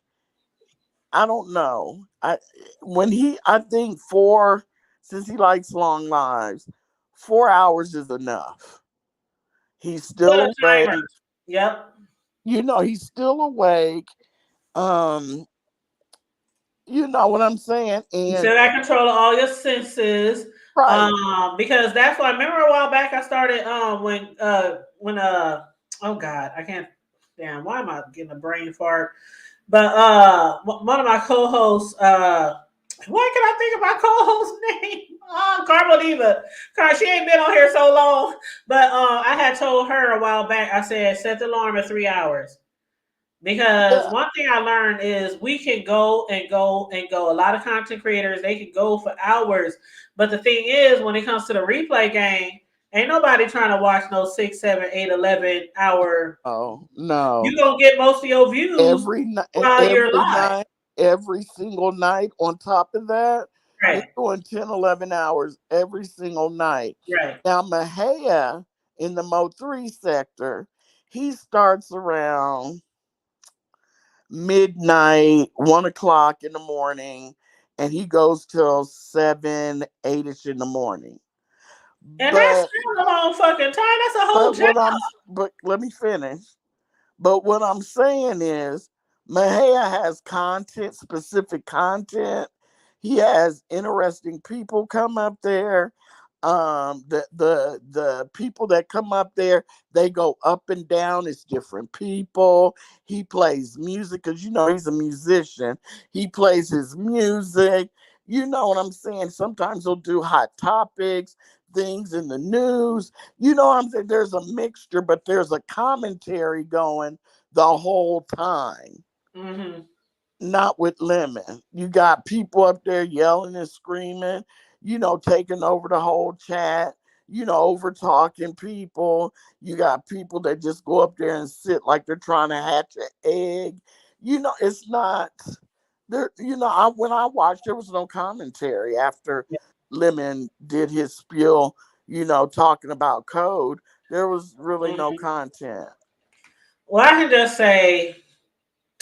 Speaker 3: I don't know. I think since he likes long lives, 4 hours is enough. He's
Speaker 2: Put
Speaker 3: still
Speaker 2: a timer.
Speaker 3: awake.
Speaker 2: Yep.
Speaker 3: He's still awake. Um, you know what I'm saying?
Speaker 2: You
Speaker 3: And
Speaker 2: still got control of all your senses.
Speaker 3: right.
Speaker 2: Because that's why I remember a while back I started when oh god, I can't damn, why am I getting a brain fart? But one of my co-hosts, what can I think of my co-host name? Carbo Diva. Cause she ain't been on here so long. But I had told her a while back, I said, set the alarm at 3 hours. Because
Speaker 3: Yeah.
Speaker 2: one thing I learned is we can go and go and go. A lot of content creators, they can go for hours. But the thing is, when it comes to the replay game, ain't nobody trying to watch no 6, 7, 8, 11 hour.
Speaker 3: Oh no.
Speaker 2: You gonna get most of your views
Speaker 3: Every night,
Speaker 2: while you're
Speaker 3: every
Speaker 2: live.
Speaker 3: night, every single night. On top of that, you're
Speaker 2: Right,
Speaker 3: doing 10, 11 hours every single night.
Speaker 2: right.
Speaker 3: Now, Mahia in the Mo3 sector, he starts around midnight, 1 o'clock in the morning, and he goes till 7, 8ish in the morning.
Speaker 2: And that's
Speaker 3: But
Speaker 2: still a long fucking time. That's a whole job.
Speaker 3: but let me finish. But what I'm saying is, Mahia has content, specific content. He has interesting people come up there. The people that come up there, they go up and down. It's different people. He plays music because you know he's a musician. He plays his music. You know what I'm saying? Sometimes he'll do hot topics, things in the news. You know what I'm saying? There's a mixture, but there's a commentary going the whole time.
Speaker 2: Mm-hmm.
Speaker 3: Not with Lemon. You got people up there yelling and screaming, you know, taking over the whole chat, you know, over talking people. You got people that just go up there and sit like they're trying to hatch an egg. You know, it's not there. You know, when I watched, there was no commentary after Lemon did his spiel, you know, talking about code. There was really no
Speaker 2: Mm-hmm.
Speaker 3: content.
Speaker 2: Well, I can just say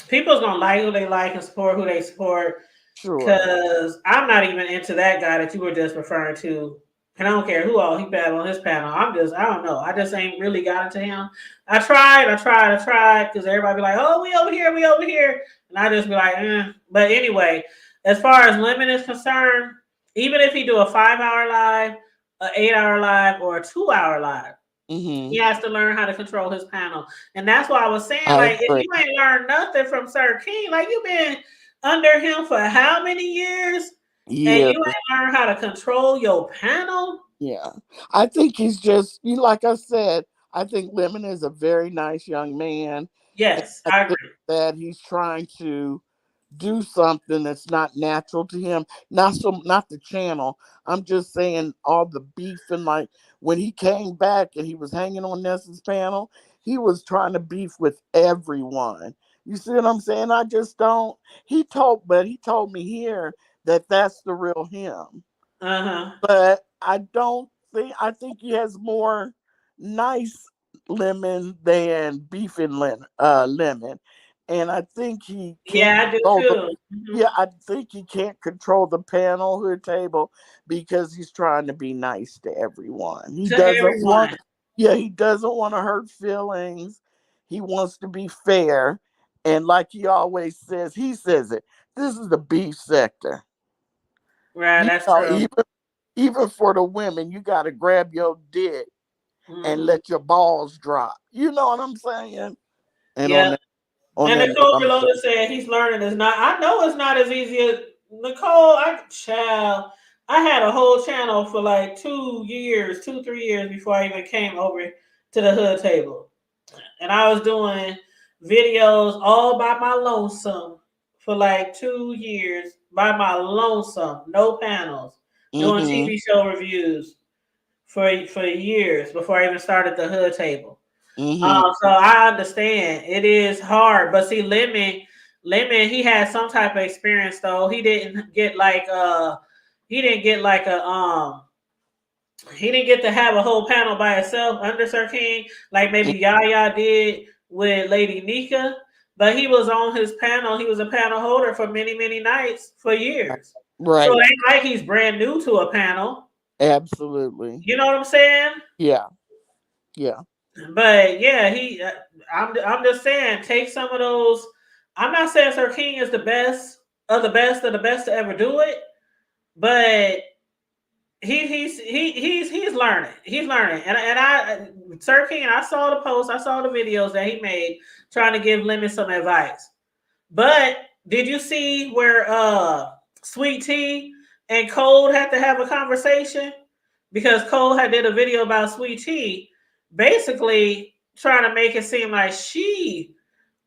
Speaker 2: people's gonna like who they like and support who they support.
Speaker 3: Sure.
Speaker 2: Cause I'm not even into that guy that you were just referring to. And I don't care who all he battled on his panel. I don't know. I just ain't really got into him. I tried. Because everybody be like, oh, we over here. And I just be like, eh. But anyway, as far as Lemon is concerned, even if he do a 5 hour live, an 8 hour live, or a 2 hour live, he
Speaker 3: Hmm.
Speaker 2: has to learn how to control his panel. And that's why I was saying,
Speaker 3: I
Speaker 2: like, if
Speaker 3: agree.
Speaker 2: you ain't learned nothing from Sir King, like you've been under him for how many years? And
Speaker 3: Yeah.
Speaker 2: you ain't learned how to control your panel?
Speaker 3: Yeah, I think he's just you. Like I said, I think Lemon is a very nice young man, and
Speaker 2: Yes,
Speaker 3: I
Speaker 2: I
Speaker 3: think
Speaker 2: agree.
Speaker 3: that he's trying to do something that's not natural to him. Not the channel. I'm just saying all the beef and like when he came back and he was hanging on Nessa's panel, he was trying to beef with everyone. You see what I'm saying? I just don't. He told me here that that's the real him,
Speaker 2: Uh-huh.
Speaker 3: but I think he has more nice lemon than beefing lemon. And I think he can't
Speaker 2: Yeah, I do
Speaker 3: control the
Speaker 2: too.
Speaker 3: yeah, I think he can't control the panel or table because he's trying to be nice to everyone.
Speaker 2: To everyone.
Speaker 3: He doesn't want to hurt feelings. He wants to be fair. And like he always says, he says it. This is the beef sector.
Speaker 2: Right,
Speaker 3: You
Speaker 2: that's
Speaker 3: know,
Speaker 2: true.
Speaker 3: even for the women, you got to grab your dick and
Speaker 2: Hmm.
Speaker 3: let your balls drop. You know what I'm saying? And
Speaker 2: Yeah.
Speaker 3: on
Speaker 2: And
Speaker 3: that note,
Speaker 2: Nicole
Speaker 3: I'm
Speaker 2: Reloaded
Speaker 3: done.
Speaker 2: said he's learning is not. I know it's not as easy as Nicole. I had a whole channel for like 2 years, 3 years before I even came over to the hood table. And I was doing videos all by my lonesome for like 2 years by my lonesome, no panels, doing
Speaker 3: Mm-hmm.
Speaker 2: TV show reviews for years before I even started the hood table.
Speaker 3: Mm-hmm.
Speaker 2: So I understand it is hard, but see, he had some type of experience though. He didn't get like a he didn't get to have a whole panel by itself under Sir King, like maybe Yaya did with Lady Nika. But he was on his panel. He was a panel holder for many, many nights for years. So
Speaker 3: Right.
Speaker 2: it ain't like he's brand new to a panel.
Speaker 3: Absolutely.
Speaker 2: You know what I'm saying?
Speaker 3: Yeah. Yeah.
Speaker 2: But yeah, I'm just saying, take some of those. I'm not saying Sir King is the best of the best to ever do it, but he's learning. He's learning, and I Sir King. I saw the posts. I saw the videos that he made trying to give Lemon some advice. But did you see where Sweet Tea and Cole had to have a conversation because Cole had did a video about Sweet Tea, basically trying to make it seem like she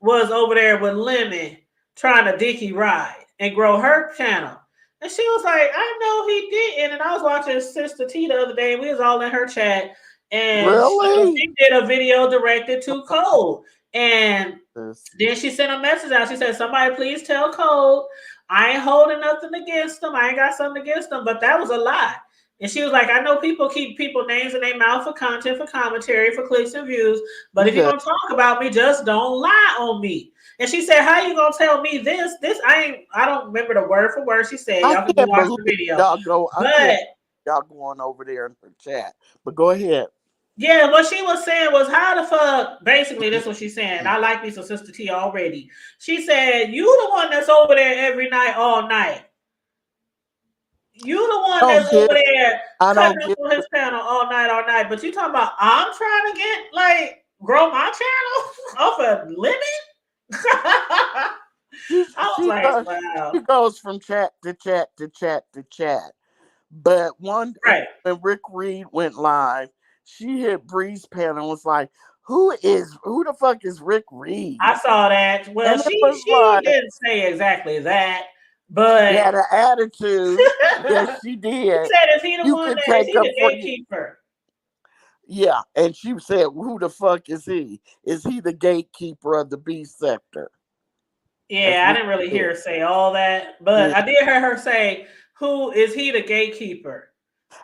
Speaker 2: was over there with Lemon trying to dicky ride and grow her channel. And she was like, I know he didn't. And I was watching Sister T the other day, and we was all in her chat. And
Speaker 3: Really?
Speaker 2: she did a video directed to Cole. And
Speaker 3: This.
Speaker 2: then she sent a message out. She said, somebody please tell Cole I ain't holding nothing against him. I ain't got something against him, but that was a lie. And she was like, I know people keep people names in their mouth for content, for commentary, for clicks and views. But
Speaker 3: He
Speaker 2: if you're
Speaker 3: does.
Speaker 2: gonna talk about me, just don't lie on me. And she said, how you gonna tell me this? I don't remember the word for word she said.
Speaker 3: I
Speaker 2: Y'all can go
Speaker 3: can't
Speaker 2: watch
Speaker 3: believe
Speaker 2: the video.
Speaker 3: y'all go. I can't
Speaker 2: But
Speaker 3: believe y'all going over there in her chat. But go ahead.
Speaker 2: Yeah, what she was saying was how the fuck. Basically, that's what she's saying. I like me some Sister T already. She said, "You the one that's over there every night, all night. You the one
Speaker 3: don't
Speaker 2: that's
Speaker 3: get
Speaker 2: over
Speaker 3: it.
Speaker 2: there
Speaker 3: I
Speaker 2: cutting
Speaker 3: don't
Speaker 2: up
Speaker 3: get
Speaker 2: on his panel all night, all night. But you talking about I'm trying to get like grow my channel off a limit."
Speaker 3: she
Speaker 2: I was
Speaker 3: she
Speaker 2: like,
Speaker 3: goes
Speaker 2: wow,
Speaker 3: she goes from chat to chat to chat to chat. But
Speaker 2: right.
Speaker 3: when Rick Reed went live, she hit Bree's panel and was like, who the fuck is Rick Reed?
Speaker 2: I saw that. Well,
Speaker 3: And it
Speaker 2: she
Speaker 3: was
Speaker 2: she
Speaker 3: like,
Speaker 2: didn't say exactly that,
Speaker 3: she
Speaker 2: but
Speaker 3: had an attitude. Yes, she
Speaker 2: she
Speaker 3: did.
Speaker 2: said, "Is he the
Speaker 3: You
Speaker 2: one
Speaker 3: can
Speaker 2: that is
Speaker 3: take
Speaker 2: he
Speaker 3: up
Speaker 2: the
Speaker 3: for you.
Speaker 2: gatekeeper?"
Speaker 3: Yeah. And she said, who the fuck is he? Is he the gatekeeper of the B sector? That's
Speaker 2: Yeah, I
Speaker 3: what
Speaker 2: didn't really
Speaker 3: she
Speaker 2: hear
Speaker 3: said.
Speaker 2: her say all that, but
Speaker 3: Yeah.
Speaker 2: I did hear her say, "Who is he the gatekeeper?"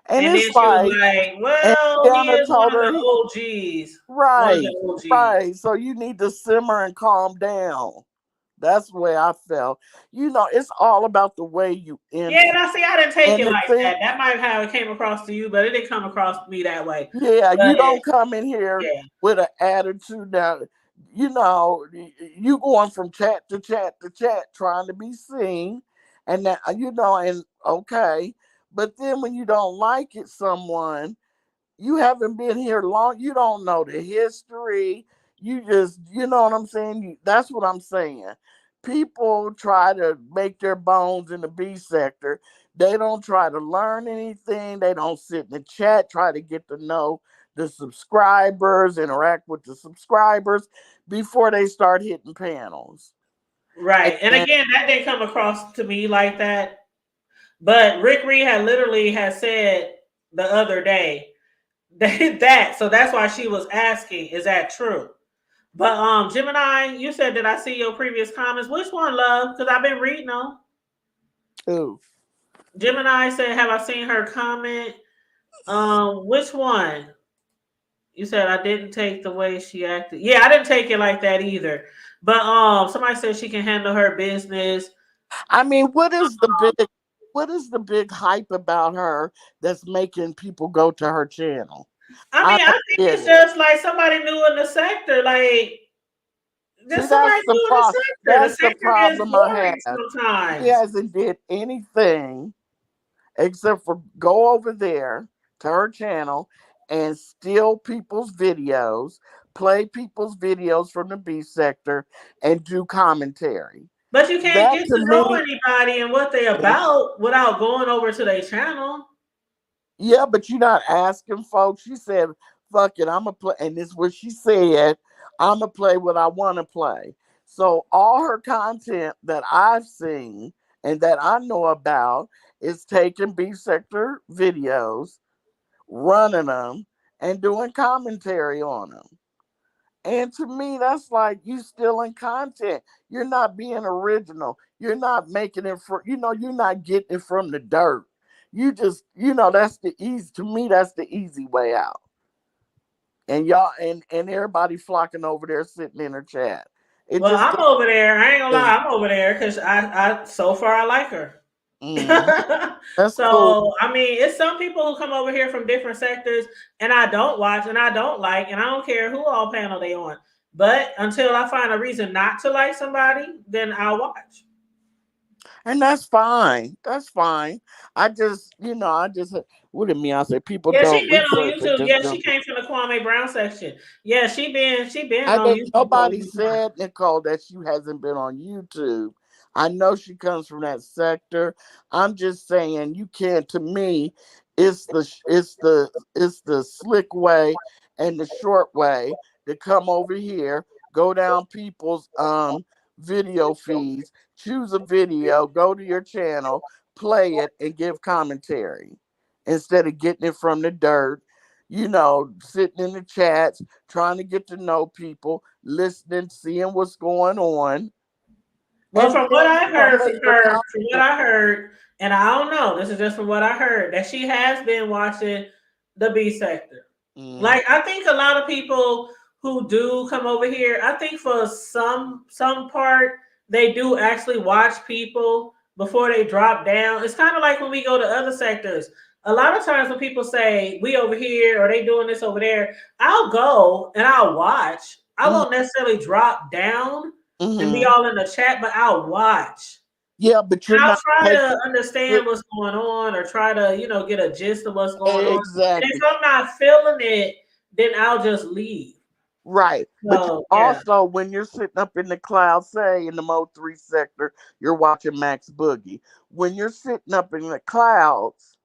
Speaker 3: And
Speaker 2: And then
Speaker 3: it's
Speaker 2: she was
Speaker 3: like,
Speaker 2: like,
Speaker 3: and
Speaker 2: "Well, he
Speaker 3: Deanna
Speaker 2: is one
Speaker 3: told
Speaker 2: of the
Speaker 3: her,
Speaker 2: OGs, one of the
Speaker 3: right,
Speaker 2: OGs."
Speaker 3: right. So you need to simmer and calm down. That's the way I felt. It's all about the way you
Speaker 2: Yeah,
Speaker 3: enter.
Speaker 2: and I see. I didn't take
Speaker 3: And
Speaker 2: it
Speaker 3: the
Speaker 2: like
Speaker 3: thing,
Speaker 2: that. That might have how it came across to you, but it didn't come across to me that way.
Speaker 3: yeah,
Speaker 2: But
Speaker 3: you don't come in here
Speaker 2: yeah,
Speaker 3: with an attitude now. You going from chat to chat to chat trying to be seen, and that and okay, but then when you don't like it, someone you haven't been here long. You don't know the history. You just, you know what I'm saying? That's what I'm saying. People try to make their bones in the B sector. They don't try to learn anything. They don't sit in the chat, try to get to know the subscribers, interact with the subscribers before they start hitting panels.
Speaker 2: right. And
Speaker 3: And
Speaker 2: again, that didn't come across to me like that. But Rick Reed had literally had said the other day that so that's why she was asking, is that true? But Gemini, you said, did I see your previous comments? Which one, love? Because I've been reading them.
Speaker 3: ooh,
Speaker 2: Gemini said, have I seen her comment? Which one? You said I didn't take the way she acted. Yeah, I didn't take it like that either. But somebody said she can handle her business.
Speaker 3: I mean, what is the big hype about her that's making people go to her channel?
Speaker 2: I
Speaker 3: I
Speaker 2: mean, I
Speaker 3: don't
Speaker 2: think
Speaker 3: get
Speaker 2: it's
Speaker 3: it.
Speaker 2: just like somebody new in the sector. Like
Speaker 3: See,
Speaker 2: there's somebody new in the sector. The
Speaker 3: that's the
Speaker 2: sector gets
Speaker 3: problem I
Speaker 2: boring
Speaker 3: have. She
Speaker 2: sometimes.
Speaker 3: hasn't did anything except for go over there to her channel and steal people's videos, play people's videos from the B sector, and do commentary.
Speaker 2: But you can't
Speaker 3: That
Speaker 2: get
Speaker 3: to
Speaker 2: to know
Speaker 3: me,
Speaker 2: anybody and what they about without going over to their channel.
Speaker 3: yeah, but you're not asking folks. She said, fuck it, I'm going to play. And this is what she said, I'm going to play what I want to play. So all her content that I've seen and that I know about is taking B sector videos, running them, and doing commentary on them. And to me, that's like you stealing content. You're not being original. You're not making it for, you're not getting it from the dirt. You just, that's the easy, to me, that's the easy way out. And y'all, and everybody flocking over there sitting in her chat. It
Speaker 2: Well,
Speaker 3: just
Speaker 2: I'm over there. I ain't gonna lie,
Speaker 3: doesn't.
Speaker 2: I'm over there because I so far I like her.
Speaker 3: Mm, that's cool.
Speaker 2: So I mean, it's some people who come over here from different sectors, and I don't watch, and I don't like, and I don't care who all panel they on. But until I find a reason not to like somebody, then I'll watch.
Speaker 3: And that's fine. That's fine. What at me, I say people
Speaker 2: Yeah,
Speaker 3: don't
Speaker 2: she been on
Speaker 3: research, they
Speaker 2: YouTube.
Speaker 3: just
Speaker 2: Yeah, she
Speaker 3: jump in.
Speaker 2: came from the Kwame Brown section. Yeah, she been
Speaker 3: I
Speaker 2: on
Speaker 3: didn't.
Speaker 2: YouTube for a
Speaker 3: Nobody
Speaker 2: long time.
Speaker 3: said, Nicole, that she hasn't been on YouTube. I know she comes from that sector. I'm just saying you can't. To me, it's the slick way and the short way to come over here, go down people's video feeds, choose a video, go to your channel, play it, and give commentary instead of getting it from the dirt. Sitting in the chats, trying to get to know people, listening, seeing what's going on,
Speaker 2: Well,
Speaker 3: and
Speaker 2: from what
Speaker 3: then
Speaker 2: I heard
Speaker 3: make
Speaker 2: from
Speaker 3: your
Speaker 2: her, from what
Speaker 3: comment.
Speaker 2: I heard, and I don't know, this is just from what I heard, that she has been watching the B sector.
Speaker 3: Mm,
Speaker 2: Like I think a lot of people who do come over here, I think for some part they do actually watch people before they drop down. It's kind of like when we go to other sectors. a lot of times when people say we over here or they doing this over there, I'll go and I'll watch. I
Speaker 3: Mm-hmm.
Speaker 2: won't necessarily drop down and be
Speaker 3: Mm-hmm.
Speaker 2: all in the chat, but I'll watch.
Speaker 3: Yeah, but
Speaker 2: And
Speaker 3: you're
Speaker 2: I'll
Speaker 3: not
Speaker 2: try
Speaker 3: taking
Speaker 2: to understand
Speaker 3: it
Speaker 2: what's going on or try to, get a gist of what's going on. And if
Speaker 3: exactly.
Speaker 2: I'm not feeling it, then I'll just leave.
Speaker 3: Right. But you
Speaker 2: So yeah.
Speaker 3: also, when you're sitting up in the cloud, say in the Mo 3 sector, you're watching Max Boogie. When you're sitting up in the clouds,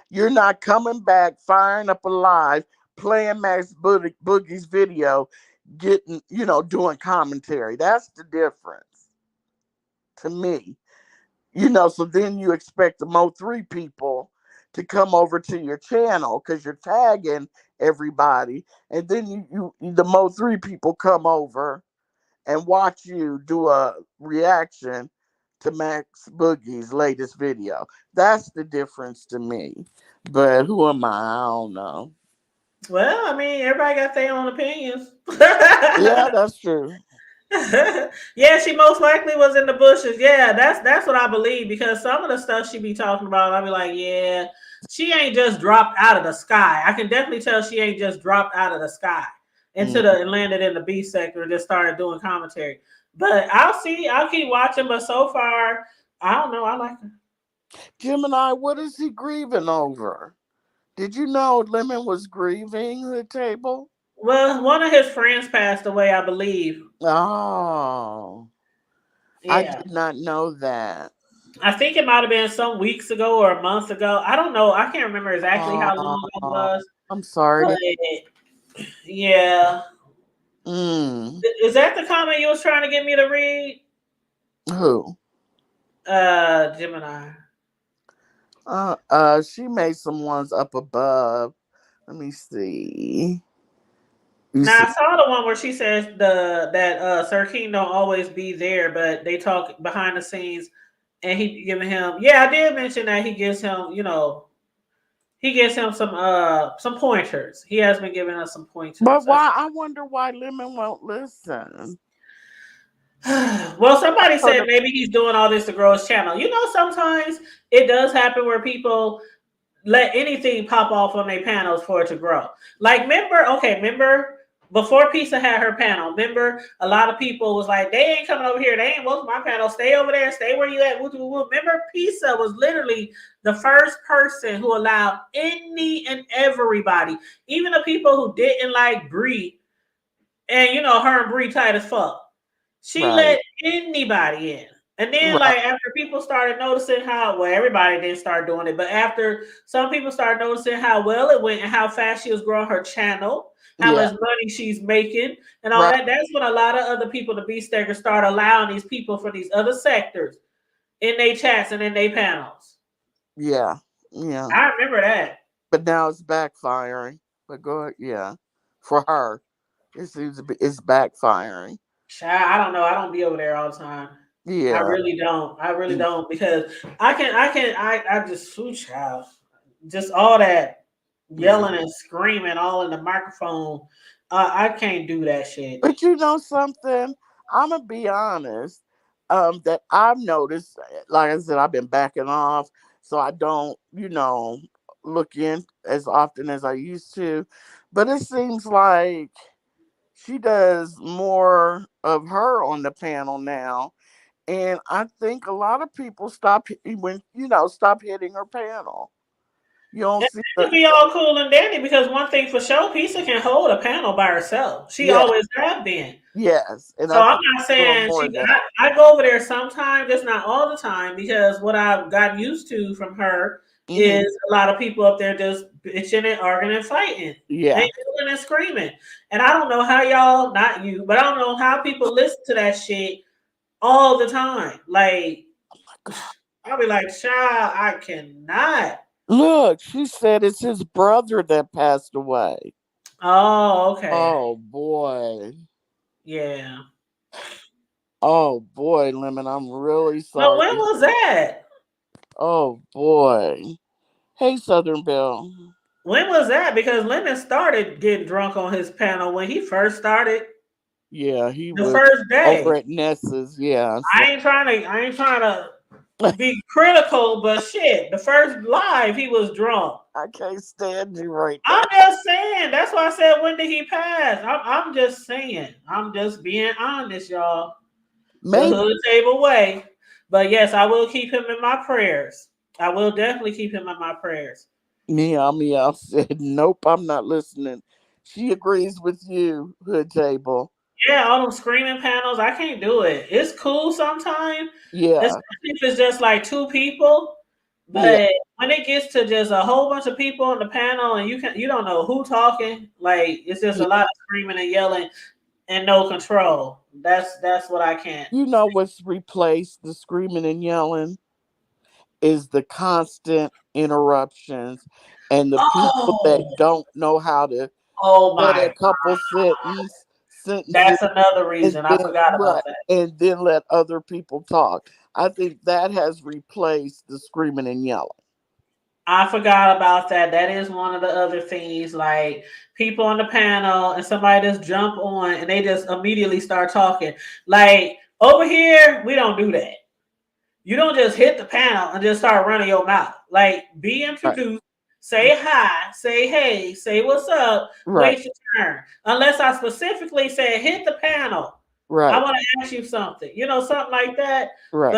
Speaker 3: you're not coming back, firing up a live, playing Boogie's video, getting, doing commentary. That's the difference to me. So then you expect the Mo 3 people to come over to your channel because you're tagging everybody. And then the Mo 3 people come over and watch you do a reaction to Max Boogie's latest video. That's the difference to me. But who am I? I don't know.
Speaker 2: Well, I mean, everybody got their own opinions.
Speaker 3: Yeah, that's true.
Speaker 2: Yeah, she most likely was in the bushes. Yeah, that's what I believe because some of the stuff she be talking about, I'll be like, yeah, she ain't just dropped out of the sky. I can definitely tell she ain't just dropped out of the sky into
Speaker 3: Mm.
Speaker 2: the and landed in the B sector and just started doing commentary. But I'll see, I'll keep watching. But so far, I don't know. I like her.
Speaker 3: Gemini, what is he grieving over? Did you know Lemon was grieving the table?
Speaker 2: Well, one of his friends passed away, I believe.
Speaker 3: Oh, I
Speaker 2: Yeah.
Speaker 3: did not know that.
Speaker 2: I think it might have been some weeks ago or a month ago. I don't know. I can't remember exactly how long it
Speaker 3: Oh,
Speaker 2: was.
Speaker 3: I'm sorry
Speaker 2: But
Speaker 3: to.
Speaker 2: yeah.
Speaker 3: Mm,
Speaker 2: Is that the comment you was trying to get me to read?
Speaker 3: who?
Speaker 2: Gemini.
Speaker 3: She made some ones up above. Let me see. You
Speaker 2: Now
Speaker 3: see?
Speaker 2: I saw the one where she says that Sir King don't always be there, but they talk behind the scenes and he giving him yeah, I did mention that he gives him, he gives him some pointers. He has been giving us some
Speaker 3: But
Speaker 2: pointers.
Speaker 3: why? I wonder why Lemon won't listen.
Speaker 2: Well, somebody
Speaker 3: So
Speaker 2: said maybe he's doing all this to grow his channel. Sometimes it does happen where people let anything pop off on their panels for it to grow. Like, remember before Pizza had her panel, remember a lot of people was like, they ain't coming over here. They ain't welcome my panel. Stay over there. Stay where you at. Woo, woo, woo. Remember, Pizza was literally the first person who allowed any and everybody, even the people who didn't like Brie, and her and Brie tight as fuck. She
Speaker 3: right,
Speaker 2: let anybody in. And then,
Speaker 3: right,
Speaker 2: like, after people started noticing well, everybody didn't start doing it, but after some people started noticing how well it went and how fast she was growing her channel, how
Speaker 3: yeah,
Speaker 2: much money she's making, and all
Speaker 3: right,
Speaker 2: that, that's when a lot of other people, the B Stackers, start allowing these people from these other sectors in their chats and in their panels.
Speaker 3: yeah, yeah.
Speaker 2: I remember that.
Speaker 3: But now it's backfiring. But go ahead, yeah. For her, it seems to be it's backfiring.
Speaker 2: Child, I don't know. I don't be over there all the time. I
Speaker 3: Yeah,
Speaker 2: really don't. I really
Speaker 3: mm,
Speaker 2: don't because I just food child. Just all that
Speaker 3: yeah.
Speaker 2: yelling and screaming all in the microphone. I can't do that shit.
Speaker 3: But you know something? I'm gonna be honest. That I've noticed, like I said, I've been backing off, so I don't, look in as often as I used to. But it seems like she does more of her on the panel now, and I think a lot of people stop hitting her panel. You don't
Speaker 2: And
Speaker 3: see
Speaker 2: that could be all cool and dandy because one thing for sure, Pizza can hold a panel by herself. She
Speaker 3: yeah,
Speaker 2: always have been.
Speaker 3: yes, and
Speaker 2: So
Speaker 3: I
Speaker 2: I'm
Speaker 3: think
Speaker 2: not
Speaker 3: she's doing
Speaker 2: saying
Speaker 3: more
Speaker 2: she.
Speaker 3: of that.
Speaker 2: I go over there sometimes, just not all the time, because what I've gotten used to from her
Speaker 3: Hmm.
Speaker 2: is a lot of people up there just bitching and arguing and fighting and
Speaker 3: Yeah,
Speaker 2: yelling and screaming. And I don't know how y'all, not you, but I don't know how people listen to that shit all the time. Like I'll be like, child, I cannot.
Speaker 3: look, she said it's his brother that passed away.
Speaker 2: Oh, okay,
Speaker 3: Oh boy.
Speaker 2: yeah.
Speaker 3: Oh boy, Lemon, I'm really
Speaker 2: But
Speaker 3: sorry.
Speaker 2: when was that?
Speaker 3: Oh boy. Hey, Southern Belle.
Speaker 2: When was that? Because Lemon started getting drunk on his panel when he first started
Speaker 3: Yeah, he
Speaker 2: the
Speaker 3: was
Speaker 2: first
Speaker 3: over
Speaker 2: day.
Speaker 3: at Ness's. Yeah, so
Speaker 2: I ain't trying to be critical, but shit, the first live he was drunk.
Speaker 3: I can't stand you right now.
Speaker 2: I'm just saying. That's why I said when did he pass? I'm just saying. I'm just being honest, y'all. The
Speaker 3: Maybe
Speaker 2: hood table way. But yes, I will keep him in my prayers. I will definitely keep him in my prayers.
Speaker 3: Meow Meow said, "Nope, I'm not listening." She agrees with you, Hood Table.
Speaker 2: Yeah, all them screaming panels, I can't do it. It's cool sometimes,
Speaker 3: Yeah,
Speaker 2: especially if it's just like two people.
Speaker 3: yeah,
Speaker 2: But when it gets to just a whole bunch of people on the panel and you don't know who talking, like it's just a
Speaker 3: yeah.
Speaker 2: lot of screaming and yelling and no control. That's what I can't.
Speaker 3: You know what's replaced the screaming and yelling is the constant interruptions and the people that
Speaker 2: Oh,
Speaker 3: don't know how to
Speaker 2: oh
Speaker 3: say a
Speaker 2: my!
Speaker 3: couple sentences
Speaker 2: That's another
Speaker 3: and
Speaker 2: reason I
Speaker 3: then
Speaker 2: forgot about
Speaker 3: right
Speaker 2: that.
Speaker 3: and then let other people talk. I think that has replaced the screaming and yelling.
Speaker 2: I forgot about that. That is one of the other things. Like people on the panel and somebody just jump on and they just immediately start talking. Like over here, we don't do that. You don't just hit the panel and just start running your mouth. Like be
Speaker 3: Right,
Speaker 2: introduced, say hi, say hey, say what's up,
Speaker 3: right,
Speaker 2: wait your turn. Unless I specifically say hit the panel. I
Speaker 3: right,
Speaker 2: want to ask you something. Something like that.
Speaker 3: right.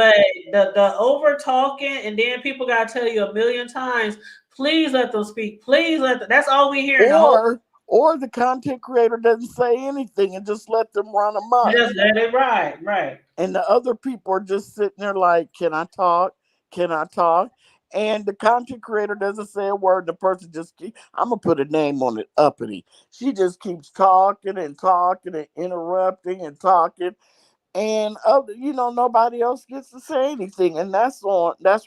Speaker 2: But the over talking and then people gotta tell you a million times, please let them speak. Please let them, that's all we hear in the whole
Speaker 3: Or the content creator doesn't say anything and just let them run amok.
Speaker 2: just let it ride. Right.
Speaker 3: And the other people are just sitting there like, "Can I talk? Can I talk?" And the content creator doesn't say a word. The person just I'm gonna put a name on it, Uppity. She just keeps talking and talking and interrupting and talking, and nobody else gets to say anything. And that's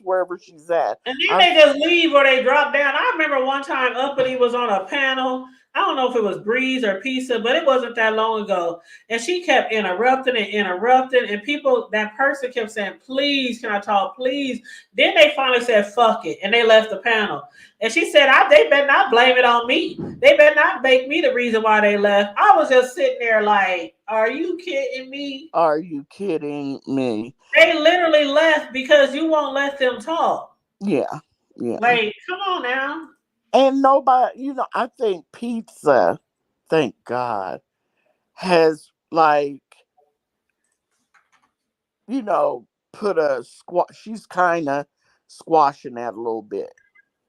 Speaker 3: wherever she's at.
Speaker 2: And
Speaker 3: I
Speaker 2: then they just leave or they drop down. I remember one time Uppity was on a panel. I don't know if it was Breeze or Pizza, but it wasn't that long ago. And she kept interrupting and interrupting. And that person kept saying, please, can I talk? Please. Then they finally said, fuck it. And they left the panel. And she said, they better not blame it on me. They better not make me the reason why they left. I was just sitting there like, are you kidding me?
Speaker 3: Are you kidding me?
Speaker 2: They literally left because you won't let them talk.
Speaker 3: Yeah, yeah.
Speaker 2: Like, come on now.
Speaker 3: And nobody, I think pizza, thank God, has like, put a squash. She's kind of squashing that a little bit.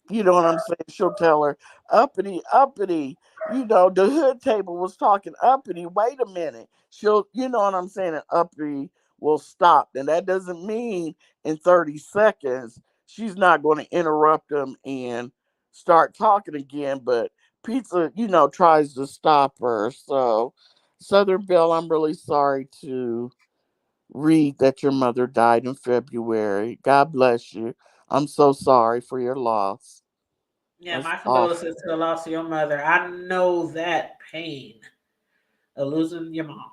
Speaker 3: You know what I'm saying? She'll tell her, uppity, uppity. The hood table was talking uppity. Wait a minute. You know what I'm saying? And uppity will stop. And that doesn't mean in 30 seconds she's not going to interrupt them and start talking again. But pizza, tries to stop her. So, Southern Belle, I'm really sorry to read that your mother died in February. God bless you. I'm so sorry for your loss.
Speaker 2: Yeah,
Speaker 3: That's
Speaker 2: my
Speaker 3: awful.
Speaker 2: condolences to the loss of your mother. I know that pain of losing your mom.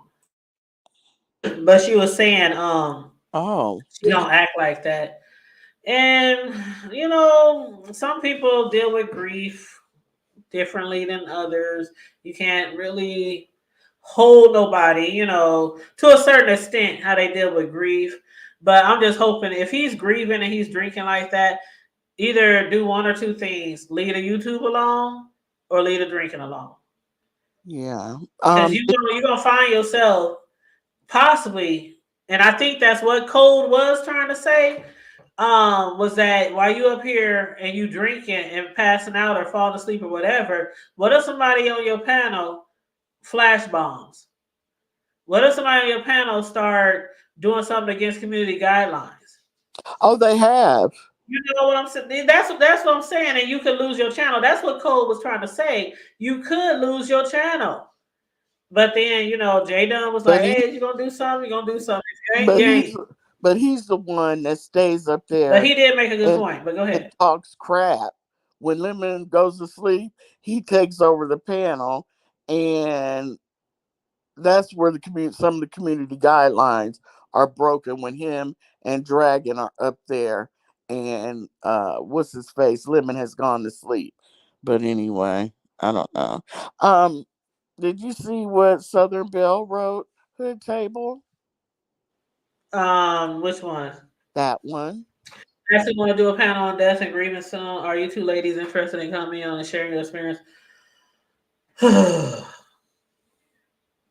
Speaker 2: But she was saying,
Speaker 3: Oh,
Speaker 2: she
Speaker 3: did you?
Speaker 2: don't act like that. And some people deal with grief differently than others. You can't really hold nobody, to a certain extent how they deal with grief. But I'm just hoping if he's grieving and he's drinking like that, either do one or two things: leave the YouTube alone or leave the drinking alone.
Speaker 3: Yeah.
Speaker 2: Because you're gonna find yourself possibly, and I think that's what Code was trying to say. Was that while you up here and you drinking and passing out or falling asleep or whatever, what if somebody on your panel flash bombs? What if somebody on your panel start doing something against community guidelines?
Speaker 3: Oh, they have.
Speaker 2: You know what I'm saying? That's what I'm saying, and you could lose your channel. That's what Cole was trying to say. You could lose your channel. But then, Jay Dunn was
Speaker 3: But
Speaker 2: like,
Speaker 3: he,
Speaker 2: hey, you're gonna do something, you're gonna do something. If you ain't,
Speaker 3: but
Speaker 2: you
Speaker 3: he's,
Speaker 2: ain't.
Speaker 3: but he's the one that stays up
Speaker 2: But
Speaker 3: there
Speaker 2: he did make a good
Speaker 3: and
Speaker 2: point. But go
Speaker 3: and
Speaker 2: ahead.
Speaker 3: talks crap. When Lemon goes to sleep, he takes over the panel, and that's where some of the community guidelines are broken when him and Dragon are up there, and what's his face? Lemon has gone to sleep. But anyway, I don't know. Um, did you see what Southern Belle wrote? Hood Table,
Speaker 2: Which one?
Speaker 3: that one.
Speaker 2: Actually, want to do a panel on death and grievance soon. Are you two ladies interested in coming on and sharing your experience?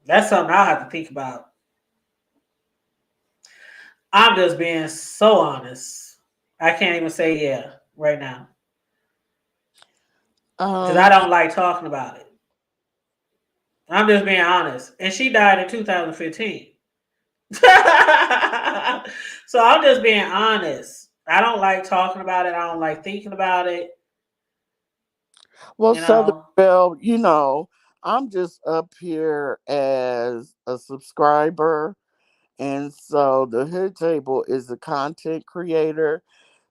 Speaker 2: That's something I'll have to think about. I'm just being so honest. I can't even say yeah right now because I
Speaker 3: Um,
Speaker 2: don't like talking about it. I'm just being honest. And she died in 2015. So I'm just being honest. I don't like talking about it. I don't like thinking about it.
Speaker 3: well,
Speaker 2: You
Speaker 3: Southern
Speaker 2: know,
Speaker 3: Belle, I'm just up here as a subscriber. And so the Hood Table is a content creator.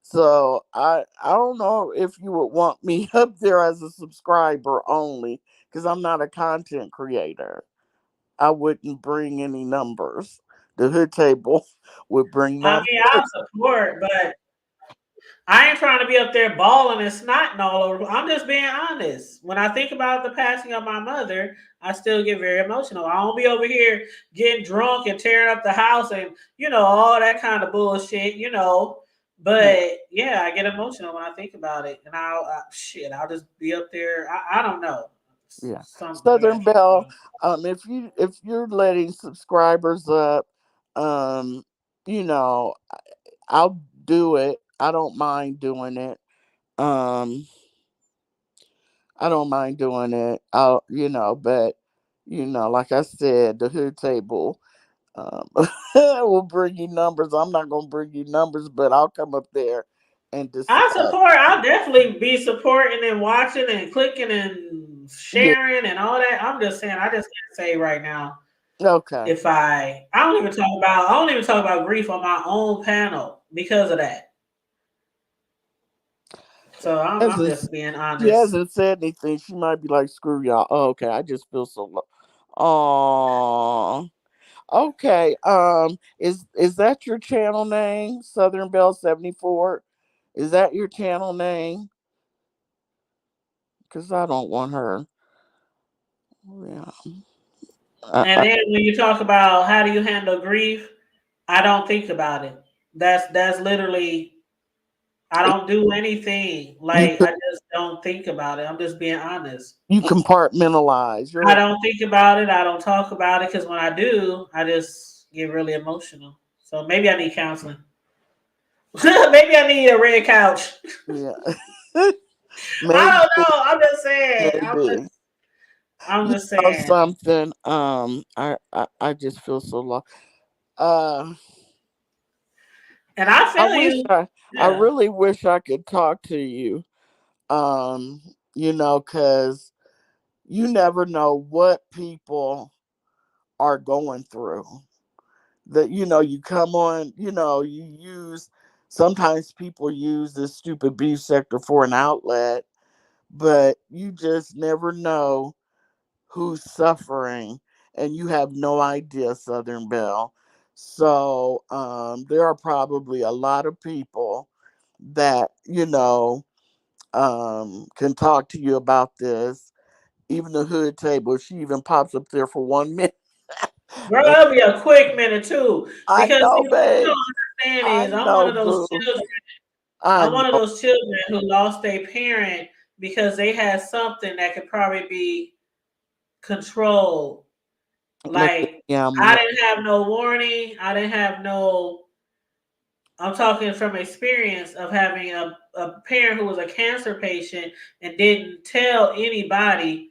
Speaker 3: So I don't know if you would want me up there as a subscriber only because I'm not a content creator. I wouldn't bring any numbers. The Hood Table would bring
Speaker 2: I
Speaker 3: numbers.
Speaker 2: mean, I'll support, but I ain't trying to be up there bawling and snotting all over. I'm just being honest. When I think about the passing of my mother, I still get very emotional. I don't be over here getting drunk and tearing up the house and all that kind of bullshit.
Speaker 3: Yeah,
Speaker 2: But yeah, I get emotional when I think about it, and I'll just be up there. I don't know,
Speaker 3: yeah.
Speaker 2: some
Speaker 3: Southern
Speaker 2: reaction.
Speaker 3: Belle, if you're letting subscribers up, um, you know, I'll do it. I don't mind doing it. Um, I don't mind doing it. But like I said, the Hood Table um, will bring you numbers. I'm not gonna bring you numbers, but I'll come up there and
Speaker 2: I
Speaker 3: discuss.
Speaker 2: support. I'll definitely be supporting and watching and clicking and
Speaker 3: Yeah.
Speaker 2: sharing and all that. I'm just saying. I just can't say right now
Speaker 3: Okay.
Speaker 2: if I don't even talk about grief on my own panel because of that. So I'm
Speaker 3: Hasn't
Speaker 2: just being
Speaker 3: She
Speaker 2: honest.
Speaker 3: hasn't said anything. She might be like, "Screw y'all." Oh, okay. I just feel so low. Oh. Okay. Is that your channel name? Southern Belle 74? Is that your channel name? Because I don't want her. Yeah.
Speaker 2: And then when you talk about how do you handle grief, I don't think about it. That's literally I don't do anything.
Speaker 3: you
Speaker 2: Like I just don't think about it. I'm just being honest.
Speaker 3: you compartmentalize.
Speaker 2: I
Speaker 3: You're
Speaker 2: don't think about it. I don't talk about it because when I do, I just get really emotional. So maybe I need counseling. Maybe I need a red couch.
Speaker 3: yeah.
Speaker 2: I
Speaker 3: Maybe,
Speaker 2: don't know. I'm just saying.
Speaker 3: maybe.
Speaker 2: I'm
Speaker 3: You
Speaker 2: just
Speaker 3: know
Speaker 2: saying.
Speaker 3: something? I just feel so low. Uh,
Speaker 2: And I
Speaker 3: I
Speaker 2: feel
Speaker 3: wish
Speaker 2: you.
Speaker 3: I
Speaker 2: Yeah.
Speaker 3: really wish I could talk to you. Cause you never know what people are going through. That you come on, you use sometimes people use this stupid beef sector for an outlet, but you just never know who's suffering, and you have no idea, Southern Belle. So there are probably a lot of people that can talk to you about this. Even the Hood Table, she even pops up there for 1 minute.
Speaker 2: Bro, that'll be a quick minute too.
Speaker 3: I
Speaker 2: Because
Speaker 3: know,
Speaker 2: see, what you
Speaker 3: babe.
Speaker 2: don't understand
Speaker 3: I
Speaker 2: is I'm one
Speaker 3: know,
Speaker 2: of those
Speaker 3: boo.
Speaker 2: children.
Speaker 3: I
Speaker 2: I'm one of
Speaker 3: know.
Speaker 2: those children who lost their parent because they had something that could probably be controlled.
Speaker 3: Like the
Speaker 2: Like
Speaker 3: yum
Speaker 2: I
Speaker 3: yum.
Speaker 2: didn't have no warning. I didn't have no. I'm talking from experience of having a parent who was a cancer patient and didn't tell anybody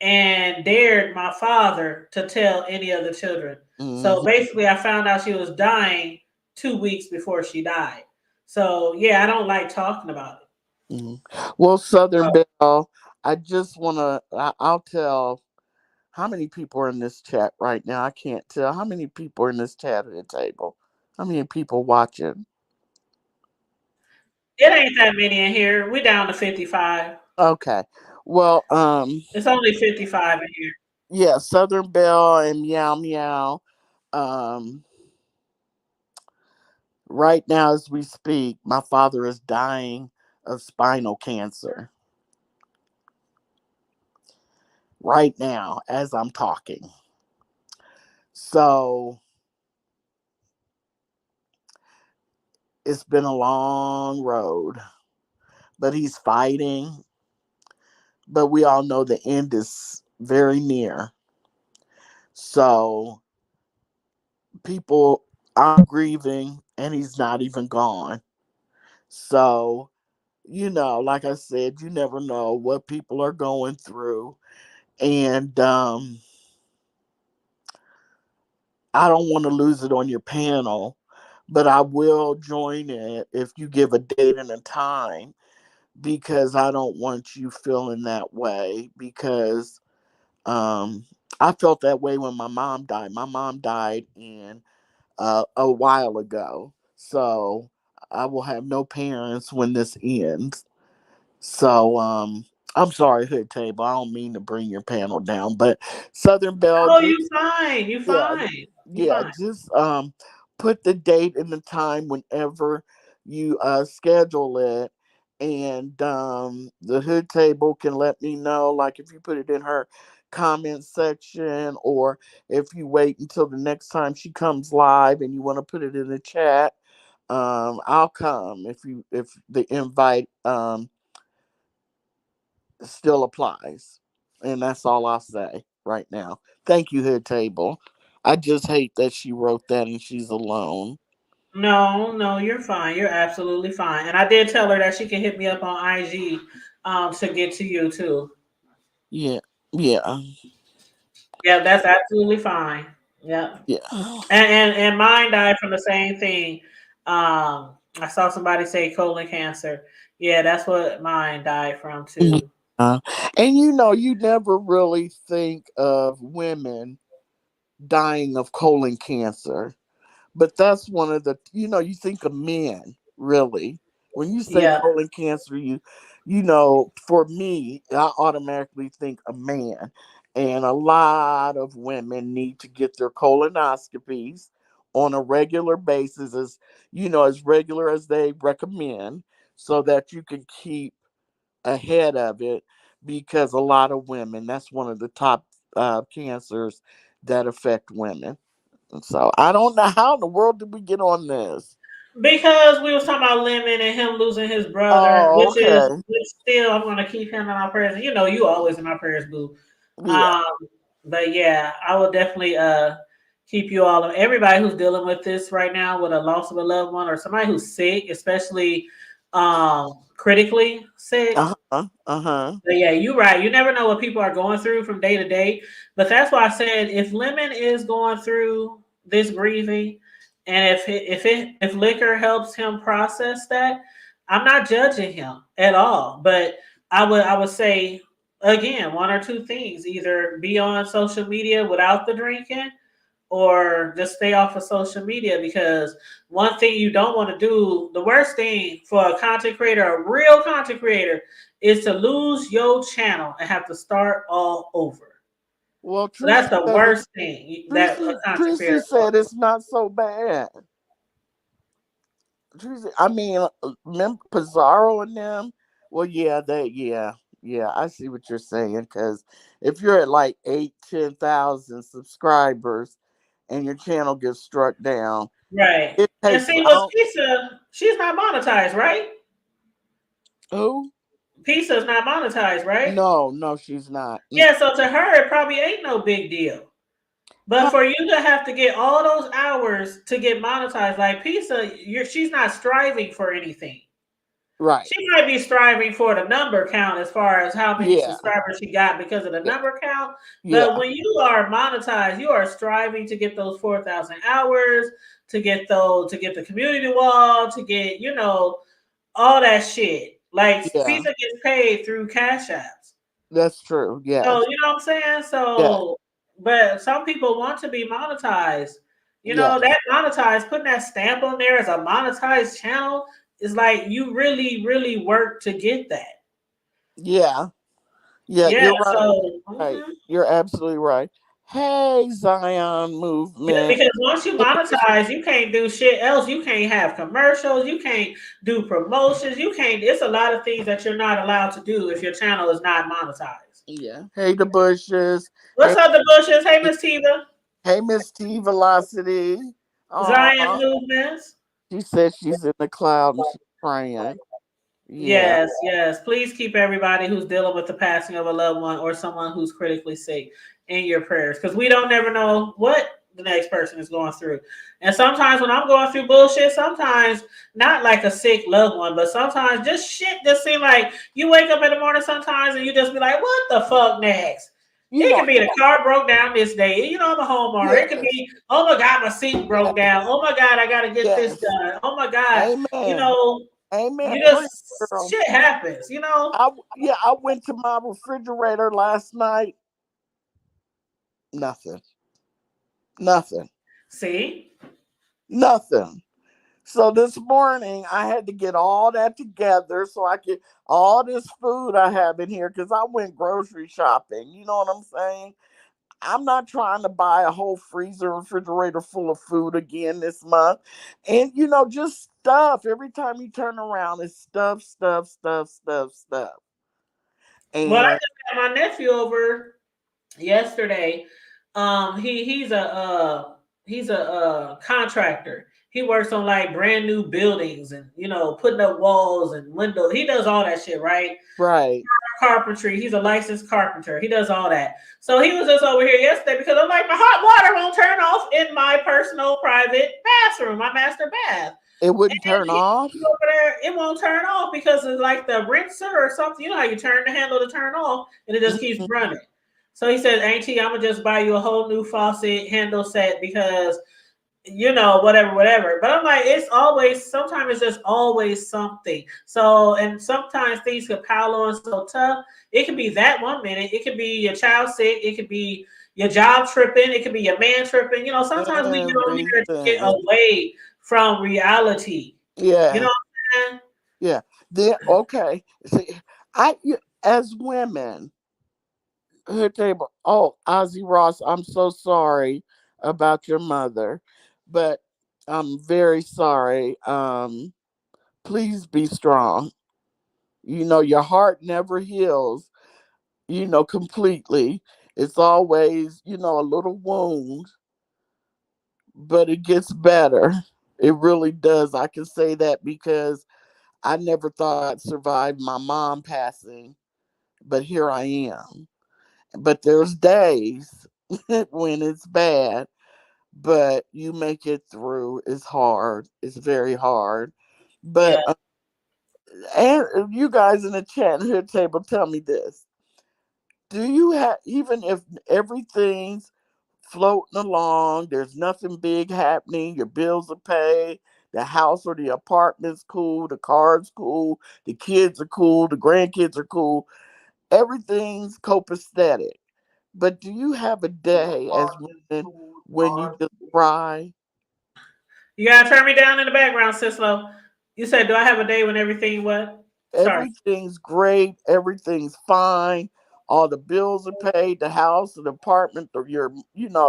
Speaker 2: and dared my father to tell any other children. So
Speaker 3: Hmm.
Speaker 2: basically, I found out she was dying 2 weeks before she died. So yeah, I don't like talking about it.
Speaker 3: Hmm. Well, Southern Belle, I just want to, I'll tell how many people are in this chat right now. I can't tell how many people are in this chat at the table. How many people watching?
Speaker 2: It ain't that many in here. We down to 55.
Speaker 3: Okay. Well,
Speaker 2: It's only 55 in here.
Speaker 3: yeah, Southern Belle and Meow Meow. Um, right now as we speak, my father is dying of spinal cancer. Right now, as I'm talking. So It's been a long road, but he's fighting. But we all know the end is very near. So people are grieving, and he's not even gone. So, like I said, you never know what people are going through. And I don't want to lose it on your panel, but I will join it if you give a date and a time, because I don't want you feeling that way, because um I felt that way when my mom died. My mom died in a while ago. So I will have no parents when this ends. So I'm sorry, Hood Table. I don't mean to bring your panel down, but Southern Belle,
Speaker 2: Oh,
Speaker 3: just
Speaker 2: you fine. You
Speaker 3: yeah,
Speaker 2: fine. You
Speaker 3: yeah,
Speaker 2: fine.
Speaker 3: just put the date and the time whenever you schedule it, and the Hood Table can let me know, like if you put it in her comment section, or if you wait until the next time she comes live and you want to put it in the chat. I'll come if the invite still applies. And that's all I'll say right now. Thank you, Hood Table. I just hate that she wrote that and she's alone.
Speaker 2: No, no, you're fine. You're absolutely fine. And I did tell her that she can hit me up on IG to get to you too.
Speaker 3: Yeah, yeah,
Speaker 2: Yeah, that's absolutely fine. Yeah.
Speaker 3: yeah.
Speaker 2: And mine died from the same thing. I saw somebody say colon cancer. Yeah, that's what mine died from too.
Speaker 3: Yeah. And you never really think of women dying of colon cancer. But that's one of the, you think of men, really. When you say
Speaker 2: Yeah.
Speaker 3: colon cancer, for me, I automatically think a man. And a lot of women need to get their colonoscopies on a regular basis, as regular as they recommend, so that you can keep ahead of it, because a lot of women, that's one of the top cancers that affect women. So I don't know how in the world did we get on this.
Speaker 2: Because we was talking about Lemon and him losing his brother,
Speaker 3: Oh, okay.
Speaker 2: which still I'm gonna keep him in my prayers. You know, you always in my prayers, boo.
Speaker 3: Yeah.
Speaker 2: Um, but yeah, I will definitely keep you all, everybody who's dealing with this right now with a loss of a loved one or somebody who's sick, especially critically sick.
Speaker 3: Uh huh. Uh huh.
Speaker 2: But yeah, you're right. You never know what people are going through from day to day. But that's why I said if Lemon is going through this grieving, and if liquor helps him process that, I'm not judging him at all. But I would say again one or two things: either be on social media without the drinking, or just stay off of social media, because one thing you don't want to do, the worst thing for a content creator, a real content creator, is to lose your channel and have to start all over.
Speaker 3: Well,
Speaker 2: So that's
Speaker 3: Tracy
Speaker 2: the
Speaker 3: said
Speaker 2: worst thing that a content
Speaker 3: Tracy
Speaker 2: creator
Speaker 3: said
Speaker 2: wants.
Speaker 3: it's not so bad. Tracy, I mean, remember Pizarro and them? Well, yeah, yeah. I see what you're saying. Because if you're at like 8, 10,000 subscribers and your channel gets struck down,
Speaker 2: Right.
Speaker 3: it
Speaker 2: And
Speaker 3: takes
Speaker 2: see, was
Speaker 3: out.
Speaker 2: Pizza, she's not monetized, right?
Speaker 3: Who?
Speaker 2: Pizza's not monetized, right?
Speaker 3: No, no, she's not.
Speaker 2: Yeah, so to her, it probably ain't no big deal. But
Speaker 3: Huh,
Speaker 2: for you to have to get all those hours to get monetized, like Pizza, she's not striving for anything.
Speaker 3: right.
Speaker 2: She might be striving for the number count as far as how many
Speaker 3: Yeah,
Speaker 2: subscribers she got because of the
Speaker 3: yeah,
Speaker 2: number count. But
Speaker 3: yeah,
Speaker 2: when you are monetized, you are striving to get those 4,000 hours, to get the community wall, to get, all that shit. Like
Speaker 3: yeah.
Speaker 2: Pizza gets paid through Cash Apps.
Speaker 3: That's true.
Speaker 2: So
Speaker 3: Yes.
Speaker 2: you know what I'm saying?
Speaker 3: Yeah.
Speaker 2: So, but some people want to be monetized.
Speaker 3: Yeah.
Speaker 2: That monetized, putting that stamp on there as a monetized channel is like you really, really work to get that.
Speaker 3: Yeah. Yeah.
Speaker 2: Yeah.
Speaker 3: You're right.
Speaker 2: So,
Speaker 3: Right. You're absolutely right. Hey, Zion
Speaker 2: yeah,
Speaker 3: movement.
Speaker 2: because once you monetize, you can't do shit else. You can't have commercials. You can't do promotions. You can't. It's a lot of things that you're not allowed to do if your channel is not monetized.
Speaker 3: Yeah. Hey, the bushes.
Speaker 2: What's
Speaker 3: Hey,
Speaker 2: up, the bushes? Hey, Miss Tiva.
Speaker 3: hey, Miss T Velocity.
Speaker 2: Zion
Speaker 3: Aw.
Speaker 2: movements.
Speaker 3: She says she's in the cloud and she's praying. Yeah.
Speaker 2: Yes, yes. Please keep everybody who's dealing with the passing of a loved one or someone who's critically sick in your prayers, because we don't never know what the next person is going through. And sometimes when I'm going through bullshit, sometimes not like a sick loved one, but sometimes just shit just seem like you wake up in the morning sometimes and you just be like, what the fuck next?
Speaker 3: You
Speaker 2: It
Speaker 3: know,
Speaker 2: could be the car broke down this day. You know, I'm a homeowner. It could
Speaker 3: yes,
Speaker 2: be, oh my God, my seat
Speaker 3: yes,
Speaker 2: broke down. Oh my God, I got to get this
Speaker 3: yes.
Speaker 2: done. Oh my God, you
Speaker 3: Amen.
Speaker 2: know,
Speaker 3: Amen.
Speaker 2: you
Speaker 3: Preach,
Speaker 2: just
Speaker 3: girl.
Speaker 2: shit happens, you know.
Speaker 3: Yeah, I went to my refrigerator last night. Nothing. Nothing.
Speaker 2: See,
Speaker 3: Nothing. So this morning I had to get all that together so I could all this food I have in here because I went grocery shopping. You know what I'm saying? I'm not trying to buy a whole freezer refrigerator full of food again this month. And just stuff. Every time you turn around, it's stuff, stuff, stuff, stuff, stuff.
Speaker 2: well, I
Speaker 3: And
Speaker 2: just had my nephew over yesterday. He's a contractor. He works on like brand new buildings and putting up walls and windows. He does all that shit, right?
Speaker 3: right.
Speaker 2: Carpentry. He's a licensed carpenter. He does all that. So he was just over here yesterday because I'm like, my hot water won't turn off in my personal private bathroom, my master bath.
Speaker 3: It wouldn't turn
Speaker 2: He
Speaker 3: off.
Speaker 2: over there, it won't turn off because it's like the rinser or something. You know how you turn the handle to turn off and it just keeps
Speaker 3: Mhm.
Speaker 2: running. So he says, Auntie, I'm gonna just buy you a whole new faucet handle set because whatever, whatever. But I'm like, sometimes it's just always something. So, and sometimes things could pile on so tough. It could be that one minute, it could be your child sick, it could be your job tripping, it could be your man tripping. Sometimes we get on here to get
Speaker 3: Everything.
Speaker 2: away from reality. You know
Speaker 3: Yeah.
Speaker 2: what I'm saying?
Speaker 3: Yeah. Okay. See, as women, her table. Oh, Ozzy Ross, I'm so sorry about your mother, but I'm very sorry. Please be strong. Your heart never heals, completely. It's always, a little wound, but it gets better. It really does. I can say that because I never thought I'd survive my mom passing, but here I am. But there's days when it's bad, but you make it through. It's hard. It's very hard.
Speaker 2: Yeah.
Speaker 3: But and you guys in the chat here table, tell me this: do you have, even if everything's floating along, there's nothing big happening, your bills are paid, the house or the apartment's cool, the car's cool, the kids are cool, the grandkids are cool, everything's copacetic. But do you have a day as women when you just cry?
Speaker 2: You gotta turn me down in the background, Sislo. You said, do I have a day when everything what? Sorry.
Speaker 3: Everything's great, everything's fine, all the bills are paid, the house, the apartment, or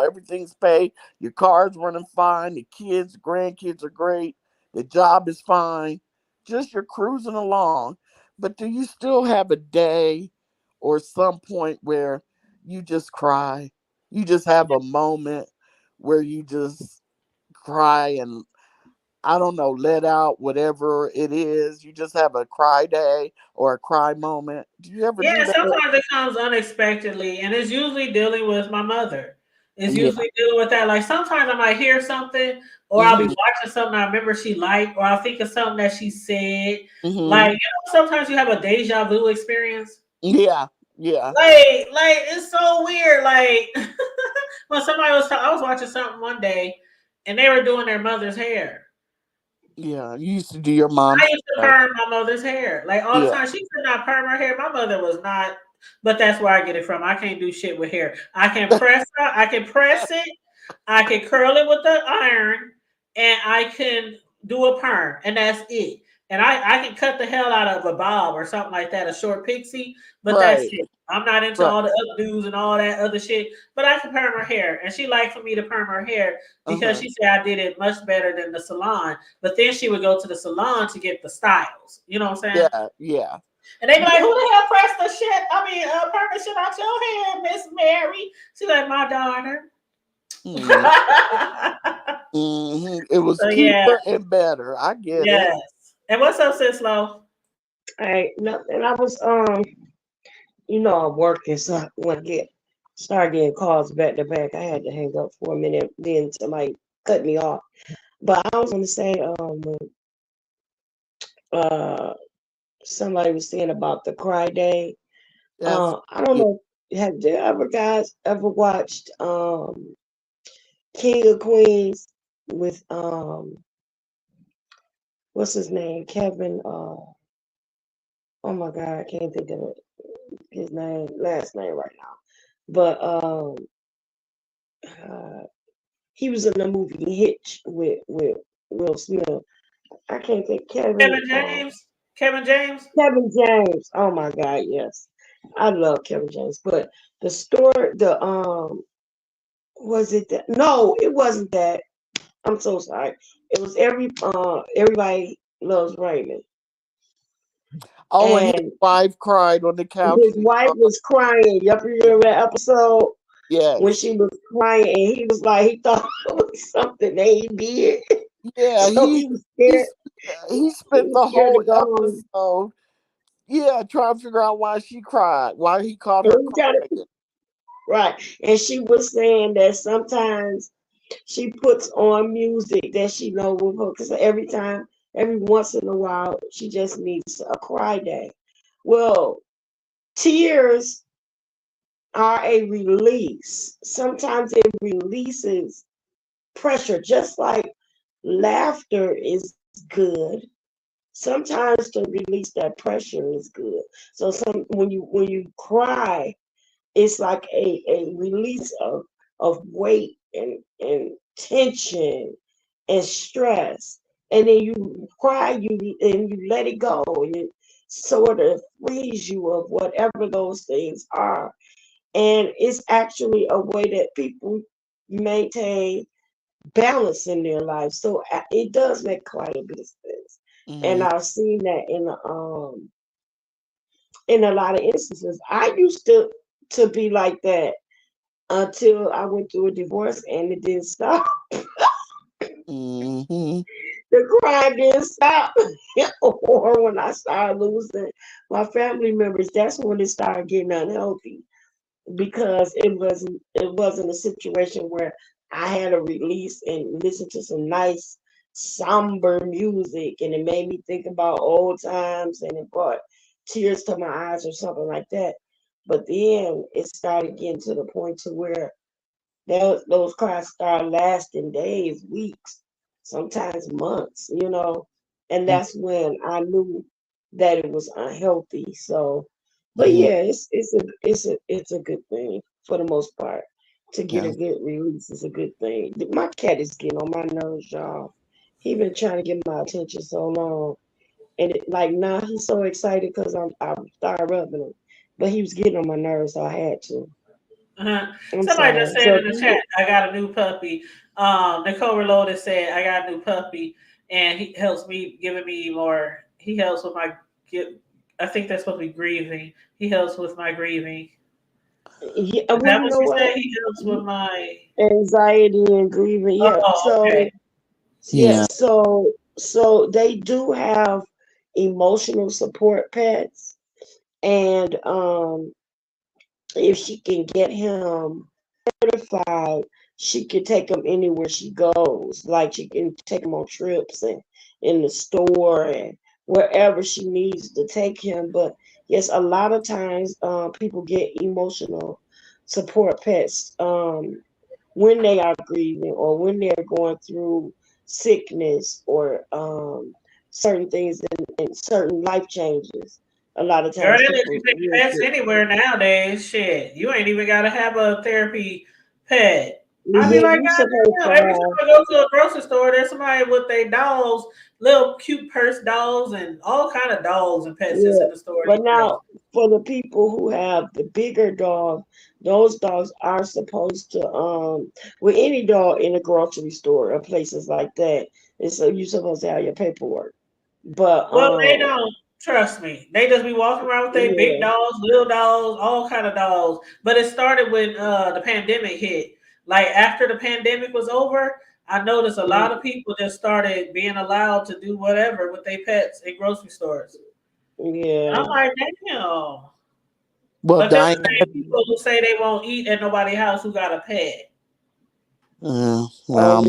Speaker 3: everything's paid, your car's running fine, the kids, grandkids are great, the job is fine, just you're cruising along. But do you still have a day or some point where you just cry? You just have a moment where you just cry and, I don't know, let out whatever it is. You just have a cry day or a cry moment. Do you ever
Speaker 2: Yeah,
Speaker 3: do that?
Speaker 2: sometimes it comes unexpectedly, and it's usually dealing with my mother. It's
Speaker 3: Yeah.
Speaker 2: usually dealing with that. Like sometimes I might hear something, or I'll be
Speaker 3: Mhm.
Speaker 2: watching something I remember she liked, or I'll think of something that she said.
Speaker 3: Mhm.
Speaker 2: Like sometimes you have a deja vu experience.
Speaker 3: Yeah. Yeah.
Speaker 2: Like it's so weird. Like when I was watching something one day, and they were doing their mother's hair.
Speaker 3: Yeah. You used to do your
Speaker 2: I
Speaker 3: mom's
Speaker 2: used to
Speaker 3: hair.
Speaker 2: perm my mother's hair. Like all the
Speaker 3: Yeah.
Speaker 2: time. She could not perm her hair. My mother was not, but that's where I get it from. I can't do shit with hair. I can press it, I can curl it with the iron, and I can do a perm, and that's it. And I can cut the hell out of a bob or something like that, a short pixie, but that's
Speaker 3: Right.
Speaker 2: it. I'm not into
Speaker 3: Right.
Speaker 2: all the updos and all that other shit, but I can perm her hair. And she liked for me to perm her hair because
Speaker 3: Uh-huh.
Speaker 2: she said I did it much better than the salon. But then she would go to the salon to get the styles. You know what I'm saying?
Speaker 3: Yeah. Yeah.
Speaker 2: And they be
Speaker 3: Yeah.
Speaker 2: like, "Who the hell pressed the shit? I mean, perm the shit out your hair, Miss Mary?" She's like, "My daughter."
Speaker 3: Mm. It was
Speaker 2: So yeah,
Speaker 3: cheaper and better. I get it.
Speaker 2: yes. And what's up, sis Lo?
Speaker 4: I nothing. I was I'm working, so when I start getting calls back to back, I had to hang up for a minute. Then somebody cut me off. But I was going to say, uh, somebody was saying about the Cry Day.
Speaker 3: That's
Speaker 4: I don't
Speaker 3: yeah.
Speaker 4: know. Have you ever guys ever watched King of Queens with what's his name? Kevin. Oh my God, I can't think of his last name right now. But uh, he was in the movie Hitch with Will Smith. I can't think
Speaker 2: Kevin James. Kevin James.
Speaker 4: Kevin James. Oh my God, yes. I love Kevin James. But the story was it that no, it wasn't that. I'm so sorry. It was everybody loves Raymond.
Speaker 3: Oh, and his
Speaker 4: And
Speaker 3: wife cried on the couch
Speaker 4: his
Speaker 3: and he
Speaker 4: wife
Speaker 3: cried.
Speaker 4: was crying. You ever remember that episode when
Speaker 3: Yes.
Speaker 4: she was crying and he was like he thought it was something they did.
Speaker 3: Yeah,
Speaker 4: So he was scared.
Speaker 3: he's he
Speaker 4: He
Speaker 3: spent
Speaker 4: was
Speaker 3: the
Speaker 4: scared to
Speaker 3: whole
Speaker 4: go home.
Speaker 3: episode, yeah, trying to figure out why she cried, why he caught
Speaker 4: And
Speaker 3: her
Speaker 4: he tried to,
Speaker 3: crying.
Speaker 4: right. And she was saying that sometimes she puts on music that she know with her because every once in a while, she just needs a cry day. Well, tears are a release. Sometimes it releases pressure, just like laughter is good. Sometimes to release that pressure is good. So when you cry, it's like a release of weight and tension and stress. And then you cry, you let it go, and it sort of frees you of whatever those things are. And it's actually a way that people maintain balance in their life. So it does make quite a bit of sense. And
Speaker 3: Mm-hmm.
Speaker 4: I've seen that in a lot of instances. I used to be like that until I went through a divorce and it didn't stop.
Speaker 3: Mm-hmm.
Speaker 4: The crime didn't stop. Or when I started losing my family members, that's when it started getting unhealthy because it wasn't a situation where I had to release and listen to some nice somber music and it made me think about old times and it brought tears to my eyes or something like that. But then it started getting to the point to where those cries start lasting days, weeks, sometimes months. And that's when I knew that it was unhealthy. So, but
Speaker 3: Mm-hmm.
Speaker 4: yeah, it's a good thing for the most part. To get a
Speaker 3: Yeah.
Speaker 4: good release is a good thing. My cat is getting on my nerves, y'all. He been trying to get my attention so long, and like now he's so excited because I'm started rubbing him, but he was getting on my nerves, so I had to.
Speaker 2: Uh-huh.
Speaker 4: I'm
Speaker 2: Somebody just
Speaker 4: sorry.
Speaker 2: said
Speaker 4: So
Speaker 2: in the chat, I got a new puppy. Nicole Reloaded said, I got a new puppy and he helps me, giving me more. He helps with my, get, I think that's supposed to be grieving. He helps with my grieving.
Speaker 4: yeah,
Speaker 2: Is
Speaker 4: well,
Speaker 2: that
Speaker 4: you
Speaker 2: what
Speaker 4: know
Speaker 2: she
Speaker 4: what?
Speaker 2: said? He helps with my,
Speaker 4: Anxiety and grieving. Yeah.
Speaker 2: oh,
Speaker 4: So
Speaker 2: okay.
Speaker 4: yeah.
Speaker 3: Yeah.
Speaker 4: So they do have emotional support pets, and if she can get him certified, she can take him anywhere she goes. Like she can take him on trips and in the store and wherever she needs to take him. But yes, a lot of times people get emotional support pets when they are grieving or when they're going through sickness or certain things and certain life changes. A lot of
Speaker 2: Girl,
Speaker 4: times
Speaker 2: they let you
Speaker 4: people
Speaker 2: take
Speaker 4: will
Speaker 2: pets
Speaker 4: get.
Speaker 2: anywhere nowadays. Shit, you ain't even got to have a therapy pet. I'd be
Speaker 4: Yeah,
Speaker 2: like,
Speaker 4: you
Speaker 2: God
Speaker 4: supposed to
Speaker 2: damn, every time
Speaker 4: have.
Speaker 2: I go to a grocery store, there's somebody with their dogs, little cute purse dogs, and all kind of dogs and pets just
Speaker 4: Yeah,
Speaker 2: in the store
Speaker 4: but
Speaker 2: these days.
Speaker 4: now for the people who have the bigger dog, those dogs are supposed to with any dog in a grocery store or places like that, it's you're supposed to have your paperwork. But
Speaker 2: Well, they don't. Trust me. They just be walking around with their big
Speaker 4: yeah,
Speaker 2: dogs, little dogs, all kind of dogs. But it started when the pandemic hit. Like after the pandemic was over, I noticed a lot
Speaker 4: Mm,
Speaker 2: of people just started being allowed to do whatever with their pets in grocery stores. And I'm
Speaker 4: yeah.
Speaker 2: like, damn.
Speaker 3: Well,
Speaker 2: But them
Speaker 3: Diane,
Speaker 2: the
Speaker 4: Mm.
Speaker 2: same people who say they won't eat at nobody's house who got a pet.
Speaker 4: Oh,
Speaker 3: well,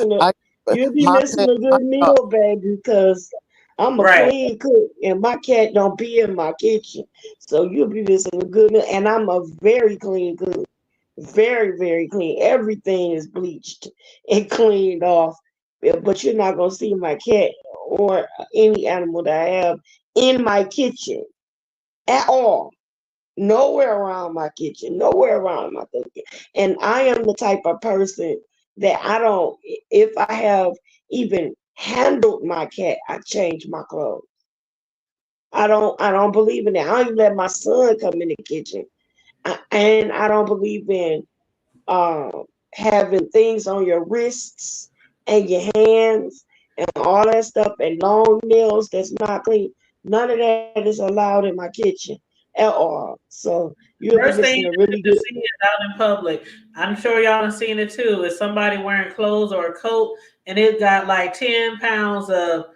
Speaker 4: well,
Speaker 3: I
Speaker 4: you'll be
Speaker 3: my
Speaker 4: missing
Speaker 3: pet,
Speaker 4: a
Speaker 3: my
Speaker 4: good
Speaker 3: dog,
Speaker 4: meal, baby, because I'm a
Speaker 2: Right.
Speaker 4: clean cook and my cat don't be in my kitchen. So you'll be missing a good meal. And I'm a very clean cook. Very, very clean. Everything is bleached and cleaned off. Yeah, but you're not gonna see my cat or any animal that I have in my kitchen at all. Nowhere around my kitchen, nowhere around my cooking. And I am the type of person that I don't, if I have even handled my cat, I change my clothes. I don't believe in that. I don't even let my son come in the kitchen. And I don't believe in having things on your wrists and your hands and all that stuff and long nails that's not clean. None of that is allowed in my kitchen at all. So you'll be
Speaker 2: First
Speaker 4: missing
Speaker 2: thing
Speaker 4: a
Speaker 2: you
Speaker 4: really
Speaker 2: need to
Speaker 4: good.
Speaker 2: see is out in public. I'm sure y'all have seen it too. Is somebody wearing clothes or a coat and it got like 10 pounds of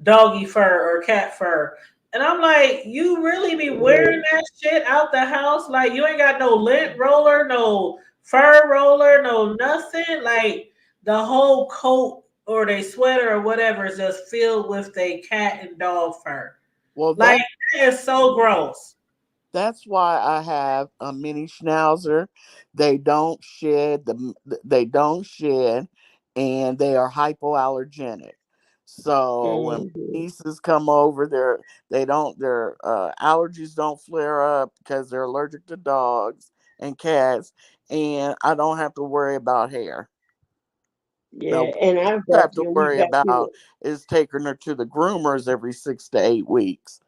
Speaker 2: doggy fur or cat fur. And I'm like, you really be wearing
Speaker 4: Yeah,
Speaker 2: that shit out the house? Like you ain't got no lint roller, no fur roller, no nothing. Like the whole coat or they sweater or whatever is just filled with they cat and dog fur.
Speaker 3: well,
Speaker 2: Like that is so gross.
Speaker 3: that's why I have a mini schnauzer. They don't shed they don't shed, and they are hypoallergenic. So when
Speaker 4: hmm,
Speaker 3: nieces come over, their allergies don't flare up because they're allergic to dogs and cats, and I don't have to worry about hair. Now,
Speaker 4: yeah. And I
Speaker 3: what I have to
Speaker 4: vacuum. We
Speaker 3: worry
Speaker 4: vacuum
Speaker 3: about is taking her to the groomers every 6 to 8 weeks.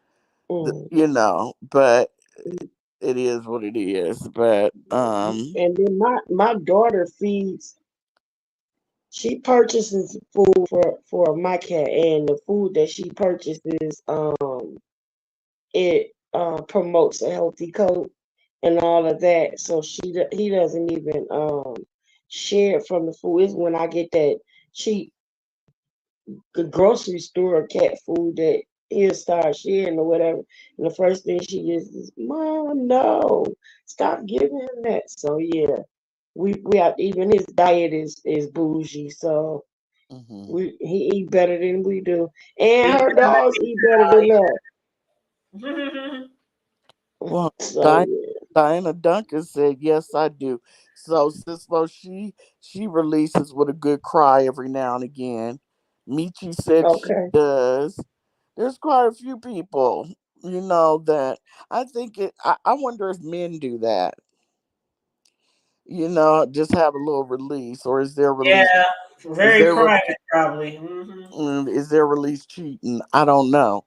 Speaker 4: it.
Speaker 3: But
Speaker 4: Mm.
Speaker 3: it is what it is. But
Speaker 4: And then my daughter feeds. She purchases food for my cat, and the food that she purchases, it promotes a healthy coat and all of that. So he doesn't even share from the food. It's when I get that cheap the grocery store cat food that he'll start sharing or whatever. And the first thing she gets is, "Mom, no, stop giving him that." So yeah, we have even his diet is bougie. So
Speaker 3: mhm.
Speaker 4: he eat better than we do, and
Speaker 2: Eat
Speaker 4: her dogs eat better than that.
Speaker 2: that.
Speaker 3: Well,
Speaker 4: So
Speaker 3: Di-
Speaker 4: yeah,
Speaker 3: Diana Duncan said, "Yes, I do." So Cislo, she releases with a good cry every now and again. Michi said she
Speaker 4: okay.
Speaker 3: does. There's quite a few people, that I think it. I wonder if men do that. Just have a little release, or is there release?
Speaker 2: Yeah,
Speaker 3: Is
Speaker 2: very
Speaker 3: there
Speaker 2: private, probably. Hmm.
Speaker 3: is there release cheating? I don't know.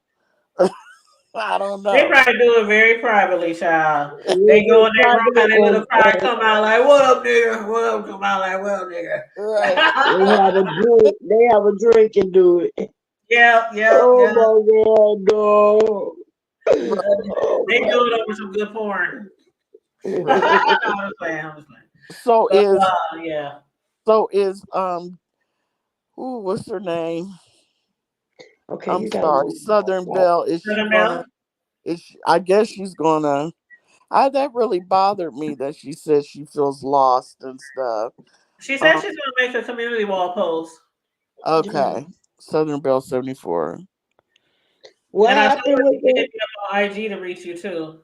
Speaker 3: I don't
Speaker 2: They
Speaker 3: know.
Speaker 2: probably do it very privately, child.
Speaker 4: We'll
Speaker 2: They
Speaker 4: do
Speaker 2: go in
Speaker 4: it
Speaker 2: their room and
Speaker 4: privately,
Speaker 2: their little cry come out like, "What up, nigga? What up?" Come out like, "What up, nigga?"
Speaker 3: Right.
Speaker 4: and have a drink. They have a drink and do it.
Speaker 2: Yeah, yeah,
Speaker 4: Oh
Speaker 2: yeah.
Speaker 4: my god, no.
Speaker 3: Right.
Speaker 4: Oh
Speaker 2: They
Speaker 4: my
Speaker 2: do it over some good porn. No,
Speaker 3: Right.
Speaker 4: god.
Speaker 2: I'm just playing. I'm just playing.
Speaker 3: So
Speaker 2: But
Speaker 3: is
Speaker 2: yeah.
Speaker 3: so is what's her name?
Speaker 4: Okay,
Speaker 3: I'm
Speaker 4: you gotta
Speaker 3: sorry,
Speaker 4: move.
Speaker 3: Southern Belle. Is she
Speaker 2: Southern
Speaker 3: gonna?
Speaker 2: Belle.
Speaker 3: I guess she's gonna. I That really bothered me that she says she feels lost and stuff.
Speaker 2: She said
Speaker 3: Um.
Speaker 2: she's gonna make a community wall post,
Speaker 3: Okay. Southern Belle 74.
Speaker 4: What
Speaker 2: and I told
Speaker 4: happened
Speaker 2: her
Speaker 4: with
Speaker 2: she can
Speaker 4: the
Speaker 2: hit me up on IG to reach you too.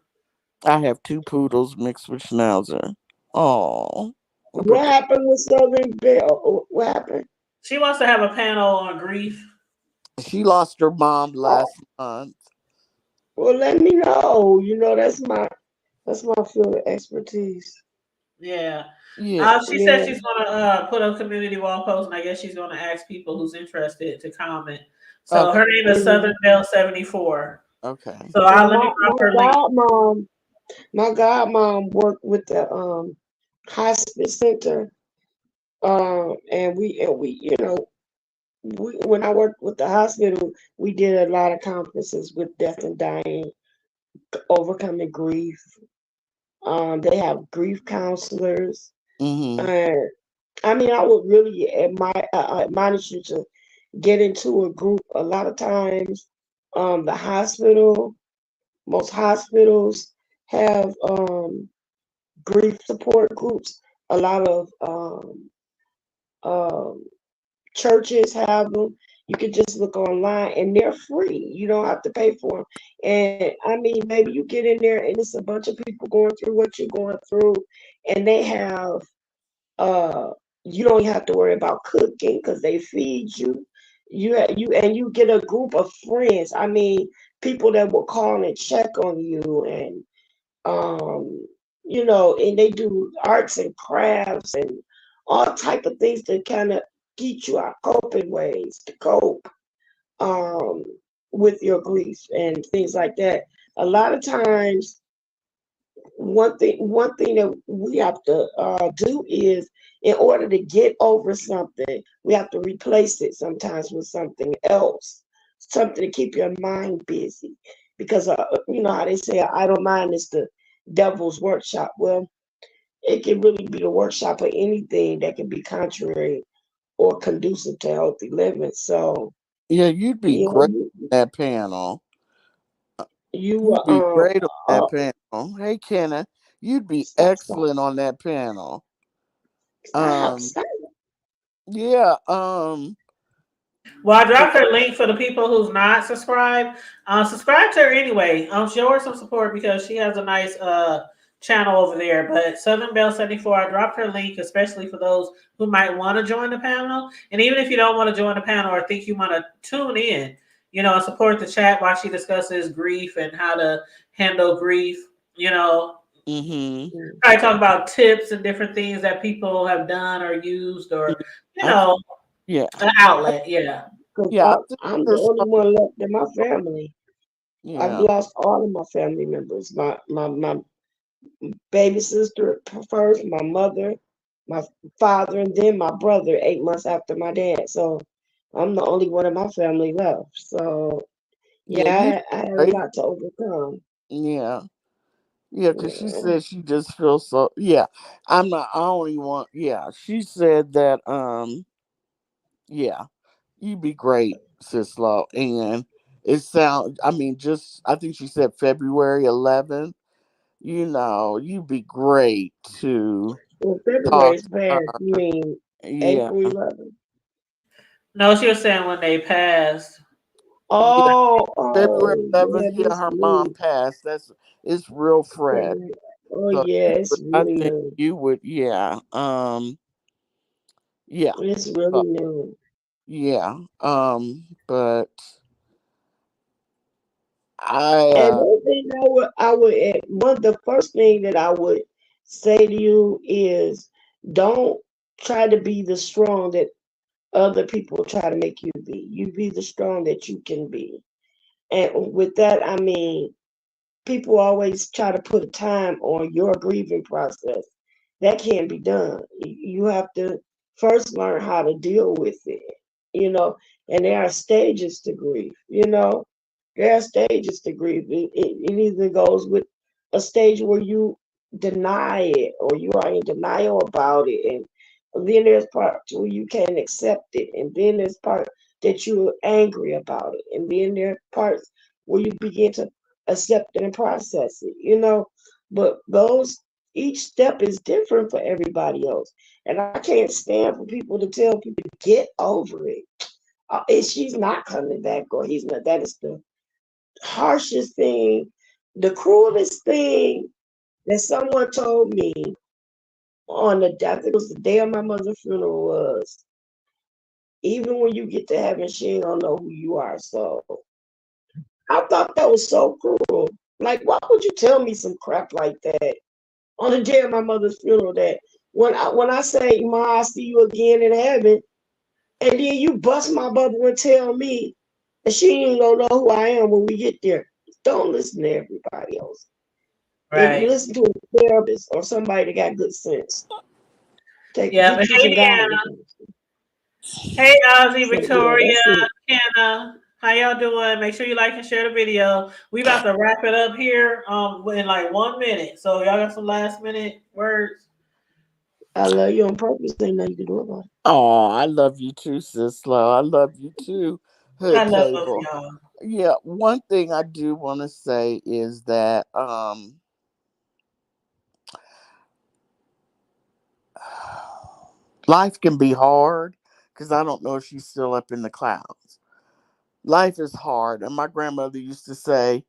Speaker 3: I have two poodles mixed with Schnauzer. Oh.
Speaker 4: what happened with Southern Belle? What happened?
Speaker 2: She wants to have a panel on grief.
Speaker 3: She lost her mom
Speaker 4: Oh,
Speaker 3: last month.
Speaker 4: well, let me know. That's my field of expertise.
Speaker 2: Yeah.
Speaker 3: Yeah.
Speaker 2: She said
Speaker 4: Yeah.
Speaker 2: she's gonna put a community wall post, and I guess she's gonna ask people who's interested to comment. So
Speaker 3: Okay.
Speaker 2: her name is
Speaker 4: Mhm.
Speaker 2: Southern Belle 74.
Speaker 3: Okay.
Speaker 2: So
Speaker 4: Cause
Speaker 2: I'll let me drop her link.
Speaker 4: my godmom worked with the hospice center. And we when I worked with the hospital, we did a lot of conferences with death and dying, overcoming grief. They have grief counselors.
Speaker 3: Mm-hmm.
Speaker 4: And I mean, I would really admonish you to get into a group. A lot of times, the most hospitals have grief support groups. A lot of um, churches have them. You can just look online and they're free. You don't have to pay for them. And I mean, maybe you get in there and it's a bunch of people going through what you're going through, and they have uh you don't have to worry about cooking because they feed you. You get a group of friends. I mean, people that will call and check on you, and um and they do arts and crafts and all type of things to kind of teach you our coping ways to cope um with your grief and things like that. A lot of times, one thing that we have to do is, in order to get over something, we have to replace it sometimes with something else, something to keep your mind busy, because you know how they say an idle mind is the devil's workshop. Well, it can really be the workshop of anything that can be contrary or conducive to healthy living. So
Speaker 3: Yeah, you'd be
Speaker 4: you
Speaker 3: great
Speaker 4: know,
Speaker 3: on that panel.
Speaker 4: you
Speaker 3: You'd be great on
Speaker 4: uh,
Speaker 3: that panel. Hey, Kenna, you'd be
Speaker 4: stop, stop,
Speaker 3: excellent on that panel.
Speaker 4: stop,
Speaker 3: Um,
Speaker 4: stop.
Speaker 3: yeah.
Speaker 2: Well, I
Speaker 3: So,
Speaker 2: dropped her link for the people who's not subscribed. Subscribe to her anyway. Show her some support because she has a nice channel over there. But Southern Belle 74, I dropped her link, especially for those who might want to join the panel. And even if you don't want to join the panel or think you want to tune in, and support the chat while she discusses grief and how to handle grief,
Speaker 3: mm-hmm.
Speaker 2: probably talk about tips and different things that people have done or used, or, you
Speaker 3: I think,
Speaker 2: know,
Speaker 3: yeah,
Speaker 2: an outlet. Yeah.
Speaker 4: Because
Speaker 3: yeah. I think
Speaker 4: I'm the
Speaker 3: this.
Speaker 4: only one left in my family. I've
Speaker 3: Yeah,
Speaker 4: lost all of my family members. My baby sister first, my mother, my father, and then my brother 8 months after my dad. So I'm the only one in my family left. So
Speaker 3: yeah.
Speaker 4: yeah,
Speaker 3: You'd
Speaker 4: I had a
Speaker 3: be great.
Speaker 4: lot to overcome.
Speaker 3: Yeah, yeah. Because she
Speaker 4: Yeah.
Speaker 3: said she just feels so. Yeah, I'm not. I only want. Yeah, she said that. Yeah, you'd be great, Sislo. And it sounds. I mean, just. I think she said February 11th. You'd be great to
Speaker 4: Well, February
Speaker 3: talk
Speaker 4: is
Speaker 3: to
Speaker 4: bad.
Speaker 3: her.
Speaker 4: You mean
Speaker 3: Yeah,
Speaker 4: April 11th?
Speaker 2: No, she was saying when they passed.
Speaker 3: yeah.
Speaker 4: Oh,
Speaker 3: February
Speaker 4: oh,
Speaker 3: 11th.
Speaker 4: yeah,
Speaker 3: Yeah,
Speaker 4: this
Speaker 3: her mom
Speaker 4: new
Speaker 3: passed. It's real fresh.
Speaker 4: February. Oh,
Speaker 3: So
Speaker 4: yeah, it's
Speaker 3: I
Speaker 4: really
Speaker 3: think
Speaker 4: new.
Speaker 3: you would. Yeah. Yeah.
Speaker 4: It's really
Speaker 3: Uh,
Speaker 4: new.
Speaker 3: yeah. But I.
Speaker 4: And one thing one the first thing that I would say to you is, don't try to be the strong that other people try to make you be. You be the strong that you can be. And with that, I mean, people always try to put a time on your grieving process. That can't be done. You have to first learn how to deal with it, you know, and there are stages to grief, there are stages to grief. It either goes with a stage where you deny it or you are in denial about it. And then there's parts where you can't accept it. And then there's part that you're angry about it. And then there are parts where you begin to accept it and process it, But each step is different for everybody else. And I can't stand for people to tell people to get over it. She's not coming back, or he's not. That is the harshest thing, the cruelest thing that someone told me I think it was the day of my mother's funeral was, even when you get to heaven, she ain't gonna know who you are. So I thought that was so cruel. Like, why would you tell me some crap like that on the day of my mother's funeral? That when I say, "Ma, I see you again in heaven," and then you bust my bubble and tell me that she ain't gonna know who I am when we get there. Don't listen to everybody else. If you
Speaker 2: Right.
Speaker 4: listen to a therapist or somebody that got good sense,
Speaker 2: Yeah. But
Speaker 4: get you
Speaker 2: hey,
Speaker 4: some
Speaker 2: Deanna.
Speaker 4: guidance.
Speaker 2: Hey, Ozzy,
Speaker 4: So yeah,
Speaker 2: Victoria,
Speaker 4: that's it.
Speaker 2: Kenna. How y'all doing? Make sure you like and share the video. We about to wrap it up here in like 1 minute. So y'all got some last minute words.
Speaker 4: I love you on purpose. Ain't nothing you can do about it.
Speaker 3: Oh, I love you too, sis Lo. I love you too,
Speaker 2: I
Speaker 3: Hood
Speaker 2: love both of
Speaker 3: Table.
Speaker 2: y'all.
Speaker 3: Yeah, one thing I do want to say is that life can be hard because I don't know if she's still up in the clouds. Life is hard, and my grandmother used to say,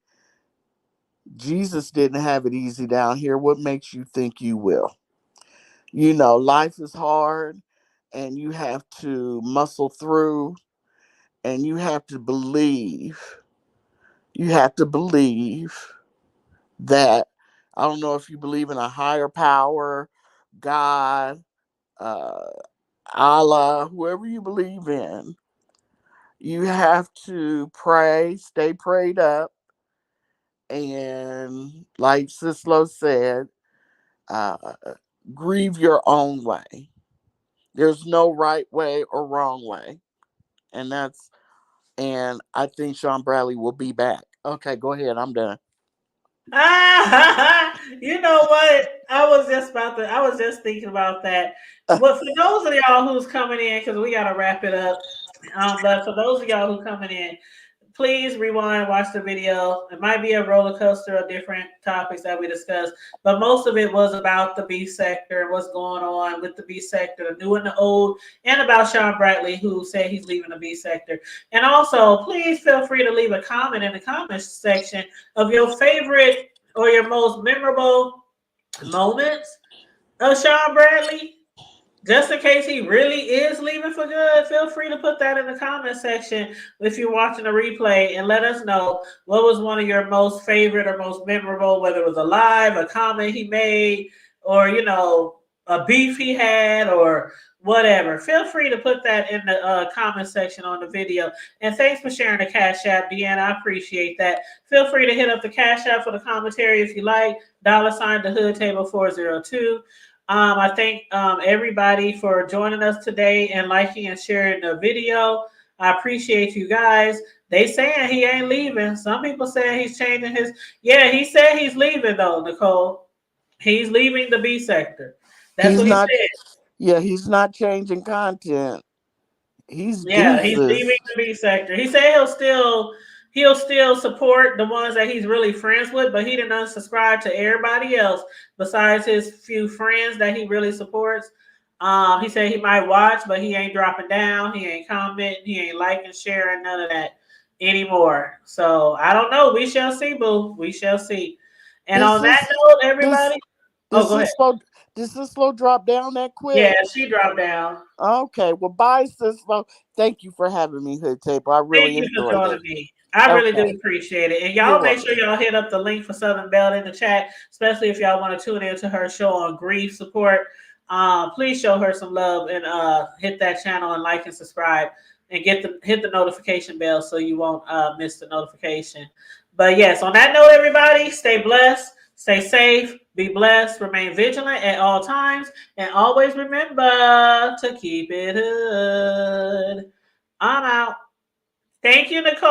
Speaker 3: Jesus didn't have it easy down here. What makes you think you will? You know, life is hard, and you have to muscle through, and you have to believe. You have to believe that, I don't know if you believe in a higher power, God, uh, Allah, whoever you believe in, you have to pray, stay prayed up, and like Sislo said, uh, grieve your own way. There's no right way or wrong way, and I think Sean Bradley will be back. Okay, go ahead. I'm done.
Speaker 2: You know what? I was just thinking about that. Well, for those of y'all who's coming in, because we gotta wrap it up. But for those of y'all who coming in, please rewind, watch the video. It might be a roller coaster of different topics that we discussed, but most of it was about the B sector and what's going on with the B sector, the new and the old, and about Sean Bradley, who said he's leaving the B sector. And also, please feel free to leave a comment in the comments section of your favorite or your most memorable moments of Sean Bradley. Just in case he really is leaving for good, feel free to put that in the comment section if you're watching the replay and let us know what was one of your most favorite or most memorable, whether it was a live, a comment he made, or, a beef he had, or whatever. Feel free to put that in the comment section on the video. And thanks for sharing the Cash App, Deanna. I appreciate that. Feel free to hit up the Cash App for the commentary if you like. $ the Hood Table 402. I thank everybody for joining us today and liking and sharing the video. I appreciate you guys. They saying he ain't leaving. Some people saying he's changing his. Yeah, he said he's leaving though, Nicole. He's leaving the B sector. That's
Speaker 3: He's
Speaker 2: what he
Speaker 3: not.
Speaker 2: said.
Speaker 3: Yeah, he's not changing content. He's
Speaker 2: Yeah, he's leaving
Speaker 3: deuces.
Speaker 2: the B sector. He said he'll still support the ones that he's really friends with, but he didn't unsubscribe to everybody else besides his few friends that he really supports. He said he might watch, but he ain't dropping down. He ain't commenting. He ain't liking, sharing, none of that anymore. So I don't know. We shall see, boo. We shall see. And
Speaker 3: This
Speaker 2: on that
Speaker 3: is
Speaker 2: note,
Speaker 3: this
Speaker 2: everybody. Oh,
Speaker 3: this
Speaker 2: go ahead.
Speaker 3: is slow. This is slow drop down that
Speaker 2: Yeah,
Speaker 3: quick.
Speaker 2: she dropped down.
Speaker 3: Okay, well, bye, sis. Well, thank you for having me, Hood Table. I
Speaker 2: Thank
Speaker 3: really
Speaker 2: you for
Speaker 3: enjoyed it.
Speaker 2: joining me. I really do
Speaker 3: Okay,
Speaker 2: appreciate it. And
Speaker 3: you're
Speaker 2: y'all make sure
Speaker 3: welcome.
Speaker 2: y'all hit up the link for Southern Belle in the chat, especially if y'all want to tune into her show on grief support. Please show her some love and hit that channel and like and subscribe and hit the notification bell so you won't miss the notification. But yes, on that note, everybody, stay blessed, stay safe, be blessed, remain vigilant at all times, and always remember to keep it hood. I'm out. Thank you, Nicole.